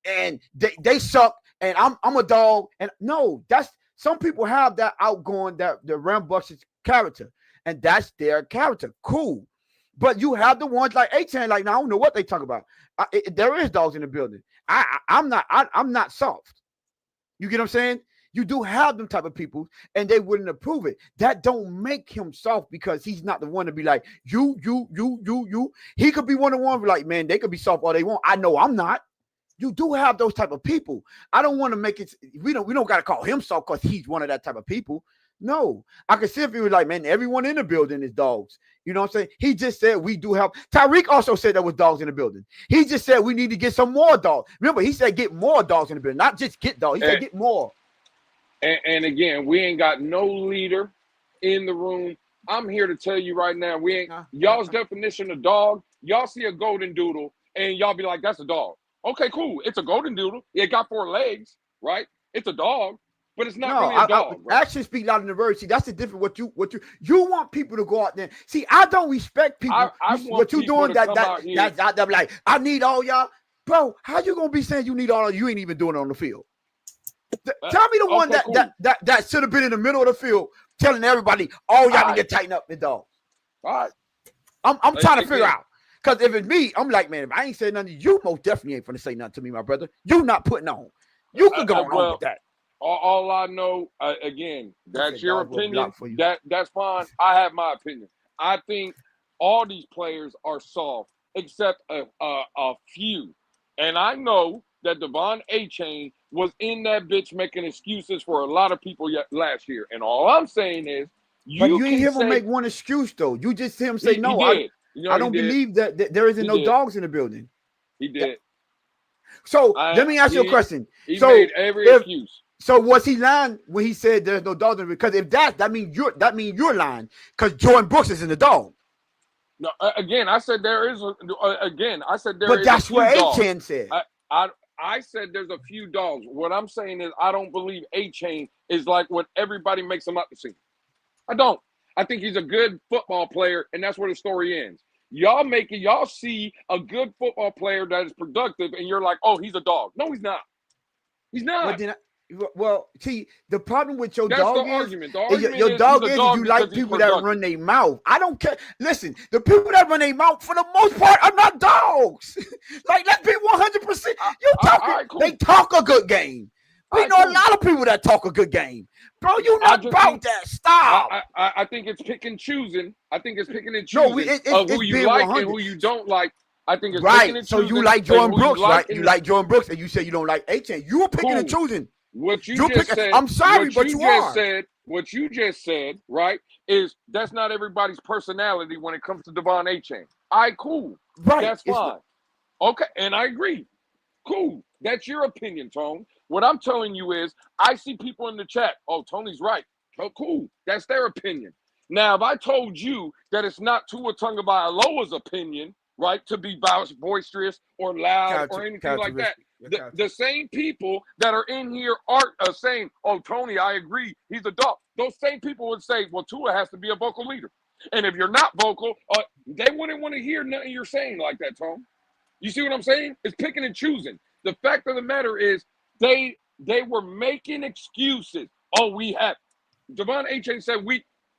and they suck, and I'm a dog. And no, that's some people have that outgoing, that the rambunctious character, and that's their character. Cool. But you have the ones like A-Chain, like, now I don't know what they talk about. There is dogs in the building. I'm not soft. You get what I'm saying? You do have them type of people, and they wouldn't approve it. That don't make him soft because he's not the one to be like, you. He could be one of the ones like, man, they could be soft all they want. I know I'm not. You do have those type of people. I don't want to make it. We don't got to call him soft because he's one of that type of people. No, I could see if he was like, man, everyone in the building is dogs. You know what I'm saying? He just said we do help. Tyreek also said there was dogs in the building. He just said we need to get some more dogs. Remember, he said get more dogs in the building, not just get dogs. He said get more.
And again, we ain't got no leader in the room. I'm here to tell you right now, we ain't y'all's definition of dog. Y'all see a golden doodle and y'all be like, that's a dog. Okay, cool. It's a golden doodle. It got 4 legs, right? It's a dog. But it's not really a dog.
Actions speak louder than words. See, that's the difference. What you want people to go out there. See, I don't respect people. What you doing that like, I need all y'all. Bro, how you gonna be saying you need all of you ain't even doing it on the field? Tell me the one that should have been in the middle of the field telling everybody, all y'all need to tighten up the dog.
All right.
I'm trying to figure out. Because if it's me, I'm like, man, if I ain't saying nothing, you most definitely ain't gonna say nothing to me, my brother. You not putting on. You can go on with that.
All I know, again, that's your opinion. That's fine. I have my opinion. I think all these players are soft, except a few. And I know that Devon A-Chain was in that bitch making excuses for a lot of people last year. And all I'm saying is,
you didn't hear him make one excuse, though. You just hear him say, no, I don't believe that there isn't no dogs in the building.
He did. Yeah.
So let me ask you a question.
He made every excuse.
So was he lying when he said there's no dogs? Because if that means you're lying because Jordan Brooks is in the dog.
No, again, I said there is. I said there
but
is. But
that's what A-Chain said.
I said there's a few dogs. What I'm saying is I don't believe A-Chain is like what everybody makes him up to see. I don't. I think he's a good football player, and that's where the story ends. Y'all see a good football player that is productive, and you're like, oh, he's a dog. No, he's not. He's not.
Well, see, the problem with your
That's
dog
the argument.
Your dog is you like people that run their mouth. I don't care. Listen, the people that run their mouth for the most part are not dogs. Like, let's be 100%. They talk a good game. We know a lot of people that talk a good game. Bro, you not about that. Stop.
I think it's pick and choosing. I think it's picking and choosing of who you like and who you don't like. I think it's picking and choosing.
So you like Jordan Brooks, right? You like Jordan Brooks, and you say you don't like A-Chain. You were picking and choosing.
What you just said.
I'm sorry, but you are.
What you just said, right, is that's not everybody's personality when it comes to Devon A-Chain. Cool.
Right.
That's fine. Okay, and I agree. Cool. That's your opinion, Tone. What I'm telling you is I see people in the chat. Oh, Tony's right. Oh, cool. That's their opinion. Now, if I told you that it's not Tua Tagovailoa's opinion, right, to be boisterous or loud or anything like that, the same people that are in here are saying, oh, Tony, I agree, he's a dog. Those same people would say, well, Tua has to be a vocal leader. And if you're not vocal, they wouldn't want to hear nothing you're saying like that, Tone. You see what I'm saying? It's picking and choosing. The fact of the matter is they were making excuses. Oh, we have. Devon A-Chain said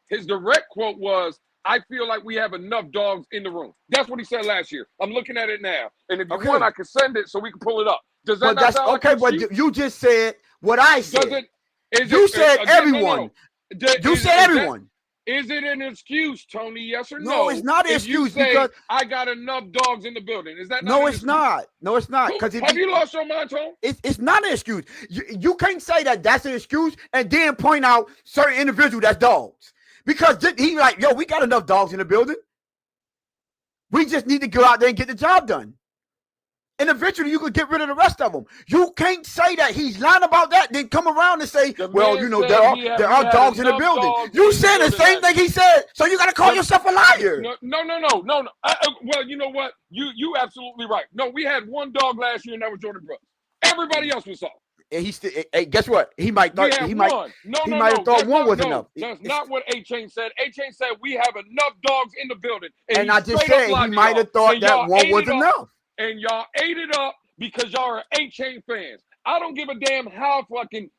his direct quote was, I feel like we have enough dogs in the room. That's what he said last year. I'm looking at it now. And if you want, I can send it so we can pull it up. Does that not sound like
but you just said what I said. You said everyone. You said everyone.
Is it an excuse, Tony? Yes or no?
No, it's not an excuse
because I got enough dogs in the building. Is that not
No, it's not. No, it's not. Because
have you lost your mind, Tony?
It's not an excuse. You can't say that's an excuse and then point out certain individuals that's dogs. Because he like, yo, we got enough dogs in the building. We just need to go out there and get the job done. And eventually you could get rid of the rest of them. You can't say that he's lying about that, then come around and say, well, you know, there are dogs in the building. You said the same thing he said, so you got to call yourself a liar.
No. Well, you know what? You absolutely right. No, we had one dog last year, and that was Jordan Brooks. Everybody else was soft.
And he still, hey, guess what? He might thought he might have thought one was enough.
That's not what A-Chain said. A-Chain said we have enough dogs in the building.
And I just said he might have thought that one was enough.
And y'all ate it up because y'all are A-Chain fans. I don't give a damn how fucking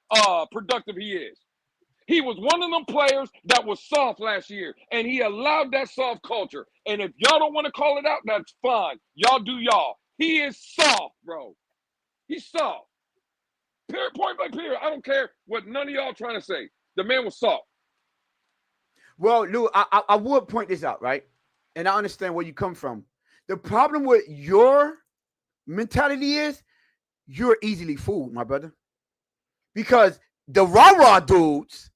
productive he is. He was one of them players that was soft last year, and he allowed that soft culture. And if y'all don't want to call it out, that's fine. Y'all do y'all. He is soft, bro. He's soft. Period, point by period. I don't care what none of y'all trying to say. The man was soft.
Well, Lou, I would point this out, right? And I understand where you come from. The problem with your mentality is you're easily fooled, my brother. Because the rah-rah dudes,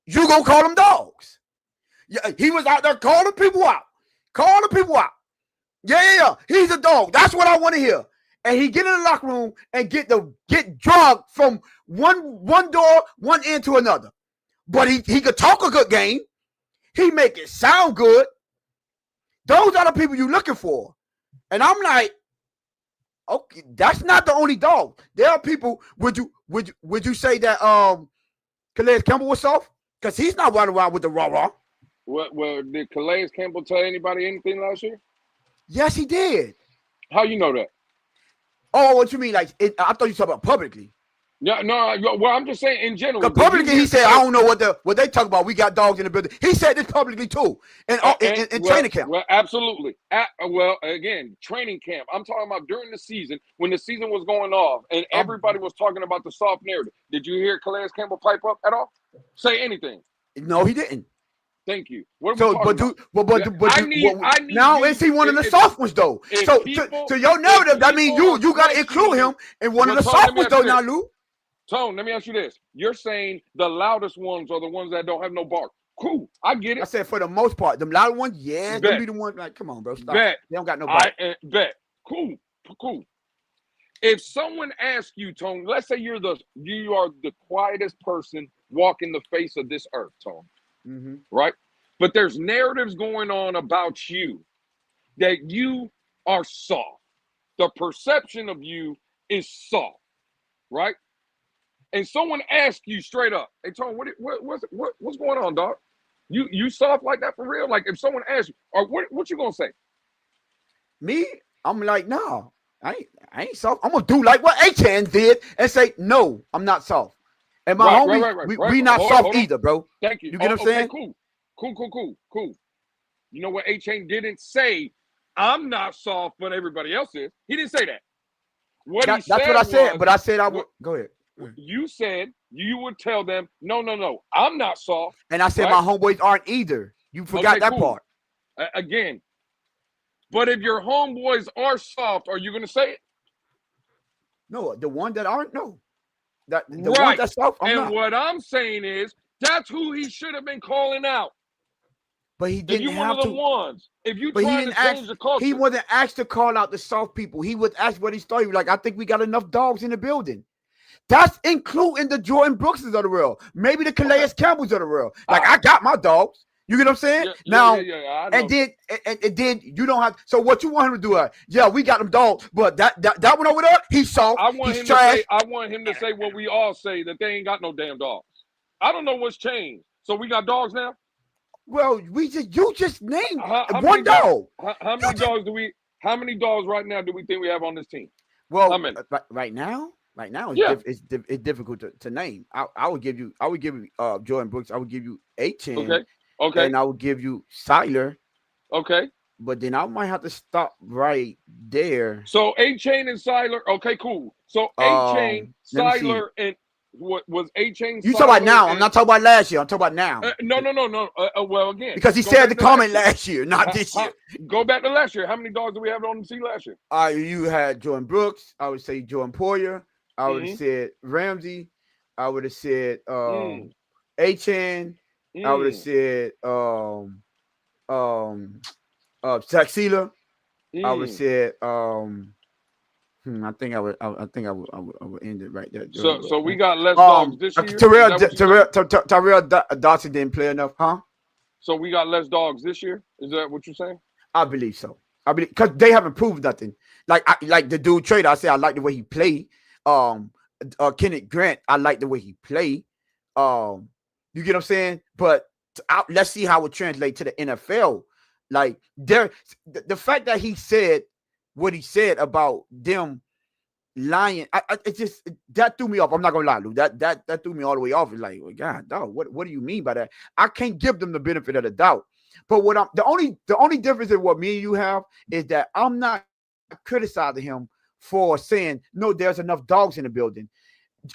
you gonna call them dogs. Yeah, he was out there calling people out. Yeah. He's a dog. That's what I want to hear. And he get in the locker room and get drugged from one door, one end to another. But he could talk a good game. He make it sound good. Those are the people you're looking for. And I'm like, okay, that's not the only dog. There are people. Would you say that Calais Campbell was soft? Because he's not running around with the rah-rah.
Well, did Calais Campbell tell anybody anything last year?
Yes, he did.
How you know that?
Oh, what you mean? Like, I thought you talking about publicly.
No. Well, I'm just saying in general.
Because publicly, he said, I don't know what they talk about. We got dogs in the building. He said this publicly too, in training camp.
Well, absolutely. Again, training camp. I'm talking about during the season, when the season was going off, and everybody was talking about the soft narrative. Did you hear Calais Campbell pipe up at all? Say anything?
No, he didn't.
Thank you. What are we talking about?
Now is he one of the soft ones though? So to your narrative, that means you got to include him in one of the soft ones though. Now, Lou.
Tone, let me ask you this. You're saying the loudest ones are the ones that don't have no bark. Cool. I get it.
I said for the most part. The loud ones, yeah, they be the ones like, come on, bro. Stop.
Bet.
They don't got no bark.
Bet. Cool. If someone asks you, Tone, let's say you are the quietest person walking the face of this earth, Tone.
Mm-hmm.
Right? But there's narratives going on about you that you are soft. The perception of you is soft, right? And someone asks you straight up, "Hey, Tone, what's going on, dog? You soft like that for real?" Like if someone asks you, or what you gonna say?
Me, I'm like, no, I ain't soft. I'm gonna do like what A-Chan did and say, no, I'm not soft. And my homie, we not soft either, bro.
Thank you.
You get what I'm saying?
Cool. You know what A-Chain didn't say? I'm not soft, but everybody else is. He didn't say that. That's what I said. But I said I would. Go ahead. You said you would tell them, no, I'm not soft.
And I said my homeboys aren't either. You forgot that part.
Again. But if your homeboys are soft, are you going to say it?
No, the one that aren't, no. The
right.
One that's soft, I'm not.
What I'm saying is, that's who he should have been calling out.
But he didn't have
one of the ones. If you trying to change the culture.
He wasn't asked to call out the soft people. He was asked what he thought. He was like, I think we got enough dogs in the building. That's including the Jordan Brookses of the world. Maybe the Calais Campbells of the world. Like, I got my dogs. You get what I'm saying? And then you don't have. So what you want him to do? We got them dogs, but that one over there, he's soft.
I want him to say what we all say, that they ain't got no damn dogs. I don't know what's changed. So we got dogs now?
Well, you just named one dog.
How many dogs right now do we think we have on this team?
Well, right now, it's difficult to name. I would give you Jordan Brooks. I would give you A-Chan. Okay. And I would give you Siler.
Okay.
But then I might have to stop right there.
So A-Chain and Siler. Okay, cool. So A-Chain, Siler, and what was A-Chain?
You talking about now? I'm not talking about last year. I'm talking about now.
No. Well, again,
because he said the comment last year, not this year.
Go back to last year. How many dogs do we have on the team last year?
You had Jordan Brooks. I would say Jordan Poyer. I would have said Ramsey. I would have said A-Chan. I would have said Saxila. I would have said I think I would end it right there.
So we got less dogs this year.
Tyrell Dodson didn't play enough, huh?
So we got less dogs this year. Is that what you're saying?
I believe so. I believe because they haven't proved nothing. Like the dude Trader, I say I like the way he played. Kenneth Grant, I like the way he played. You get what I'm saying? But let's see how it translates to the NFL. Like the fact that he said what he said about them lying, that threw me off. I'm not gonna lie, Lou. That threw me all the way off. It's like, well, God, dog, what do you mean by that? I can't give them the benefit of the doubt. But the only difference in what me and you have is that I'm not criticizing him for saying no, there's enough dogs in the building,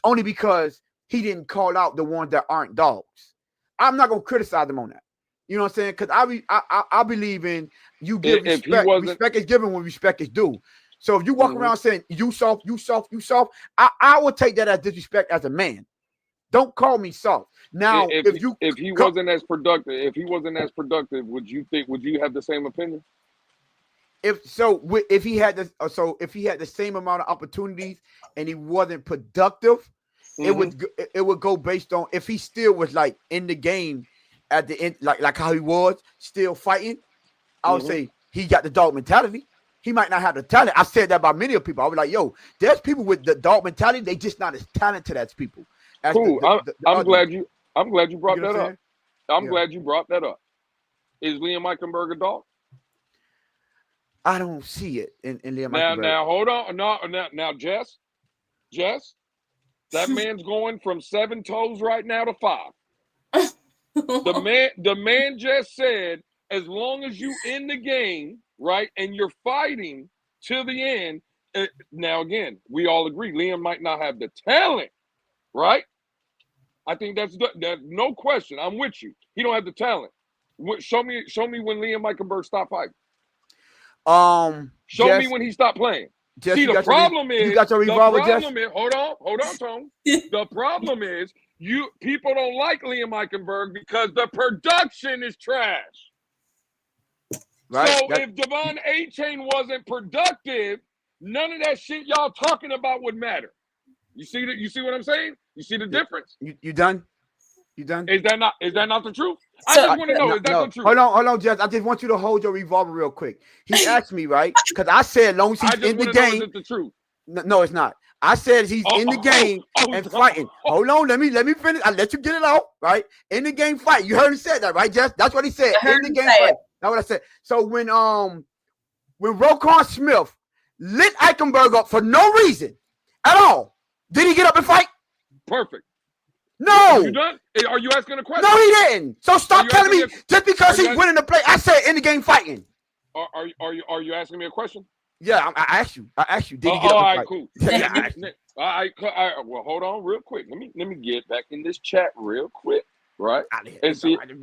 only because he didn't call out the ones that aren't dogs. I'm not gonna criticize him on that. You know what I'm saying? Because I believe in you give respect. Respect is given when respect is due. So if you walk around saying you soft, I will take that as disrespect as a man. Don't call me soft. Now,
if he wasn't as productive, would you have the same opinion?
If he had the same amount of opportunities and he wasn't productive, it would go based on if he still was like in the game at the end, like how he was still fighting. I would say he got the dog mentality. He might not have the talent. I said that about many of people. I was like, yo, there's people with the dog mentality. They just not as talented as people.
Cool. I'm glad you brought that up. I'm glad you brought that up. Is Liam Eichenberg a dog?
I don't see it in Liam Eichenberg.
Now hold on. Now, Jess, that man's going from 7 toes right now to 5. The man just said, as long as you in the game, right, and you're fighting to the end. Now, again, we all agree Liam might not have the talent, right? I think that's no question. I'm with you. He don't have the talent. Show me when Liam Eichenberg stopped fighting. Show me when he stopped playing.
Jess,
see, the problem is
you got your revolver, Jess?
Hold on, Tone. The problem is people don't like Liam Eichenberg because the production is trash. Right. So if Devon A-Chain wasn't productive, none of that shit y'all talking about would matter. You see that? You see what I'm saying? You see the difference?
You done? You done?
Is that not the truth? I just want to know, is that the truth?
Hold on, Jess. I just want you to hold your revolver real quick. He asked me, right? Because I said, as long as he's in the game.
Know, is it the truth?
No, it's not. I said he's in the game and fighting. Hold on, let me finish. I let you get it out, right? In the game fight. You heard him say that, right, Jess? That's what he said. In the game fight. That's what I said. So when Roquan Smith lit Eichenberg up for no reason at all, did he get up and fight?
Perfect.
No.
You done? Are you asking a question?
No, he didn't. So stop telling me just because he's winning the play. I said in the game fighting.
Are you asking me a question?
Yeah, I asked you. Did he get up and fight?
Cool. All right, well, hold on real quick. Let me get back in this chat real quick, right? And see if I can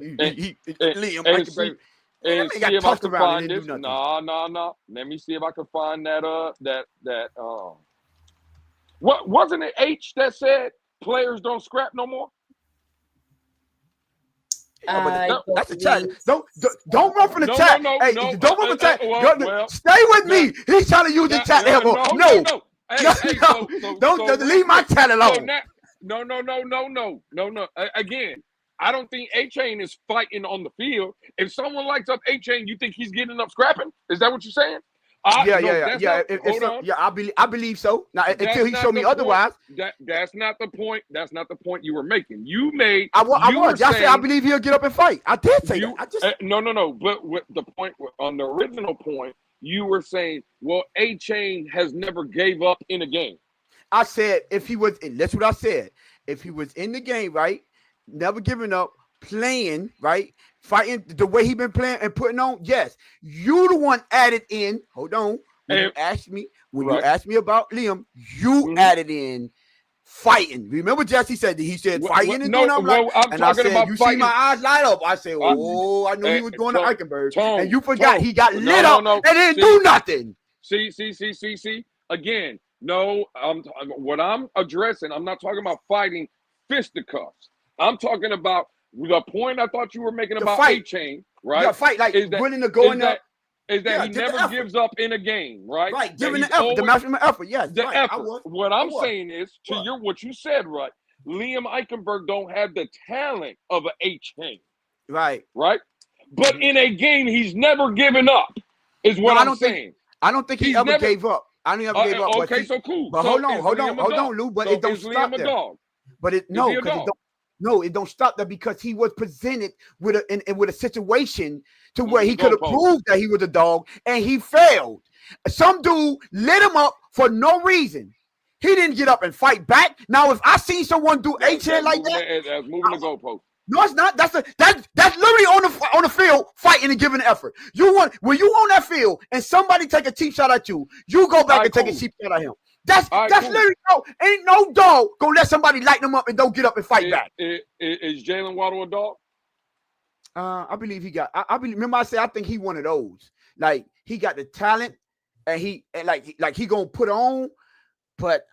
find this. No. Let me see if I can find that. What wasn't it H that said players don't scrap no more?
That's a chat. Don't run from the chat.
No,
don't run from the chat. Stay with me. He's trying to use the chat. No. Don't leave my chat alone.
No. Again, I don't think A-Chain is fighting on the field. If someone lights up A-Chain, you think he's getting up scrapping? Is that what you're saying?
Yeah. I believe so. Now, until he showed me otherwise.
That's not the point. That's not the point you were making. You made.
I said I believe he'll get up and fight. I did say that.
No. But with the point on the original point, you were saying, well, A-Chain has never gave up in a game.
I said if he was, that's what I said. If he was in the game, right, never giving up, playing, right, fighting the way he been playing and putting on. Yes, you the one added in. Hold on. When you asked me about Liam, you added in fighting. Remember, Jesse said fighting and doing all right. And I said, you see my eyes light up. I said, I knew he was going to Eichenberg. And you forgot he got lit up and didn't do nothing.
See. Again, no, what I'm addressing, I'm not talking about fighting fisticuffs. I'm talking about the point I thought you were making about A-Chain, right?
Yeah, fight like willing to go in there.
Is that he never gives up in a game, right?
Right, giving the effort, the maximum effort, yes.
The effort. What I'm saying is, what you said, right? Liam Eichenberg don't have the talent of an A-Chain.
Right.
But in a game, he's never given up, is what I'm saying.
I don't think he ever gave up. I don't ever gave up.
Okay, so cool.
But hold on, Lou. But it don't stop there. But it don't stop there because he was presented with a situation to where he could have proved that he was a dog and he failed. Some dude lit him up for no reason. He didn't get up and fight back. Now, if I seen someone do A-Chain like that,
that's moving the goalpost.
No, it's not. That's literally on the field fighting and giving an effort. When you on that field and somebody take a cheap shot at you, you go back and take a cheap shot at him. That's literally ain't no dog gonna let somebody light them up and don't get up and fight back.
Is Jaylen Waddle a dog?
I believe he got. I believe. Remember, I said I think he one of those. Like he got the talent, and he gonna put on, but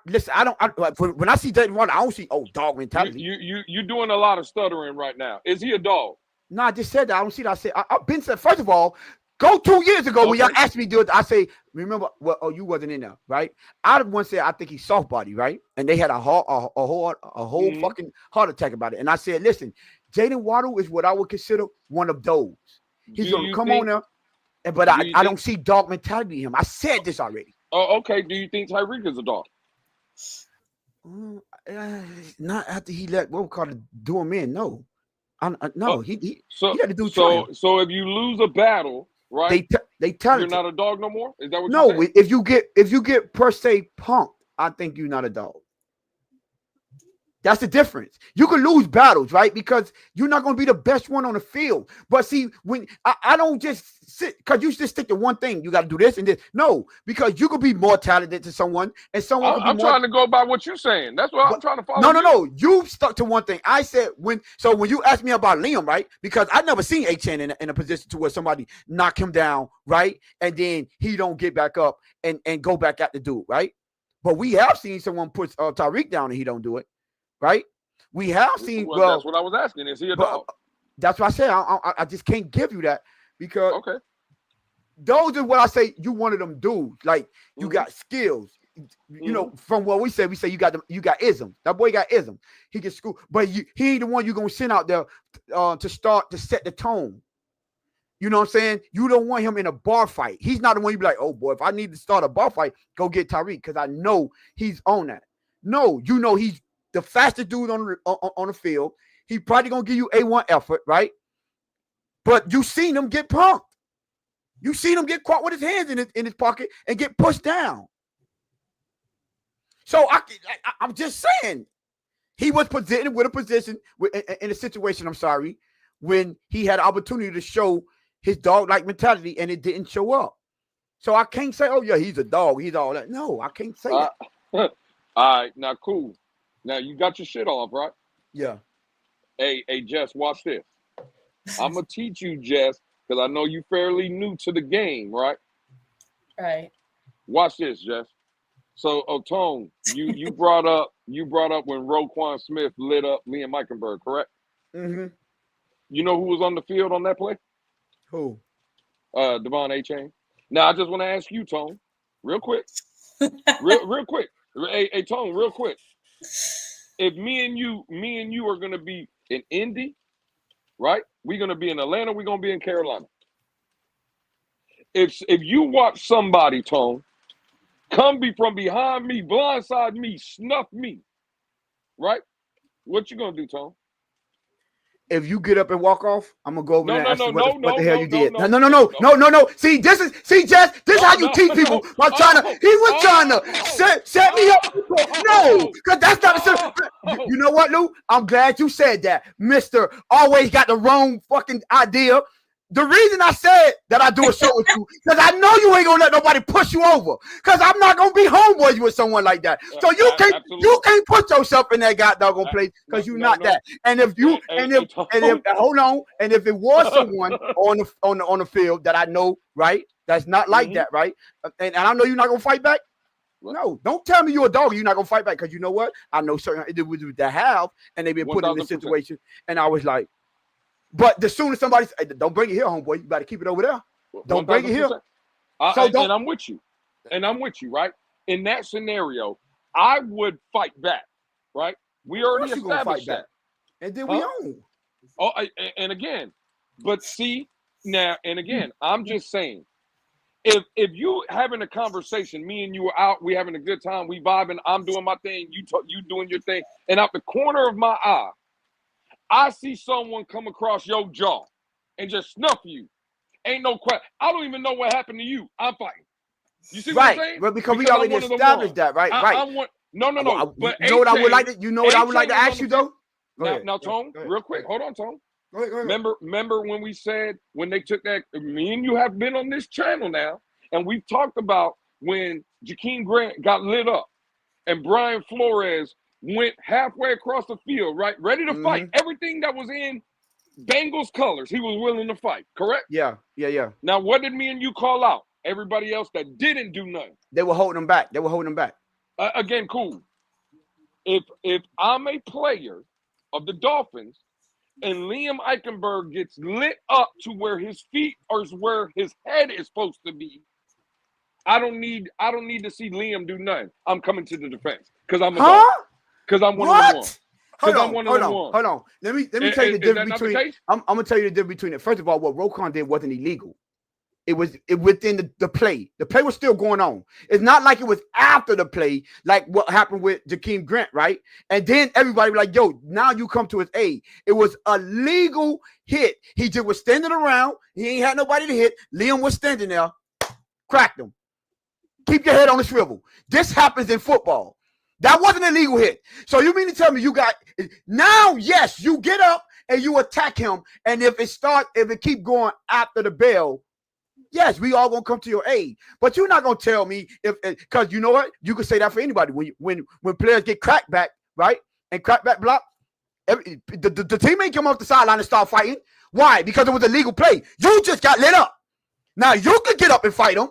Listen. When I see Jaylen Waddle, I don't see dog mentality.
You're doing a lot of stuttering right now. Is he a dog?
No, I just said that. I don't see that. I said I've been said. First of all, go 2 years ago when y'all asked me to do it. I say, remember? Well, you wasn't in there, right? I once said I think he's soft body, right? And they had a whole fucking heart attack about it. And I said, listen, Jaylen Waddle is what I would consider one of those. He's gonna come on there, but I don't see dog mentality in him. I said this already.
Oh, okay. Do you think Tyreek is a dog?
Not after he let do him in. No, no. He had to do.
So if you lose a battle, right?
They tell
you're not a dog no more. Is that what?
No, if you get per se punked, I think you're not a dog. That's the difference. You can lose battles, right? Because you're not going to be the best one on the field. But see, when I don't just sit, because you just stick to one thing. You got to do this and this. No, because you could be more talented to someone, and someone.
I'm trying to go by what you're saying. That's what I'm trying to follow.
No. You stuck to one thing. I said when you asked me about Liam, right? Because I never seen H.N. in a position to where somebody knock him down, right? And then he don't get back up and go back at the dude, right? But we have seen someone put Tyreek down and he don't do it. Right, we have seen. Well,
that's what I was asking. Is he a dog?
That's what I said. I just can't give you that because those are what I say. You one of them dudes. Like you got skills. You know, from what we say you got them. You got ism. That boy got ism. He can school, but he ain't the one you gonna send out there to set the tone. You know what I'm saying? You don't want him in a bar fight. He's not the one you be like, oh boy, if I need to start a bar fight, go get Tyreek because I know he's on that. No, you know he's the fastest dude on the field. He probably gonna give you A1 effort, right? But you seen him get punked. You seen him get caught with his hands in his pocket and get pushed down. So I'm just saying, he was presented with a position in a situation. I'm sorry, when he had an opportunity to show his dog-like mentality and it didn't show up. So I can't say, oh yeah, he's a dog. He's all that. No, I can't say that.
All right, now cool. Now you got your shit off, right?
Yeah.
Hey, Jess, watch this. I'm gonna teach you, Jess, because I know you fairly new to the game, right?
Right.
Watch this, Jess. So, Tone, you brought up when Roquan Smith lit up Liam Eichenberg, correct?
Mm-hmm.
You know who was on the field on that play?
Who?
Devon A-Chain. Now I just want to ask you, Tone, real quick, real quick. Hey, Tone, real quick. If me and you are gonna be in Indy, right? We're gonna be in Atlanta. We're gonna be in Carolina. If you watch somebody, Tone, come from behind me, blindside me, snuff me, right? What you gonna do, Tone?
If you get up and walk off, I'm gonna go over there and ask you what the hell you did.
No.
See, Jess, this is how you teach people. He was trying to set me up. No, because that's not the. You know what, Lou? I'm glad you said that. Mister always got the wrong fucking idea. The reason I said that I do a show with you, because I know you ain't gonna let nobody push you over. Because I'm not gonna be homeboys with someone like that. So you can't put yourself in that goddamn place because you're not that. And if it was someone on the field that I know, right, that's not like that, right? And I know you're not gonna fight back. No, don't tell me you're a dog. You're not gonna fight back because you know what? I know certain individuals that have, and they've been put in this situation, and I was like. But as soon as somebody says, hey, don't bring it here, homeboy, you got to keep it over there. Don't bring it here.
And I'm with you. Right? In that scenario, I would fight back, right? We already established that.
And then we own.
Oh, and again, but see, now, and again, I'm just saying, if you having a conversation, me and you are out, we having a good time, we vibing, I'm doing my thing, you doing your thing, and out the corner of my eye, I see someone come across your jaw and just snuff you. Ain't no question. I don't even know what happened to you. I'm fighting. You see what I'm saying?
Right, because we already established that, right?
No.
But you know what I would like to. You know what I would like to ask you though.
Now, Tone, real quick. Hold on, Tone.
Go ahead.
Remember when we said when they took that? Me and you have been on this channel now, and we've talked about when Jakeem Grant got lit up, and Brian Flores went halfway across the field, right? Ready to fight. Everything that was in Bengals colors, he was willing to fight, correct?
Yeah.
Now, what did me and you call out? everybody else that didn't do nothing.
They were holding them back.
Again, cool. If I'm a player of the Dolphins and Liam Eichenberg gets lit up to where his feet or where his head is supposed to be, I don't need to see Liam do nothing. I'm coming to the defense because I'm a dog. Because I'm one of them ones. Hold
on. Let me tell you the difference between. I'm gonna tell you the difference between it. First of all, what Roquan did wasn't illegal. It was within the play. The play was still going on. It's not like it was after the play, like what happened with Jakeem Grant, right? And then everybody was like, yo, now you come to his aid. It was a legal hit. He just was standing around. He ain't had nobody to hit. Liam was standing there, cracked him. Keep your head on the swivel. This happens in football. That wasn't a legal hit. So you mean to tell me you got now? Yes, you get up and you attack him. And if it keep going after the bell, yes, we all gonna come to your aid. But you're not gonna tell me because you know what? You can say that for anybody. When players get cracked back, right, and crack back block, the team ain't come off the sideline and start fighting. Why? Because it was a legal play. You just got lit up. Now you could get up and fight him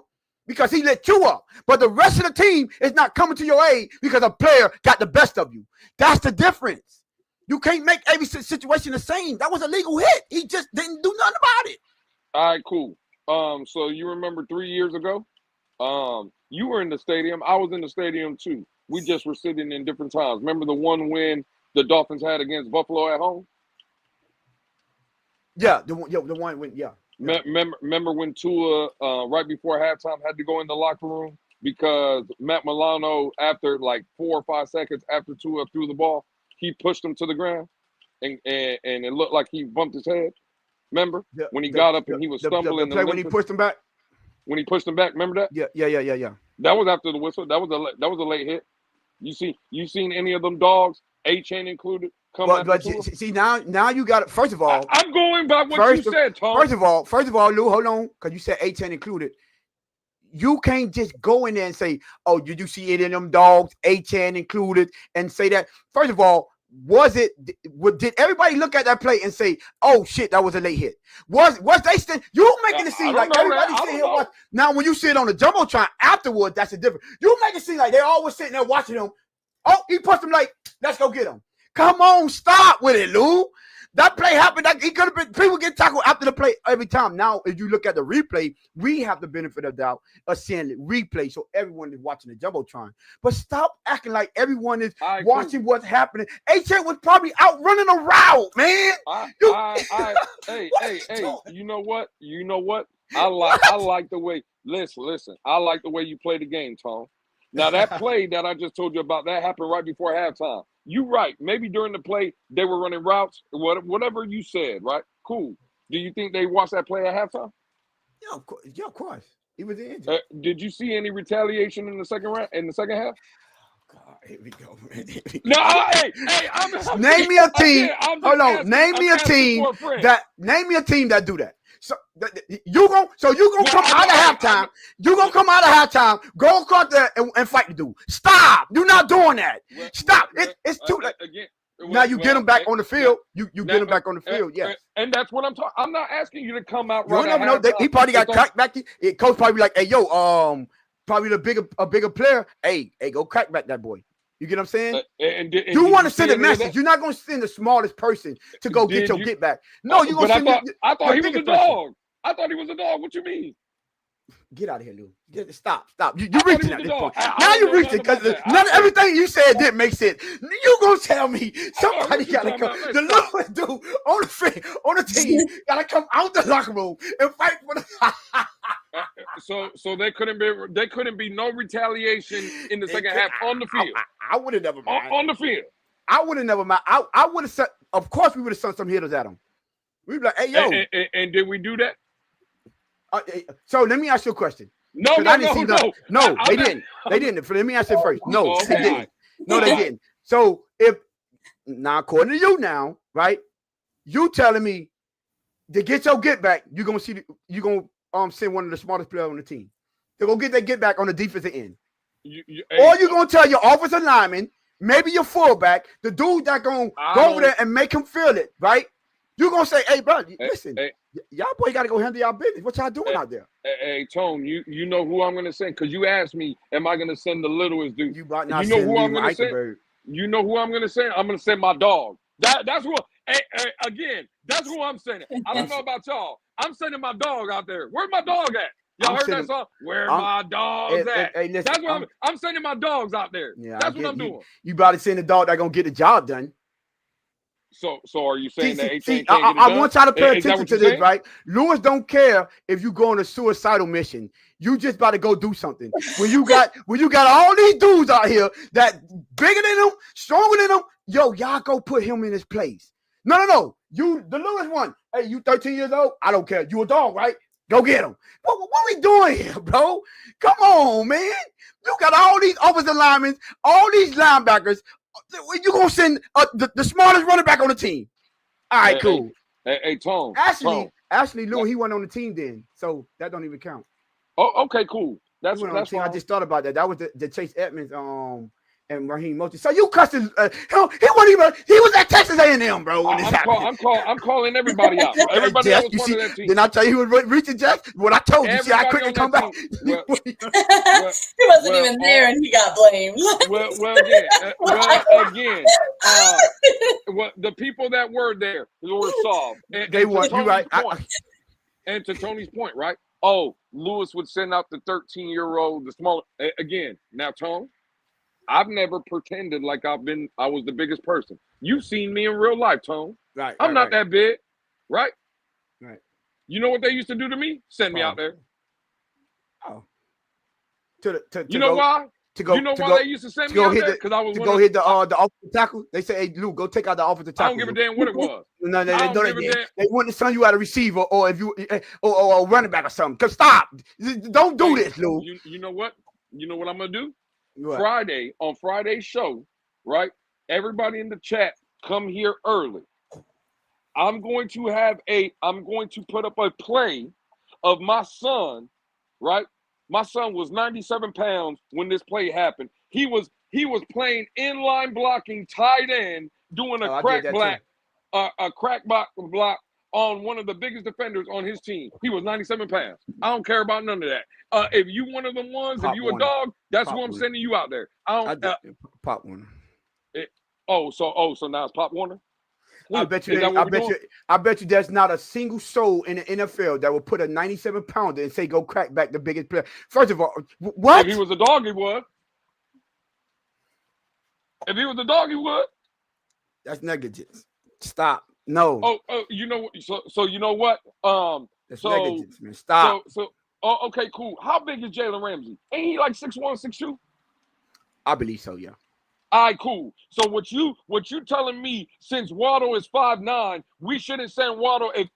because he lit you up. But the rest of the team is not coming to your aid because a player got the best of you. That's the difference. You can't make every situation the same. That was a legal hit. He just didn't do nothing about it.
All right, cool. So you remember 3 years ago? You were in the stadium. I was in the stadium too. We just were sitting in different times. Remember the one win the Dolphins had against Buffalo at home?
Yeah, the one win. Yeah.
Remember when Tua right before halftime had to go in the locker room because Matt Milano, after like 4 or 5 seconds after Tua threw the ball, he pushed him to the ground, and it looked like he bumped his head. Remember when he got up and he was stumbling?
The play when he pushed him back.
When he pushed him back, remember that?
Yeah.
That was after the whistle. That was a late hit. You seen any of them dogs, A-Chain included, come out?
But see now you got it. First of all,
I'm going by what you said, Tom.
First of all, Lou, hold on, because you said A-Chain included. You can't just go in there and say, "Oh, did you see any of them dogs, A-Chain included," and say that. First of all, did everybody look at that play and say, "Oh shit, that was a late hit"? Was they still? You making it seem like everybody sitting here watching. Now, when you see it on the jumbotron afterward, that's a different. You make it seem like they're always sitting there watching him. Oh, he pushed him like, let's go get him. Come on, stop with it, Lou. That play happened. He could have been. People get tackled after the play every time. Now, if you look at the replay, we have the benefit of doubt of seeing the replay, so everyone is watching the jumbotron. But stop acting like everyone is watching what's happening. A-Chain was probably out running a route, man.
Hey, you know what? I like the way. Listen. I like the way you play the game, Tom. Now that play that I just told you about, that happened right before halftime. You right. Maybe during the play they were running routes, whatever you said, right? Cool. Do you think they watched that play at halftime?
Yeah, of course. He was in.
Did you see any retaliation in the second half?
God, here we go, man.
No, hey,
name me a team. Hold on. Name me a team that do that. So you gonna come out of halftime. You gonna come out of halftime, go across there and fight the dude. Stop! You're not doing that. Stop! It's too late. Now you get him back on the field. You get him back on the field. Yes.
And that's what I'm talking. I'm not asking you to come out.
You never know. He probably got cracked back. Coach probably like, hey, yo, probably a bigger player. Hey, go crack back that boy. You get what I'm saying? You want to send a message. You're not going to send the smallest person to go get your get back. No, you're going to send
I thought he was a dog. I thought he was a dog. What you mean?
Get out of here, Lou. Stop. You're reaching at this point. Now you're reaching because everything you said didn't make sense. You gonna tell me somebody gotta come? The lowest dude on the team gotta come out the locker room and fight for the.
So there couldn't be no retaliation in the second half on the field.
I would have never mind.
On the field.
I would have never mind. I would have said, of course we would have sent some hitters at him. We'd be like, hey yo.
And did we do that?
So let me ask you a question.
No,
they didn't. They didn't. Let me ask you first. No, they didn't. No, they didn't. So now according to you now, right? You telling me to get your get back, you're gonna send one of the smartest players on the team. They're gonna get their get back on the defensive end. Or you're gonna tell your offensive lineman, maybe your fullback, the dude that gonna go over there and make him feel it, right? You're gonna say, "Hey, bro, listen, y'all boy got to go handle y'all business. What y'all doing out there?"
Hey, Tone, you know who I'm gonna send? Because you asked me, am I gonna send the littlest dude?
You about not
know who I'm
gonna
send? You know who I'm gonna send? I'm gonna send my dog. That's who. Again, that's who I'm sending. I don't know about y'all. I'm sending my dog out there. Where's my dog at? Y'all heard that song? Where my dogs at?
Hey, listen,
that's what I'm sending my dogs out there.
Yeah,
that's what I'm doing.
You about to send the dog that gonna get the job done.
So are you saying that A-Train can't
I
get it done?
want y'all to pay attention to this,
saying?
right? Lewis don't care if you go on a suicidal mission. You just about to go do something. When you got all these dudes out here that bigger than him, stronger than him, y'all go put him in his place. No. You, the Lewis one. Hey, you 13 years old? I don't care. You a dog, right? Go get him. What we doing here, bro? Come on, man. You got all these offensive linemen, all these linebackers. You gonna send the smartest running back on the team? All right, cool.
Hey, Tone.
Actually, Lewis, he wasn't on the team then, so that don't even count.
Oh, okay, cool. That's
fine. I just thought about that. That was the Chase Edmonds and Raheem Mostert. So you cussing? He was at Texas A&M, bro. When this happened.
I'm calling everybody out. Everybody else was part of that team.
Didn't I tell you he was reaching Jackson? What I told you, I couldn't come back.
He wasn't even there, and he got blamed.
Again, the people that were there were solved.
They were. You right.
And to Tony's point, right? Oh, Lewis would send out the 13-year-old, the smaller. Again, now, Tone, I've never pretended like I was the biggest person. You've seen me in real life, Tone.
Right.
I'm not that big, right?
Right.
You know what they used to do to me? Send me out there.
Oh.
You know why? They used to send me out there? Because I was
go hit the offensive tackle. They say, "Hey, Lou, go take out the offensive tackle."
I don't give a damn what it was.
No, they wouldn't send you out a receiver or if you or a running back or something. Cause stop, don't do this, Lou.
You know what? You know what I'm gonna do?
What?
On Friday's show, right? Everybody in the chat, come here early. I'm going to put up a play of my son, right? My son was 97 pounds when this play happened. He was playing inline blocking tight end, doing a crack block on one of the biggest defenders on his team. He was 97 pounds. I don't care about none of that. If you one of them ones, if you a dog, that's who I'm sending you out there.
Pop Warner.
So now it's Pop Warner.
I bet you there's not a single soul in the NFL that will put a 97 pounder and say go crack back the biggest player. First of all, what?
If he was a dog, he would. If he was a dog, he would.
That's negligence. Stop. No.
You know. So you know what?
That's negligence, man. Stop.
Okay, cool. How big is Jalen Ramsey? Ain't he like 6'1", 6'2"?
I believe so. Yeah.
All right, cool. So what you telling me? Since Waddle is 5'9", we shouldn't send Waddle if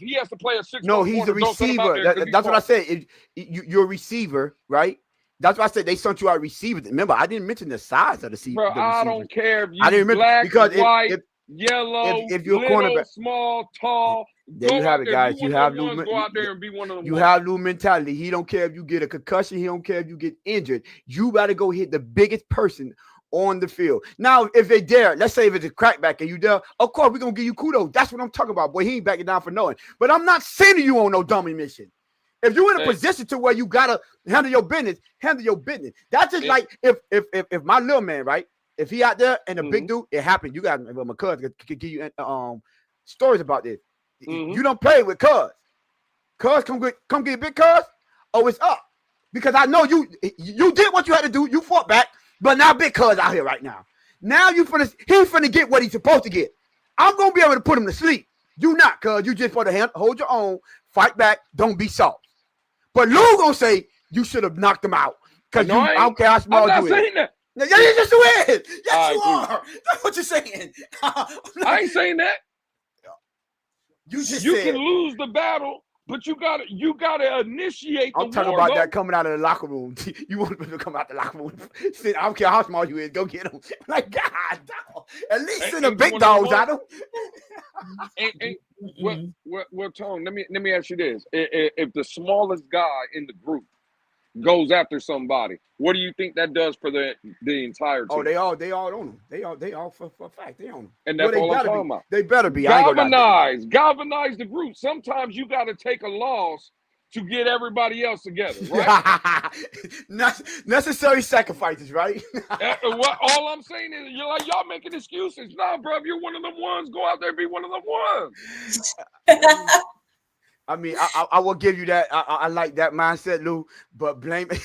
he has to play a 6'1".
No, he's a receiver. That's what I said. You're a receiver, right? That's why I said they sent you out receivers. Remember, I didn't mention the size of the receiver.
Bro, I don't care if you black, because white, yellow, if you're little, cornerback, small, tall.
There you have it, guys. You have Lou.
Go out there and be one of them.
You have Lou mentality. He don't care if you get a concussion. He don't care if you get injured. You got to go hit the biggest person on the field. Now, if they dare, let's say if it's a crackback and you dare, of course, we're going to give you kudos. That's what I'm talking about. Boy, he ain't backing down for knowing. But I'm not sending you on no dummy mission. If you're in a position to where you got to handle your business, handle your business. That's just like if my little man, right? If he out there and a big dude, it happened. You got my cousin could give you stories about this. You don't play with cuz. Cuz come get big cuz. Oh, it's up. Because I know you did what you had to do. You fought back. But now big cuz out here right now. Now he's finna get what he's supposed to get. I'm gonna be able to put him to sleep. You not, cuz you just want to hold your own, fight back, don't be soft. But Lou gonna say you should have knocked him out. Because I don't care how small you is. I'm not saying that. Yes, you is. Yes, you are. That's what you're saying.
I ain't saying that. You can lose the battle, but you gotta initiate the war.
I'm talking about that coming out of the locker room. You want to come out the locker room. I don't care how small you is. Go get him. Like, God, dog. At least send the big dogs out of
Well, Tone, let me ask you this. If the smallest guy in the group goes after somebody, what do you think that does for the entire team?
Oh, they all on them. They all for a fact they on them.
And that's all I'm talking about.
They better be.
Galvanize the group. Sometimes you got to take a loss to get everybody else together, right?
Necessary sacrifices, right?
All I'm saying is, y'all making excuses. Nah, bro, if you're one of them ones, go out there and be one of them ones.
I mean, I will give you that. I like that mindset, Lou. But blaming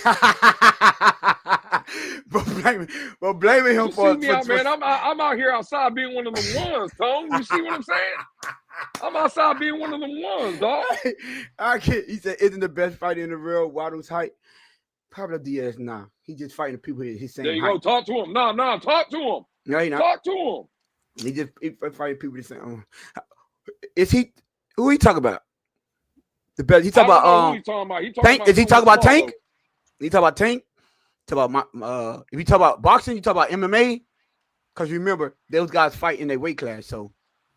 him for.
Man, I'm out here outside being one of them ones, Tone. You see what I'm saying? I'm outside being one of them ones, dog.
He said, "Isn't the best fighter in the world Waddle's height?" Pablo Diaz, nah. He just fighting people his same height.
There you go. Talk to him. Nah, talk to him.
No, he not.
Talk to him.
He fighting people the same. Is he? Who he talking about? The best. He talking about Tank. Is he talking about Tank? He talking about Tank? Talk about if you talk about boxing, you talk about MMA. Because remember, those guys fight in their weight class, so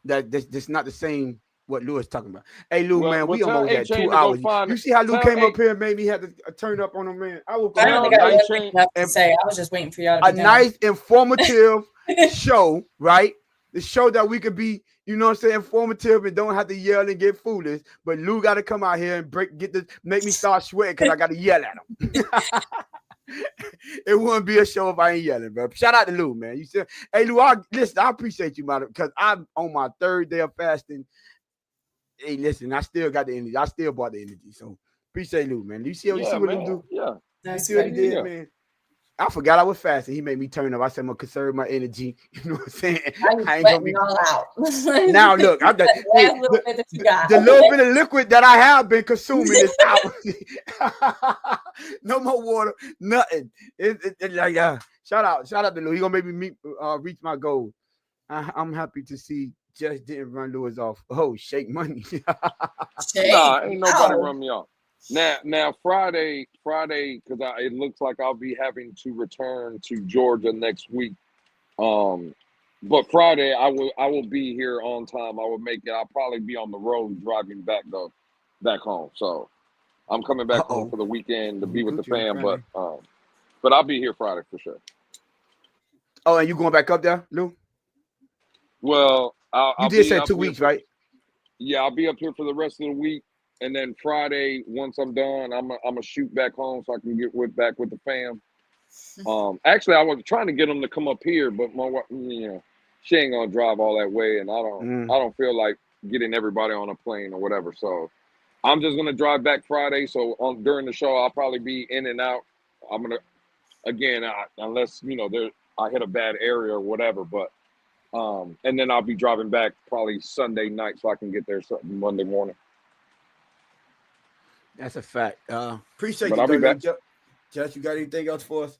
that's not the same what Lou is talking about. Hey, Lou, man, we almost at 2 hours. You see how Lou came up here and made me have to turn up on him, man? I was
just waiting for y'all to be
nice, informative show, right? The show that we could be, you know what I'm saying, informative and don't have to yell and get foolish. But Lou got to come out here and make me start sweating because I got to yell at him. It wouldn't be a show if I ain't yelling, bro. Shout out to Lou, man. You said, hey, Lou, I appreciate you, man, because I'm on my 3rd day of fasting. Hey, listen, I still got the energy. I still bought the energy. So appreciate Lou, man. You see what Lou do?
Yeah.
You see what he did, man? I forgot I was fasting. He made me turn up. I said, I'm going to conserve my energy. You know what I'm saying?
I ain't going to be all out.
Now, look, the little bit of liquid that I have been consuming is out. No more water, nothing. Shout out to Lou. He going to make me reach my goal. I'm happy to see Just didn't run Lewis off. Oh, shake money.
Nah, ain't nobody run me off. Now Friday, because it looks like I'll be having to return to Georgia next week. But Friday I will be here on time. I will make it. I'll probably be on the road driving back home. So I'm coming back home for the weekend to be with the fam. But I'll be here Friday for sure.
Oh, and you going back up there, Lou?
Well,
you did say 2 weeks, right?
Yeah, I'll be up here for the rest of the week. And then Friday, once I'm done, I'm gonna shoot back home so I can get back with the fam. Actually, I was trying to get them to come up here, but my wife, she ain't gonna drive all that way, and I don't feel like getting everybody on a plane or whatever. So I'm just gonna drive back Friday. So during the show, I'll probably be in and out. I'm gonna unless I hit a bad area or whatever, but and then I'll be driving back probably Sunday night so I can get there Monday morning.
That's a fact. Appreciate
but
you.
I'll be back.
Jess, you got anything else for us?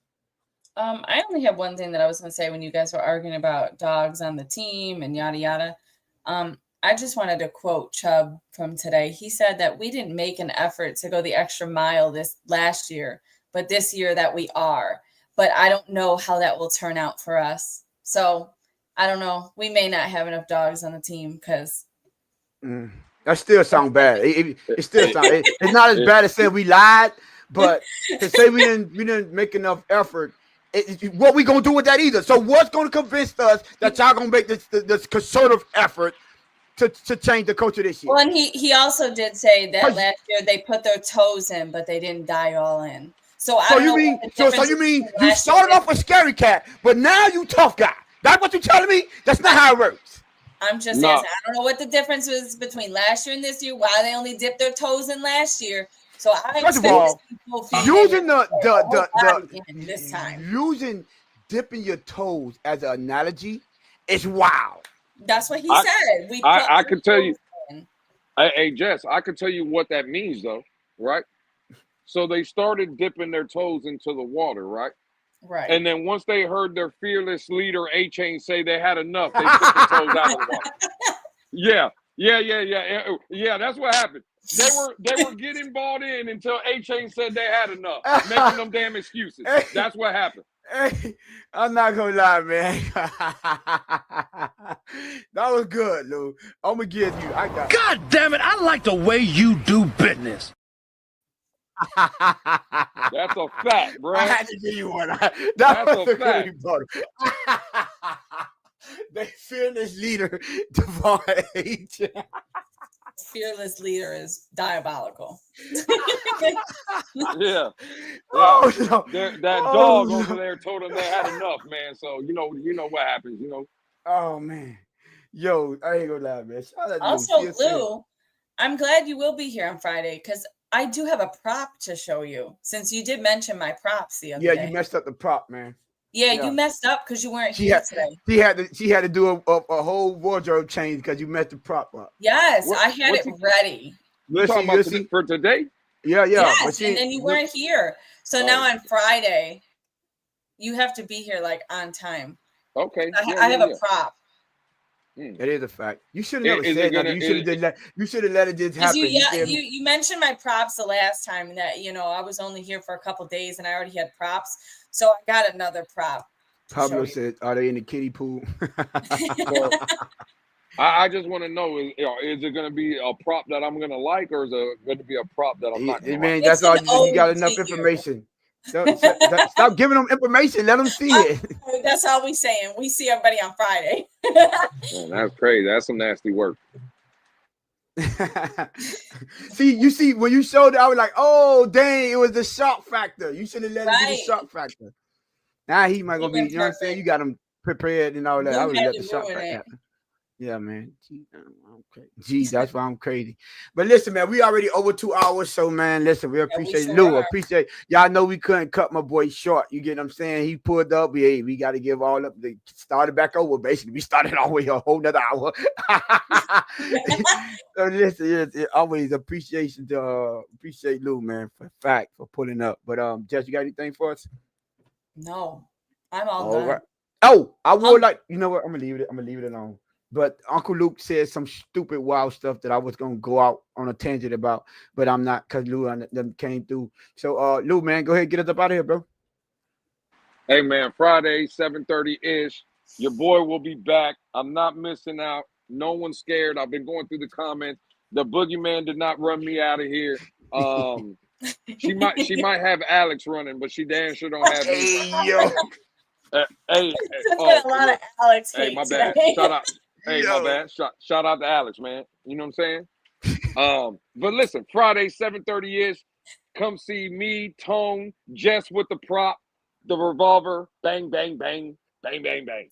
I only have one thing that I was going to say when you guys were arguing about dogs on the team and yada, yada. I just wanted to quote Chubb from today. He said that we didn't make an effort to go the extra mile this last year, but this year that we are. But I don't know how that will turn out for us. So I don't know. We may not have enough dogs on the team because
that still sounds bad. It still sounds. It's not as bad as saying we lied, but to say we didn't make enough effort. What we gonna do with that either? So what's gonna convince us that y'all gonna make this concerted effort to change the culture this year?
Well, and he also did say that last year they put their toes in, but they didn't die all in. So you mean
you started off with scary cat, but now you tough guy? That's what you're telling me? That's not how it works.
I'm just saying, I don't know what the difference was between last year and this year. Why they only dipped their toes in last year? So
first of all, using
this time,
using dipping your toes as an analogy is wild.
That's what he said.
I could tell you. Hey, Jess, I could tell you what that means, though, right? So they started dipping their toes into the water, right?
Right.
And then once they heard their fearless leader, A-Chain, say they had enough, they took their toes out of the water. Yeah, that's what happened. They were getting bought in until A-Chain said they had enough, making them damn excuses. That's what happened.
Hey, I'm not gonna lie, man. That was good, Lou. I'm gonna give you.
God damn it! I like the way you do business.
That's a fact, bro.
I had to give you one.
That's a fact.
They fearless leader, Devon H.
Fearless leader is diabolical.
Yeah.
Oh, no.
That dog over there told them they had enough, man. So you know what happens,
Oh man. Yo, I ain't gonna lie, man. Shout out to
Also,
Lou.
Lou, I'm glad you will be here on Friday because I do have a prop to show you. Since you did mention my props the other day.
Yeah, you messed up the prop, man.
Yeah, you messed up because you weren't here today.
She had to do a whole wardrobe change because you messed the prop up.
Yes, I had it ready.
You talking about for today?
Yeah.
Yes, and then you weren't here. So now on Friday, you have to be here like on time.
Okay.
I have a prop.
It is a fact. You should have never said nothing. You should have let it just happen.
You mentioned my props the last time that I was only here for a couple days and I already had props, so I got another prop.
Pablo said, "Are they in the kiddie pool?"
So, I just want to know: is it going to be a prop that I'm going to like, or is it going to be a prop that I'm not going to like?
Man, that's all. You got enough information. Stop giving them information. Let them see it.
That's all we saying. We see everybody on Friday.
Man, that's crazy. That's some nasty work.
See, when you showed it, I was like, oh, dang, it was the shock factor. You should have let it be the shock factor. Now he might gonna be, you know what I'm saying? You got him prepared and all that. I would let the shock factor happen. Yeah, man. Gee, that's why I'm crazy. But listen, man, we already over 2 hours. So, man, listen, we appreciate Lou. Appreciate y'all know we couldn't cut my boy short. You get what I'm saying? He pulled up. We got to give all up. They started back over. Basically, we started all the way a whole nother hour. So listen, always appreciation to appreciate Lou, man, for pulling up. But Jess, you got anything for us?
No, I'm all done.
Right. Oh, I would like. You know what? I'm gonna leave it alone. But Uncle Luke said some stupid, wild stuff that I was going to go out on a tangent about, but I'm not because Lou and them came through. So, Lou, man, go ahead and get us up out of here, bro.
Hey, man, Friday, 7:30-ish. Your boy will be back. I'm not missing out. No one's scared. I've been going through the comments. The boogeyman did not run me out of here. She might have Alex running, but she damn sure don't have me.
Hey, yo.
A lot of Alex.
Hey, my bad. Shout out. Hey, my bad. Shout out to Alex, man. You know what I'm saying? But listen, Friday, 7:30-ish. Come see me, Tone, Jess with the prop, the revolver, bang, bang, bang, bang, bang, bang.